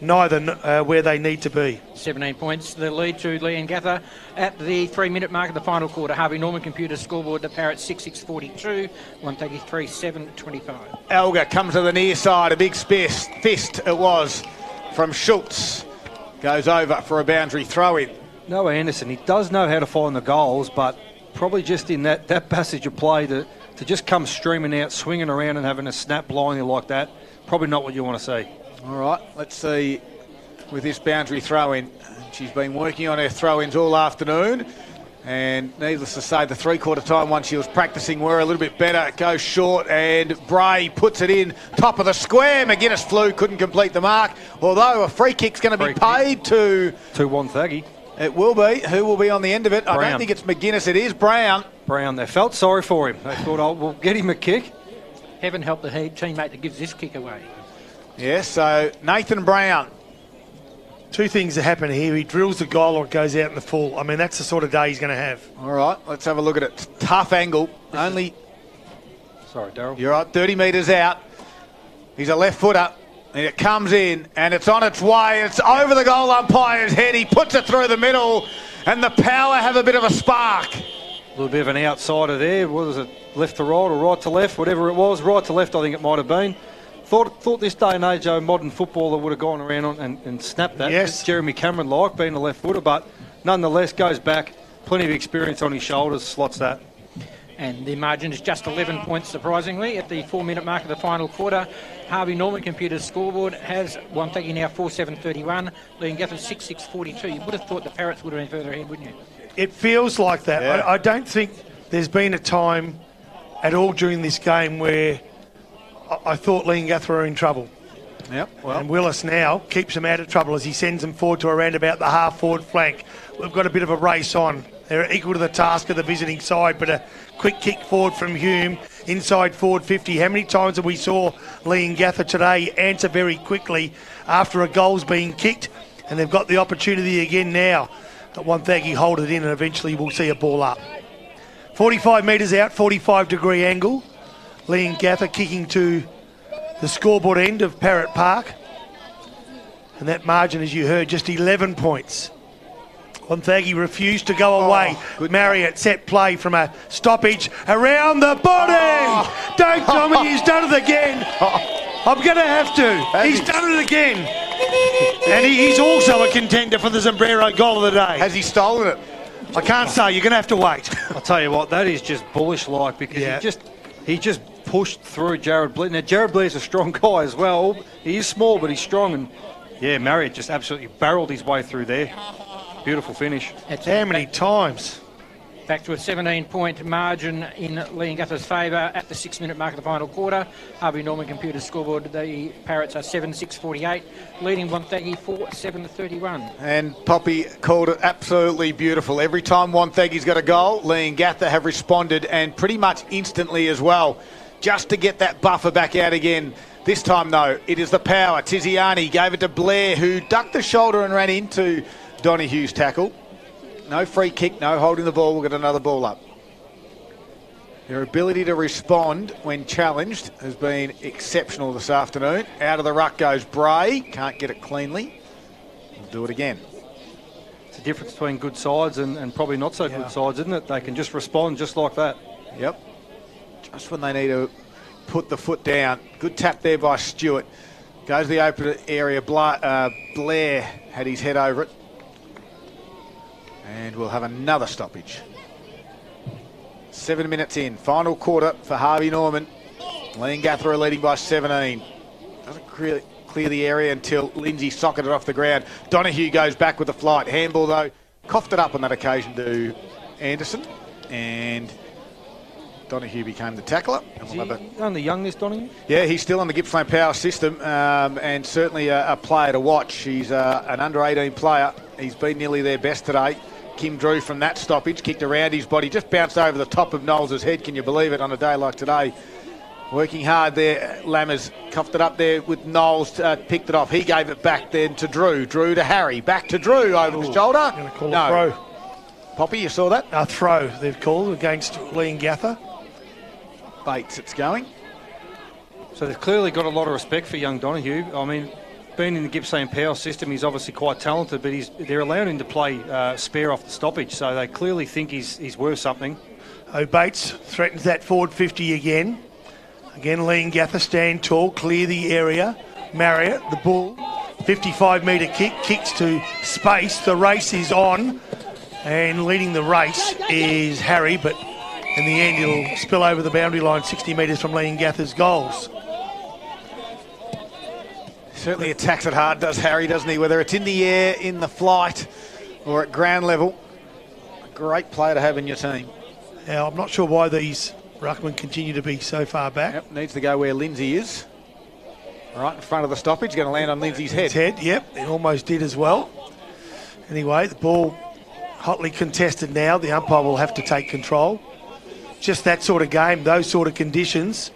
neither where they need to be. 17 points, the lead to Leongatha at the 3-minute mark of the final quarter. Harvey Norman Computers scoreboard, the Parrots 6-6-42, Wonthaggi 3-7-25. Elgar comes to the near side, a big fist it was from Schultz. Goes over for a boundary throw-in. Noah Anderson, he does know how to find the goals, but probably just in that passage of play to just come streaming out, swinging around and having a snap blindly like that, probably not what you want to see. All right, let's see with this boundary throw-in. She's been working on her throw-ins all afternoon, and needless to say, the 3-quarter time one she was practicing were a little bit better. It goes short, and Bray puts it in, top of the square. McGuinness flew, couldn't complete the mark, although a free kick's going to be paid to Wonthaggi. It will be. Who will be on the end of it? Brown. I don't think it's McGuinness, it is Brown. Brown, they felt sorry for him. They thought, oh, we'll get him a kick. Heaven help the teammate that gives this kick away. Yes, so Nathan Brown. 2 things that happen here. He drills the goal or it goes out in the full. I mean, that's the sort of day he's going to have. All right, let's have a look at it. Tough angle. Sorry, Daryl. You're right, 30 metres out. He's a left footer. And it comes in, and it's on its way. It's over the goal umpire's head. He puts it through the middle, and the Power have a bit of a spark. A little bit of an outsider there. What was it? Left to right or right to left, whatever it was. Right to left, I think it might have been. Thought this day and age, modern footballer would have gone around and snapped that. Yes. Jeremy Cameron like being a left footer, but nonetheless goes back. Plenty of experience on his shoulders, slots that. And the margin is just 11 points, surprisingly, at the 4-minute mark of the final quarter. Harvey Norman Computers scoreboard has Wonthaggi now 4-7-31, Leongatha 6-6-42. You would have thought the Parrots would have been further ahead, wouldn't you? It feels like that. Yeah. I don't think there's been a time at all during this game where I thought Leongatha were in trouble. Yep, well. And Willis now keeps them out of trouble as he sends them forward to around about the half-forward flank. We've got a bit of a race on. They're equal to the task of the visiting side, but a quick kick forward from Hume, inside forward 50. How many times have we saw Leongatha today answer very quickly after a goal's being kicked? And they've got the opportunity again now. That Wonthaggi hold it in and eventually we'll see a ball up. 45 metres out, 45-degree angle. Leongatha kicking to the scoreboard end of Parrot Park. And that margin, as you heard, just 11 points. Wonthaggi refused to go away. Marriott set play from a stoppage around the body. Don't tell me he's done it again. I'm going to have to. He's done it again. And he's also a contender for the Sombrero goal of the day. Has he stolen it? I can't say. You're going to have to wait. I'll tell you what, that is just bullish-like because he just pushed through Jared Blair. Now, Jared Blair's a strong guy as well. He is small, but he's strong. And, yeah, Marriott just absolutely barreled his way through there. Beautiful finish. How many times? Back to a 17-point margin in Leongatha's favour at the 6-minute mark of the final quarter. Harvey Norman Computer scoreboard, the Parrots are 7-6-48, leading Wonthaggi 4-7-31. And Poppy called it absolutely beautiful. Every time Wonthaggi's got a goal, Leongatha have responded, and pretty much instantly as well, just to get that buffer back out again. This time, though, it is the power. Tiziani gave it to Blair, who ducked the shoulder and ran into Donohue's tackle. No free kick, no holding the ball. We'll get another ball up. Their ability to respond when challenged has been exceptional this afternoon. Out of the ruck goes Bray. Can't get it cleanly. We'll do it again. It's the difference between good sides and probably not so good sides, isn't it? They can just respond just like that. Yep. Just when they need to put the foot down. Good tap there by Stewart. Goes to the open area. Blair had his head over it. And we'll have another stoppage. 7 minutes in. Final quarter for Harvey Norman. Leongatha are leading by 17. Doesn't clear the area until Lindsay socketed it off the ground. Donohue goes back with the flight. Handball, though, coughed it up on that occasion to Anderson. And Donohue became the tackler. Is he only young, this Donohue? Yeah, he's still on the Gippsland power system and certainly a player to watch. He's an under-18 player. He's been nearly their best today. Kim Drew from that stoppage, kicked around his body, just bounced over the top of Knowles' head, can you believe it, on a day like today. Working hard there, Lammers coughed it up there with Knowles, picked it off. He gave it back then to Drew. Drew to Harry, back to Drew, over the shoulder. Going to call a throw. Poppy, you saw that? A throw, they've called against Leongatha. Bates, it's going. So they've clearly got a lot of respect for young Donohue. I mean, being in the Gippsland power system, he's obviously quite talented, but they're allowing him to play spare off the stoppage, so they clearly think he's worth something. Bates threatens that forward 50 again. Again, Leongatha stand tall, clear the area. Marriott, the bull, 55-metre kick, kicks to space. The race is on, and leading the race is Harry, but in the end it'll spill over the boundary line 60 metres from Leongatha's goals. Certainly attacks it hard, does Harry, doesn't he? Whether it's in the air, in the flight, or at ground level. A great player to have in your team. Now, I'm not sure why these ruckmen continue to be so far back. Yep, needs to go where Lindsay is. Right in front of the stoppage, going to land on Lindsay's head. His head, yep, it almost did as well. Anyway, the ball hotly contested now. The umpire will have to take control. Just that sort of game, those sort of conditions,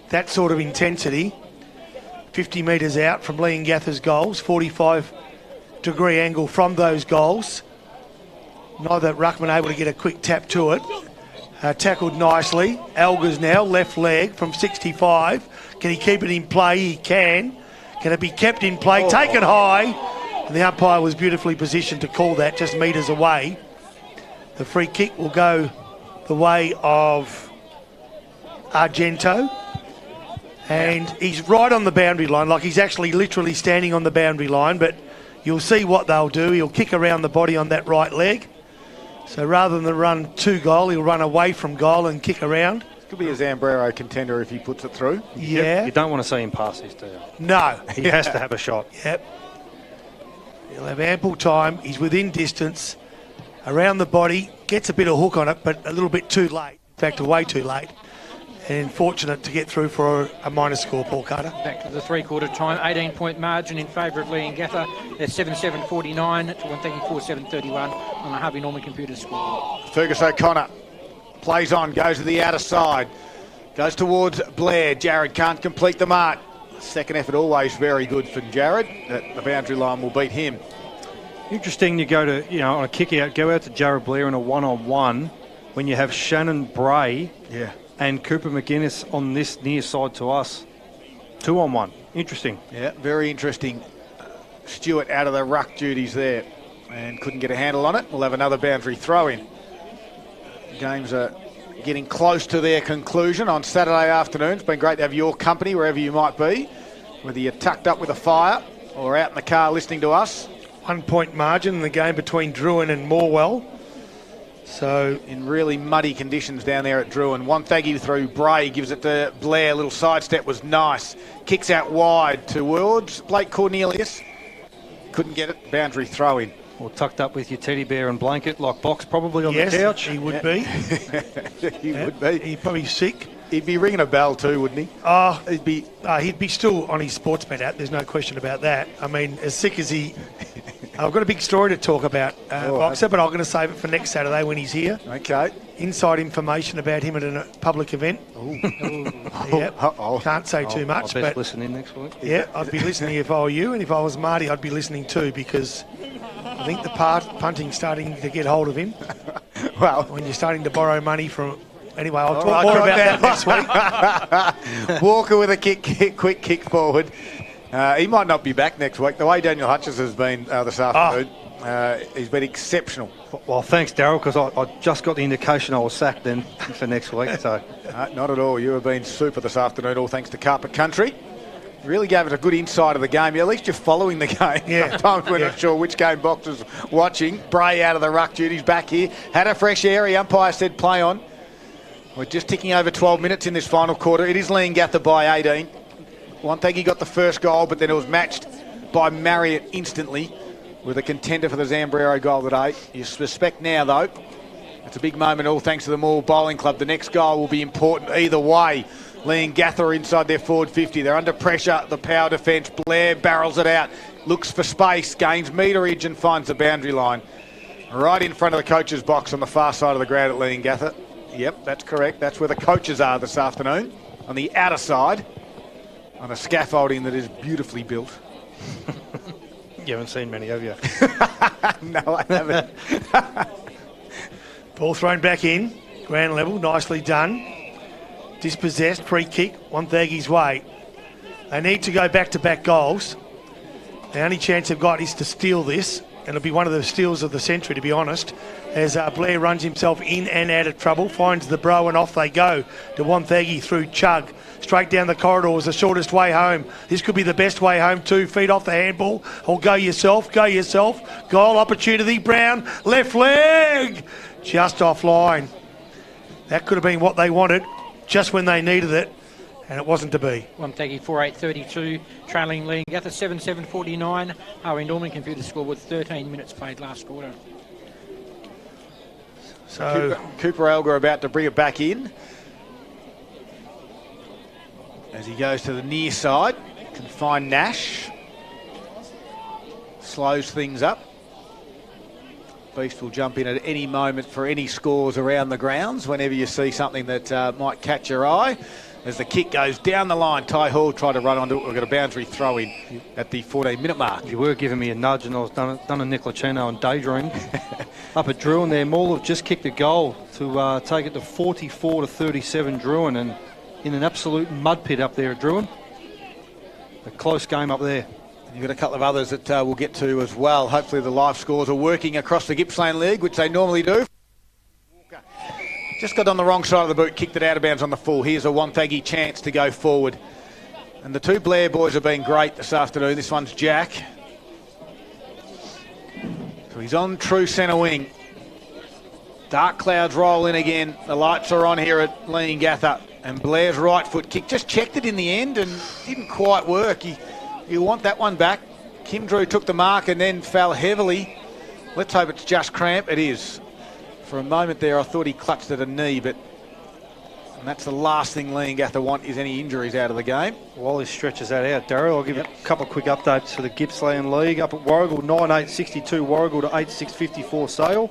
that sort of intensity. 50 metres out from Leongatha's goals, 45-degree angle from those goals. Neither ruckman able to get a quick tap to it. Tackled nicely. Algers now, left leg from 65. Can he keep it in play? He can. Can it be kept in play? Taken high. And the umpire was beautifully positioned to call that just metres away. The free kick will go the way of Argento. And he's right on the boundary line, like he's actually literally standing on the boundary line, but you'll see what they'll do. He'll kick around the body on that right leg. So rather than run to goal, he'll run away from goal and kick around. Could be a Zambrero contender if he puts it through. Yeah. You don't want to see him pass this, do you? No. He has to have a shot. Yep. He'll have ample time. He's within distance. Around the body. Gets a bit of hook on it, but a little bit too late. In fact, way too late. and fortunate to get through for a minus score, Paul Carter. Back to the three-quarter time, 18-point margin in favour of Leongatha. They're 7-7-49 to Wonthaggi 4-7-31 on the Harvey Norman computer score. Fergus O'Connor plays on, goes to the outer side, goes towards Blair. Jared can't complete the mark. Second effort always very good for Jared. The boundary line will beat him. Interesting, you go to, on a kick out, go out to Jared Blair in a one-on-one when you have Shannon Bray and Cooper McGuinness on this near side to us. 2-on-1. Interesting. Yeah, very interesting. Stewart out of the ruck duties there and couldn't get a handle on it. We'll have another boundary throw in. Games are getting close to their conclusion on Saturday afternoon. It's been great to have your company wherever you might be, whether you're tucked up with a fire or out in the car listening to us. 1 point margin in the game between Druin and Morwell. So in really muddy conditions down there at Druin. Wonthaggi through Bray, gives it to Blair. Little sidestep was nice. Kicks out wide towards Blake Cornelius. Couldn't get it. Boundary throw in. Or tucked up with your teddy bear and blanket like Box probably on the couch. He would be. He would be. He'd probably sick. He'd be ringing a bell too, wouldn't he? Oh, he'd be still on his sportsman app. There's no question about that. I mean, as sick as he... I've got a big story to talk about, Boxer, but I'm going to save it for next Saturday when he's here. Okay. Inside information about him at a public event. Can't say too much. I'll but listen in next week. Yeah, I'd be listening if I were you, and if I was Marty, I'd be listening too, because I think the punting's starting to get hold of him. Well, when you're starting to borrow money from... Anyway, I'll talk more about that next week. Walker with a quick kick forward. He might not be back next week. The way Daniel Hutchins has been this afternoon, he's been exceptional. Well, thanks, Daryl, because I just got the indication I was sacked then for next week. So not at all. You have been super this afternoon, all thanks to Carpet Country. Really gave it a good insight of the game. At least you're following the game. Yeah. Sometimes we're not sure which game Box is watching. Bray out of the ruck duties, back here. Had a fresh area. Umpire said play on. We're just ticking over 12 minutes in this final quarter. It is Leongatha by 18. Wonthaggi got the first goal, but then it was matched by Marriott instantly with a contender for the Zambrero goal at 8. You suspect now, though, it's a big moment, all thanks to the Moore Bowling Club. The next goal will be important either way. Leongatha are inside their forward 50. They're under pressure, the power defence. Blair barrels it out, looks for space, gains meterage and finds the boundary line. Right in front of the coach's box on the far side of the ground at Leongatha. Yep, that's correct. That's where the coaches are this afternoon, on the outer side, on a scaffolding that is beautifully built. You haven't seen many, have you? No, I haven't. Ball thrown back in, ground level, nicely done. Dispossessed, free kick, Wonthaggi's way. They need to go back-to-back goals. The only chance they've got is to steal this, and it'll be one of the steals of the century, to be honest, as Blair runs himself in and out of trouble, finds the bro, and off they go to Wonthaggi through Chug. Straight down the corridor is the shortest way home. This could be the best way home. 2 feet off the handball. Or go yourself. Goal opportunity. Brown, left leg. Just offline. That could have been what they wanted just when they needed it, and it wasn't to be. Wonthaggi 4-8-32, trailing Leongatha 7-7-49. Harvey Norman computer score with 13 minutes played last quarter. So Cooper Elgar about to bring it back in. As he goes to the near side, can find Nash. Slows things up. Beast will jump in at any moment for any scores around the grounds whenever you see something that might catch your eye. As the kick goes down the line, Ty Hall tried to run onto it. We've got a boundary throw in at the 14-minute mark. You were giving me a nudge, and I was done a Niccolacino and daydream. Up at Druin there, Maul have just kicked a goal to take it to 44-37 Druin, and in an absolute mud pit up there at Druin. A close game up there. You've got a couple of others that we'll get to as well. Hopefully the live scores are working across the Gippsland League, which they normally do. Walker just got on the wrong side of the boot, kicked it out of bounds on the full. Here's a Wonthaggi chance to go forward. And the two Blair boys have been great this afternoon. This one's Jack. So he's on true centre wing. Dark clouds roll in again. The lights are on here at Leongatha. And Blair's right foot kick just checked it in the end and didn't quite work. You want that one back. Kim Drew took the mark and then fell heavily. Let's hope it's just cramp. It is. For a moment there, I thought he clutched at a knee, but And that's the last thing Leongatha want, is any injuries out of the game. While he stretches that out, Daryl, I'll give you a couple of quick updates for the Gippsland League. Up at Warragul, 9.862 Warragul to 8.654 Sale.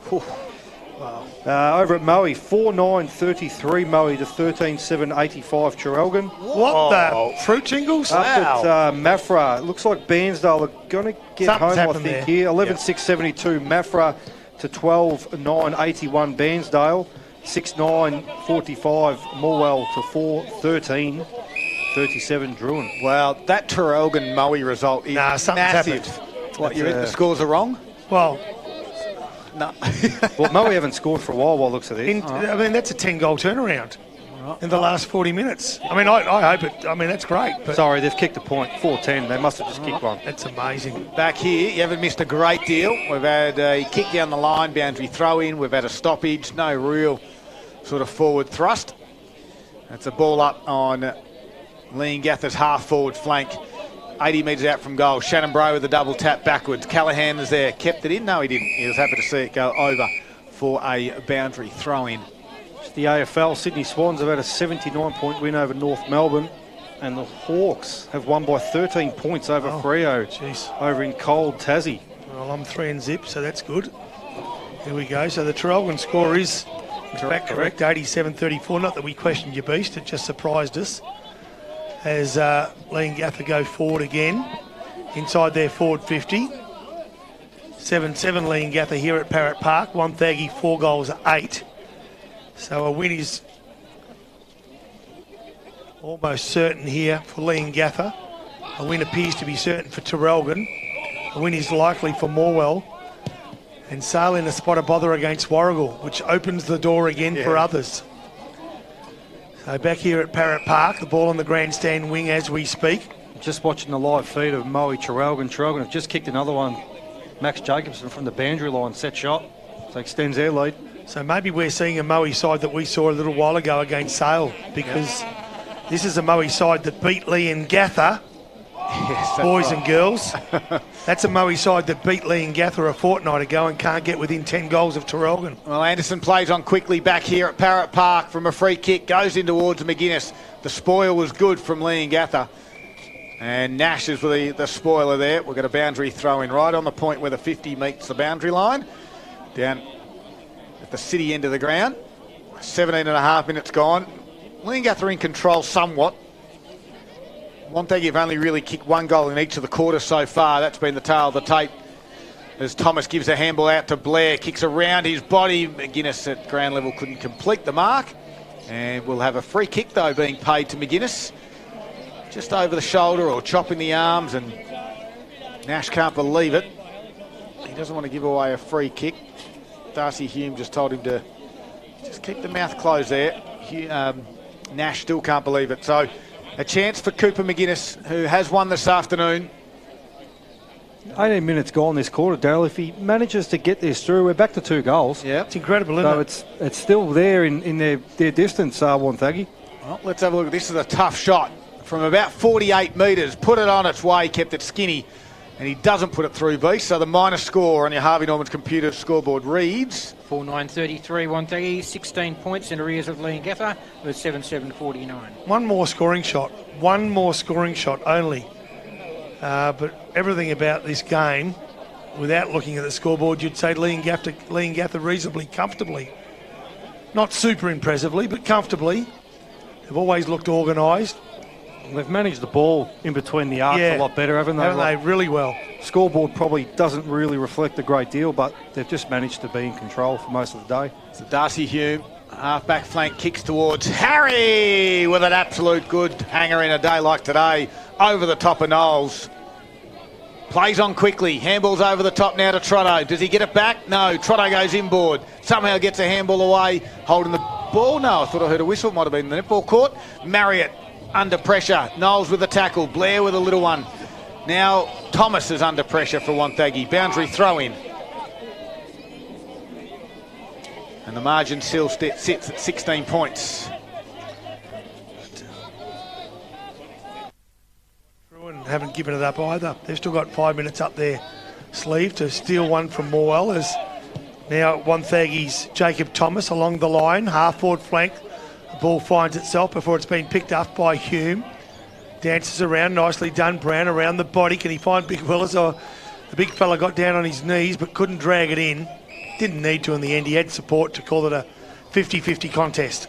Over at Moe, 4.933 Moe to 13.785 Traralgon. What the fruit jingles? Up at Mafra, it looks like Bairnsdale are going to get Something's home, I happened think, there. here. 11.672 Mafra to 12.981 Bairnsdale. 6.945 Morwell to 4.13.37 Druin. Well, that Traralgon Moe result is something's massive. happened. What, you think the scores are wrong? Well, No. Well, Moe haven't scored for a while looks at this. I mean, that's a 10-goal turnaround in the last 40 minutes. I mean, I hope it. I mean, that's great. But Sorry, they've kicked a point. 4-10. They must have just kicked one. that's amazing. Back here, you haven't missed a great deal. We've had a kick down the line, boundary throw in. We've had a stoppage. No real sort of forward thrust. That's a ball up on Leongatha's half forward flank. 80 metres out from goal. Shannon Bray with a double tap backwards. Callahan is there. Kept it in? No, he didn't. He was happy to see it go over for a boundary throw-in. It's the AFL. Sydney Swans have had a 79-point win over North Melbourne. And the Hawks have won by 13 points over Freo over in cold Tassie. Well, I'm 3 and zip, so that's good. Here we go. So the Traralgon score is back correct, 87-34. Not that we questioned your beast, it just surprised us. As Leongatha go forward again, inside their forward 50. 7-7 Leongatha here at Parrot Park. Wonthaggi 4 goals, 8. So a win is almost certain here for Leongatha. A win appears to be certain for Traralgon. A win is likely for Morwell. And Sale in a spot of bother against Warragul, which opens the door again for others. So back here at Parrot Park, the ball on the grandstand wing as we speak. Just watching the live feed of Moe Traralgon. Traralgon have just kicked another one. Max Jacobson from the boundary line, set shot. So extends their lead. So maybe we're seeing a Moe side that we saw a little while ago against Sale, because this is a Moe side that beat Leongatha. Yes, Boys and girls. That's a Moe side that beat Leongatha a fortnight ago and can't get within 10 goals of Traralgon. Well, Anderson plays on quickly back here at Parrot Park from a free kick. Goes in towards McGuinness. The spoil was good from Leongatha. And Nash is the spoiler there. We've got a boundary throw in right on the point where the 50 meets the boundary line. Down at the city end of the ground. 17 and a half minutes gone. Leongatha in control somewhat. Wonthaggi have only really kicked 1 goal in each of the quarters so far. That's been the tail of the tape. As Thomas gives a handball out to Blair, kicks around his body. McGuinness at ground level couldn't complete the mark. And we'll have a free kick, though, being paid to McGuinness. Just over the shoulder or chopping the arms, and Nash can't believe it. He doesn't want to give away a free kick. Darcy Hume just told him to just keep the mouth closed there. Nash still can't believe it. So a chance for Cooper McGuinness, who has won this afternoon. 18 minutes gone this quarter, Daryl. If he manages to get this through, we're back to 2 goals. Yeah, it's incredible, isn't it? So it's still there in their distance, Wonthaggi. Well, let's have a look. This is a tough shot from about 48 metres. Put it on its way, kept it skinny, and he doesn't put it through, Beast. So the minor score on your Harvey Norman's computer scoreboard reads 4.933 Wonthaggi, 16 points in arrears of Leongatha with 7.749. One more scoring shot. One more scoring shot only. But everything about this game, without looking at the scoreboard, you'd say Leongatha reasonably comfortably. Not super impressively, but comfortably. They've always looked organised. They've managed the ball in between the arcs a lot better, haven't they? Haven't they? Really well. Scoreboard probably doesn't really reflect a great deal, but they've just managed to be in control for most of the day. So Darcy Hume, half-back flank, kicks towards Harry with an absolute good hanger in a day like today, over the top of Knowles. Plays on quickly, handballs over the top now to Trotto. Does he get it back? No, Trotto goes inboard. Somehow gets a handball away, holding the ball. No, I thought I heard a whistle, might have been in the netball court. Marriott under pressure, Knowles with the tackle, Blair with a little one. Now Thomas is under pressure for Wonthaggi, boundary throw in. And the margin still sits at 16 points. And haven't given it up either. They've still got 5 minutes up their sleeve to steal one from Morwell, as now Wonthaggi's Jacob Thomas along the line, half forward flank. Ball finds itself before it's been picked up by Hume. Dances around, nicely done. Brown around the body. Can he find Big Willis? The big fella got down on his knees but couldn't drag it in. Didn't need to in the end. He had support to call it a 50-50 contest.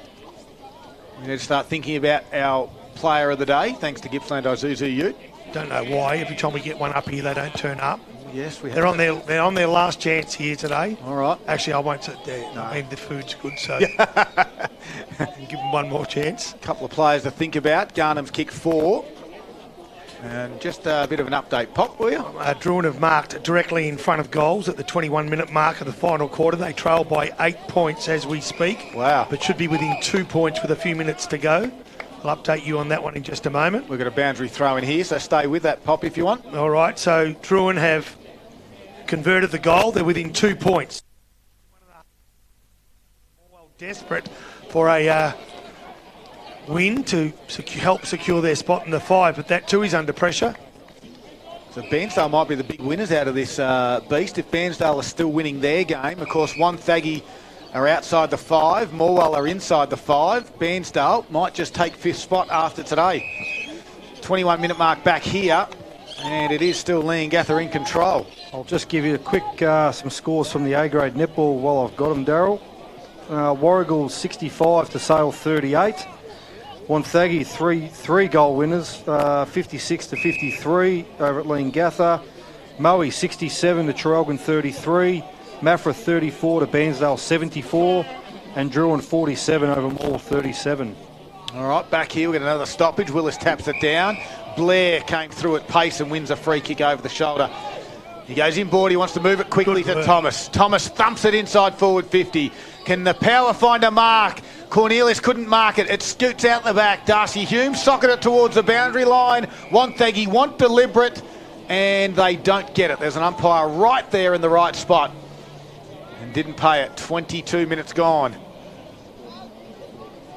We need to start thinking about our player of the day, thanks to Gippsland Isuzu Ute. Don't know why. Every time we get one up here, they don't turn up. Yes, we have. They're on their last chance here today. All right. Actually, I won't sit there. No. I mean, the food's good, so give them one more chance. A couple of players to think about. Garnham's kicked 4. And just a bit of an update, Pop, will you? Druin have marked directly in front of goals at the 21-minute mark of the final quarter. They trail by 8 points as we speak. Wow. But should be within 2 points with a few minutes to go. I'll update you on that one in just a moment. We've got a boundary throw in here, so stay with that, Pop, if you want. All right, so Druin have converted the goal. They're within 2 points. Well, desperate for a win to help secure their spot in the 5, but that too is under pressure. So Bairnsdale might be the big winners out of this beast if Bairnsdale are still winning their game. Of course, Wonthaggi are outside the 5, Morwell are inside the 5. Bairnsdale might just take 5th spot after today. 21-minute mark back here, and it is still Leongatha in control. I'll just give you a quick some scores from the A-grade netball while I've got them, Daryl. Warragul 65 to Sale 38. Wonthaggi three goal winners, 56 to 53 over at Leongatha. Moe 67 to Traralgon 33. Maffra 34 to Bairnsdale 74. And Druin 47 over Moore 37. All right, back here we've got another stoppage. Willis taps it down. Blair came through at pace and wins a free kick over the shoulder. He goes inboard, he wants to move it quickly to Thomas. Thomas thumps it inside forward 50. Can the power find a mark? Cornelius couldn't mark it. It scoots out the back. Darcy Hume socket it towards the boundary line. Wonthaggi want deliberate, and they don't get it. There's an umpire right there in the right spot and didn't pay it. 22 minutes gone.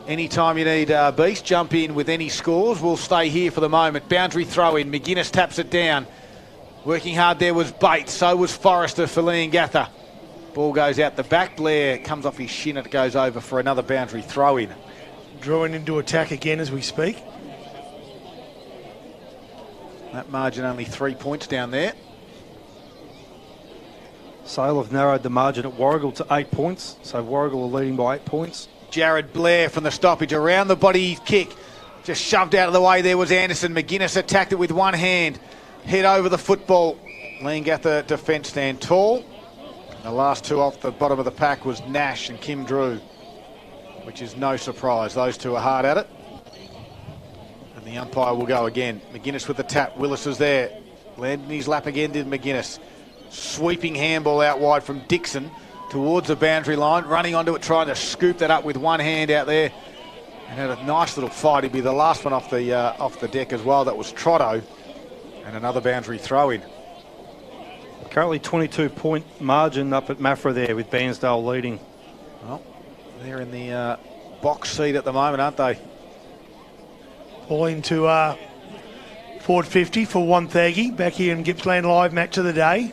Anytime you need Beast, jump in with any scores. We'll stay here for the moment. Boundary throw in. McGuinness taps it down. Working hard there was Bates. So was Forrester for Leongatha. Ball goes out the back. Blair comes off his shin. It goes over for another boundary throw in. Drawing into attack again as we speak. That margin only 3 points down there. Sale have narrowed the margin at Warragul to 8 points. So Warragul are leading by 8 points. Jared Blair from the stoppage around the body kick. Just shoved out of the way there was Anderson. McGuinness attacked it with one hand. Head over the football. Leongatha defence stand tall. The last two off the bottom of the pack was Nash and Kim Drew, which is no surprise. Those two are hard at it. And the umpire will go again. McGuinness with the tap. Willis is there. Landed in his lap again did McGuinness. Sweeping handball out wide from Dixon towards the boundary line. Running onto it, trying to scoop that up with one hand out there. And had a nice little fight. He'd be the last one off the deck as well. That was Trotto. And another boundary throw in. Currently 22-point margin up at Maffra there with Bairnsdale leading. Well, they're in the box seat at the moment, aren't they? Ball into forward 50 for Wonthaggi. Back here in Gippsland, live match of the day.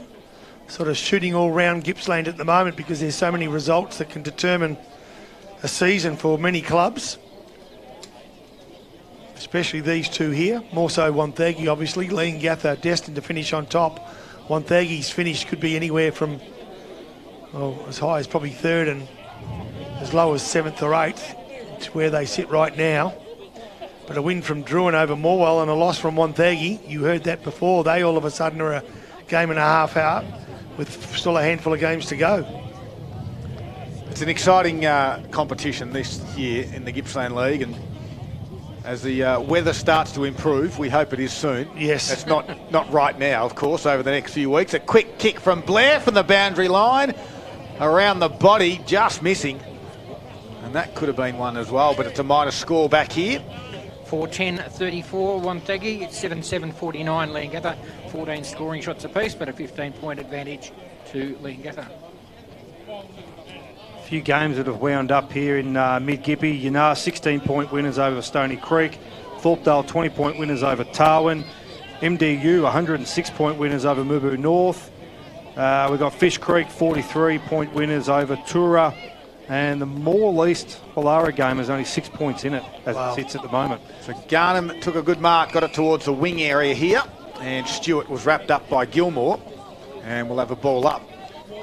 Sort of shooting all round Gippsland at the moment because there's so many results that can determine a season for many clubs. Especially these two here. More so Wonthaggi, obviously. Leongatha destined to finish on top. Wonthaggi's finish could be anywhere from as high as probably 3rd and as low as 7th or 8th. It's where they sit right now. But a win from Druin over Morwell and a loss from Wonthaggi. You heard that before. They all of a sudden are a game and a half out with still a handful of games to go. It's an exciting competition this year in the Gippsland League, and as the weather starts to improve, we hope it is soon. Yes. It's not right now, of course, over the next few weeks. A quick kick from Blair from the boundary line. Around the body, just missing. And that could have been one as well, but it's a minor score back here. 4-10-34 Wonthaggi, 7-7-49 Leongatha. 14 scoring shots apiece, but a 15-point advantage to Leongatha. Few games that have wound up here in mid-Gippy. Yanar 16-point winners over Stony Creek. Thorpedale 20-point winners over Tarwin. MDU 106-point winners over Mubu North. We've got Fish Creek 43-point winners over Tura. And the more least Wallara game is only 6 points in it as it sits at the moment. So Garnham took a good mark, got it towards the wing area here, and Stewart was wrapped up by Gilmore, and we'll have a ball up.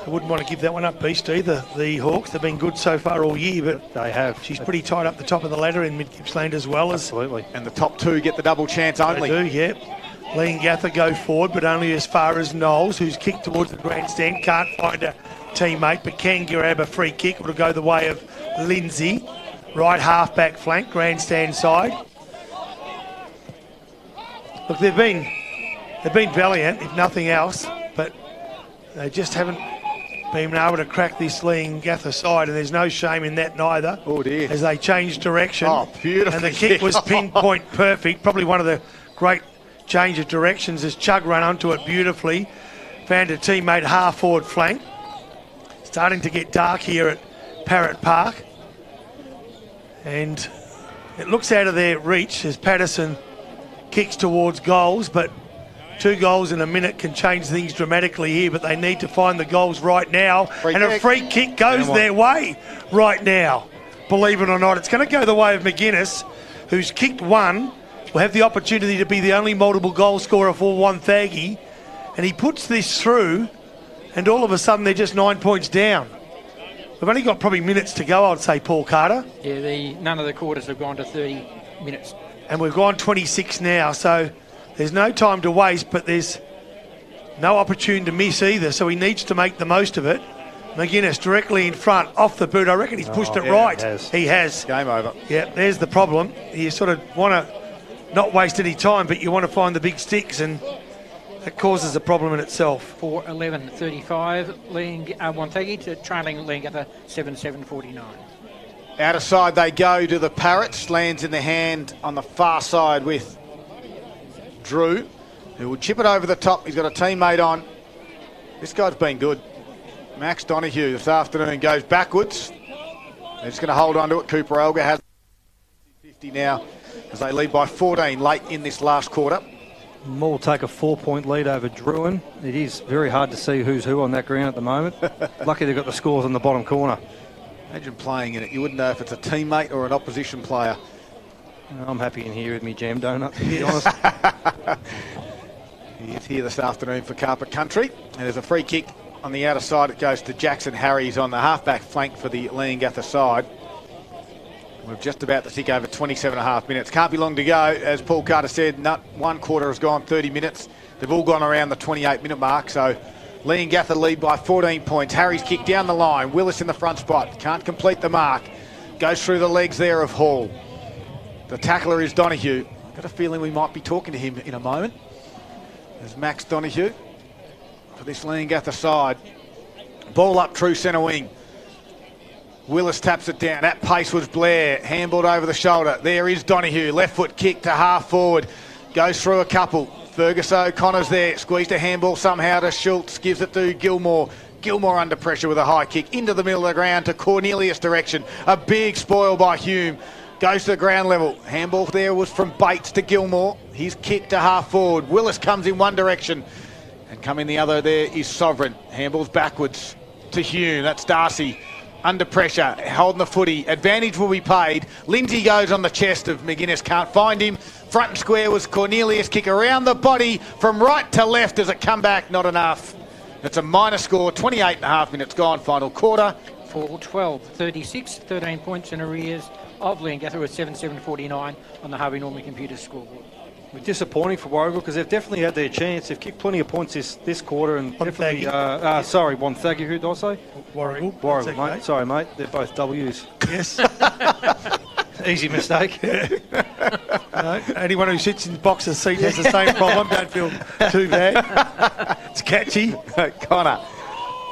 I wouldn't want to give that one up, Beast, either. The Hawks have been good so far all year, but they have. She's pretty tight up the top of the ladder in mid-Gippsland as well. Absolutely. And the top two get the double chance only. They do, yeah. Leongatha go forward, but only as far as Knowles, who's kicked towards the grandstand. Can't find a teammate, but can grab a free kick. It'll go the way of Lindsay. Right half-back flank, grandstand side. Look, they've been valiant, if nothing else, but they just haven't been able to crack this Leongatha side, and there's no shame in that neither. Oh dear. As they change direction. Oh, beautiful. And the kick was pinpoint perfect. Probably one of the great change of directions as Chug ran onto it beautifully. Found a teammate half forward flank. Starting to get dark here at Parrot Park. And it looks out of their reach as Patterson kicks towards goals, but 2 goals in a minute can change things dramatically here, but they need to find the goals right now. A free kick goes their way right now. Believe it or not, it's going to go the way of McGuinness, who's kicked one, will have the opportunity to be the only multiple goal scorer for Wonthaggi, and he puts this through, and all of a sudden they're just 9 points down. We've only got probably minutes to go, I'd say, Paul Carter. Yeah, none of the quarters have gone to 30 minutes. And we've gone 26 now, so there's no time to waste, but there's no opportunity to miss either, so he needs to make the most of it. McGuinness directly in front, off the boot. I reckon he's pushed it right. He has. Game over. Yeah, there's the problem. You sort of want to not waste any time, but you want to find the big sticks, and that causes a problem in itself. 4:11:35, Wonthaggi to trailing Leongatha 7:7:49. Out of side they go to the Parrots. Lands in the hand on the far side with Drew, who will chip it over the top. He's got a teammate on. This guy's been good. Max Donoghue this afternoon goes backwards. They're just going to hold on to it. Cooper Olga has 50 now as they lead by 14 late in this last quarter. Moore take a 4-point lead over Druin. It is very hard to see who's who on that ground at the moment. Lucky they've got the scores in the bottom corner. Imagine playing in it. You wouldn't know if it's a teammate or an opposition player. I'm happy in here with me jam donut, to be honest. He is here this afternoon for Carpet Country. And there's a free kick on the outer side. It goes to Jackson Harries on the halfback flank for the Leongatha side. We're just about to tick over 27.5 minutes. Can't be long to go. As Paul Carter said, not one quarter has gone 30 minutes. They've all gone around the 28-minute mark. So Leongatha lead by 14 points. Harry's kick down the line. Willis in the front spot. Can't complete the mark. Goes through the legs there of Hall. The tackler is Donoghue. Got a feeling we might be talking to him in a moment. There's Max Donoghue for this Leongatha side. Ball up true centre wing. Willis taps it down. At pace was Blair. Handballed over the shoulder. There is Donoghue. Left foot kick to half forward. Goes through a couple. Fergus O'Connor's there. Squeezed a handball somehow to Schultz. Gives it to Gilmore. Gilmore under pressure with a high kick. Into the middle of the ground to Cornelius direction. A big spoil by Hume. Goes to the ground level. Handball there was from Bates to Gilmore. His kick to half forward. Willis comes in one direction. And coming the other there is Sovereign. Handball's backwards to Hume. That's Darcy. Under pressure, holding the footy. Advantage will be paid. Lindsay goes on the chest of McGuinness. Can't find him. Front and square was Cornelius. Kick around the body from right to left as it come back. Not enough. It's a minor score. 28.5 minutes gone. Final quarter. 4:12:36, 13 points in arrears of Leongatha with 7:7:49 on the Harvey Norman computer scoreboard. Disappointing for Warragul because they've definitely had their chance. They've kicked plenty of points this quarter and definitely. Wonthaggi, who did I say? Warragul. Warragul, okay. mate. Sorry, mate. They're both W's. Yes. Easy mistake. Anyone who sits in the boxer's seat has the same problem. Don't feel too bad. It's catchy. Connor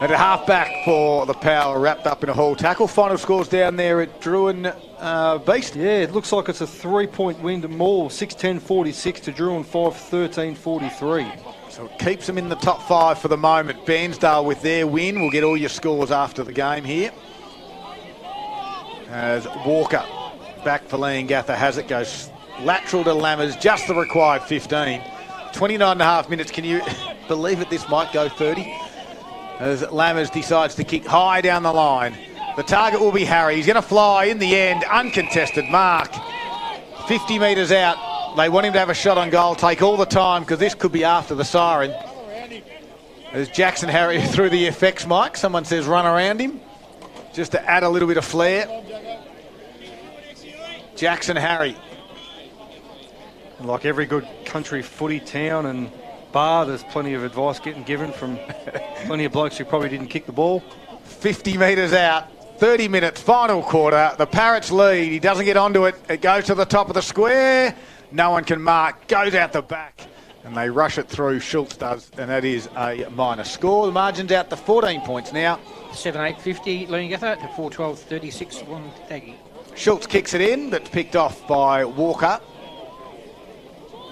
at a half-back for the Power, wrapped up in a haul tackle. Final scores down there at Druin Beast. Yeah, it looks like it's a 3-point win to Moore. 6-10-46 to Druin 5-13-43. So it keeps them in the top 5 for the moment. Bairnsdale with their win. We'll get all your scores after the game here. As Walker back for Leongatha has it, goes lateral to Lammers, just the required 15. 29.5 minutes. Can you believe it? This might go 30. As Lammers decides to kick high down the line. The target will be Harry. He's going to fly in the end. Uncontested mark. 50 metres out. They want him to have a shot on goal. Take all the time because this could be after the siren. There's Jackson Harry through the FX mic. Someone says run around him just to add a little bit of flair. Jackson Harry. And like every good country footy town and bar, there's plenty of advice getting given from plenty of blokes who probably didn't kick the ball. 50 metres out. 30 minutes, final quarter. The Parrots lead. He doesn't get onto it. It goes to the top of the square. No one can mark. Goes out the back. And they rush it through. Schultz does. And that is a minor score. The margin's out to 14 points now. 7-8-50, Leongatha to 4-12-36, Wonthaggi. Schultz kicks it in. That's picked off by Walker.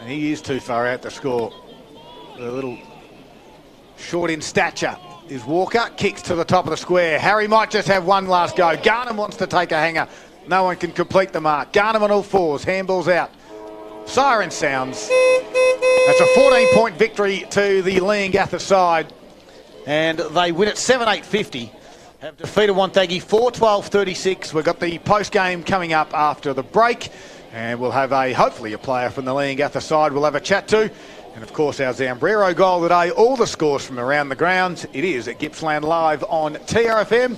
And he is too far out to score. A little short in stature is Walker. Kicks to the top of the square. Harry might just have one last go. Garnham wants to take a hanger. No one can complete the mark. Garnham on all fours. Handball's out. Siren sounds. That's a 14-point victory to the Leongatha side. And they win it 7-8-50. Have defeated Wonthaggi 4-12-36. We've got the post-game coming up after the break. And we'll have hopefully a player from the Leongatha side we'll have a chat to. And of course our Zambrero goal today, all the scores from around the grounds. It is at Gippsland live on TRFM.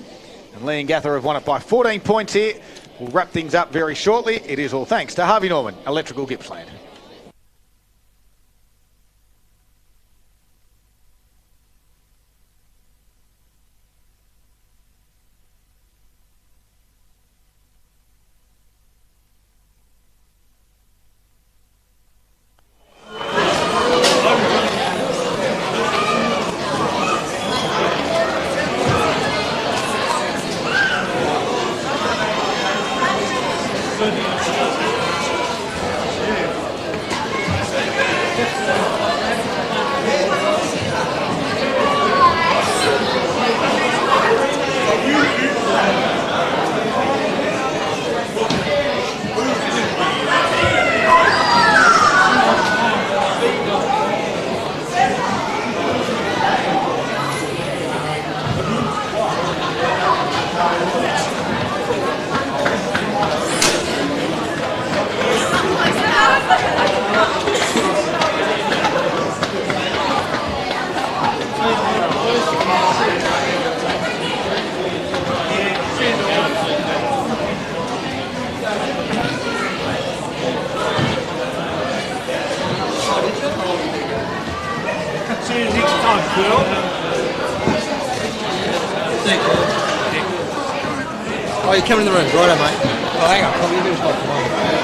And Leongatha have won it by 14 points here. We'll wrap things up very shortly. It is all thanks to Harvey Norman, Electrical Gippsland. Oh, you're coming in the room, righto, mate. Oh, hang on, probably do this one.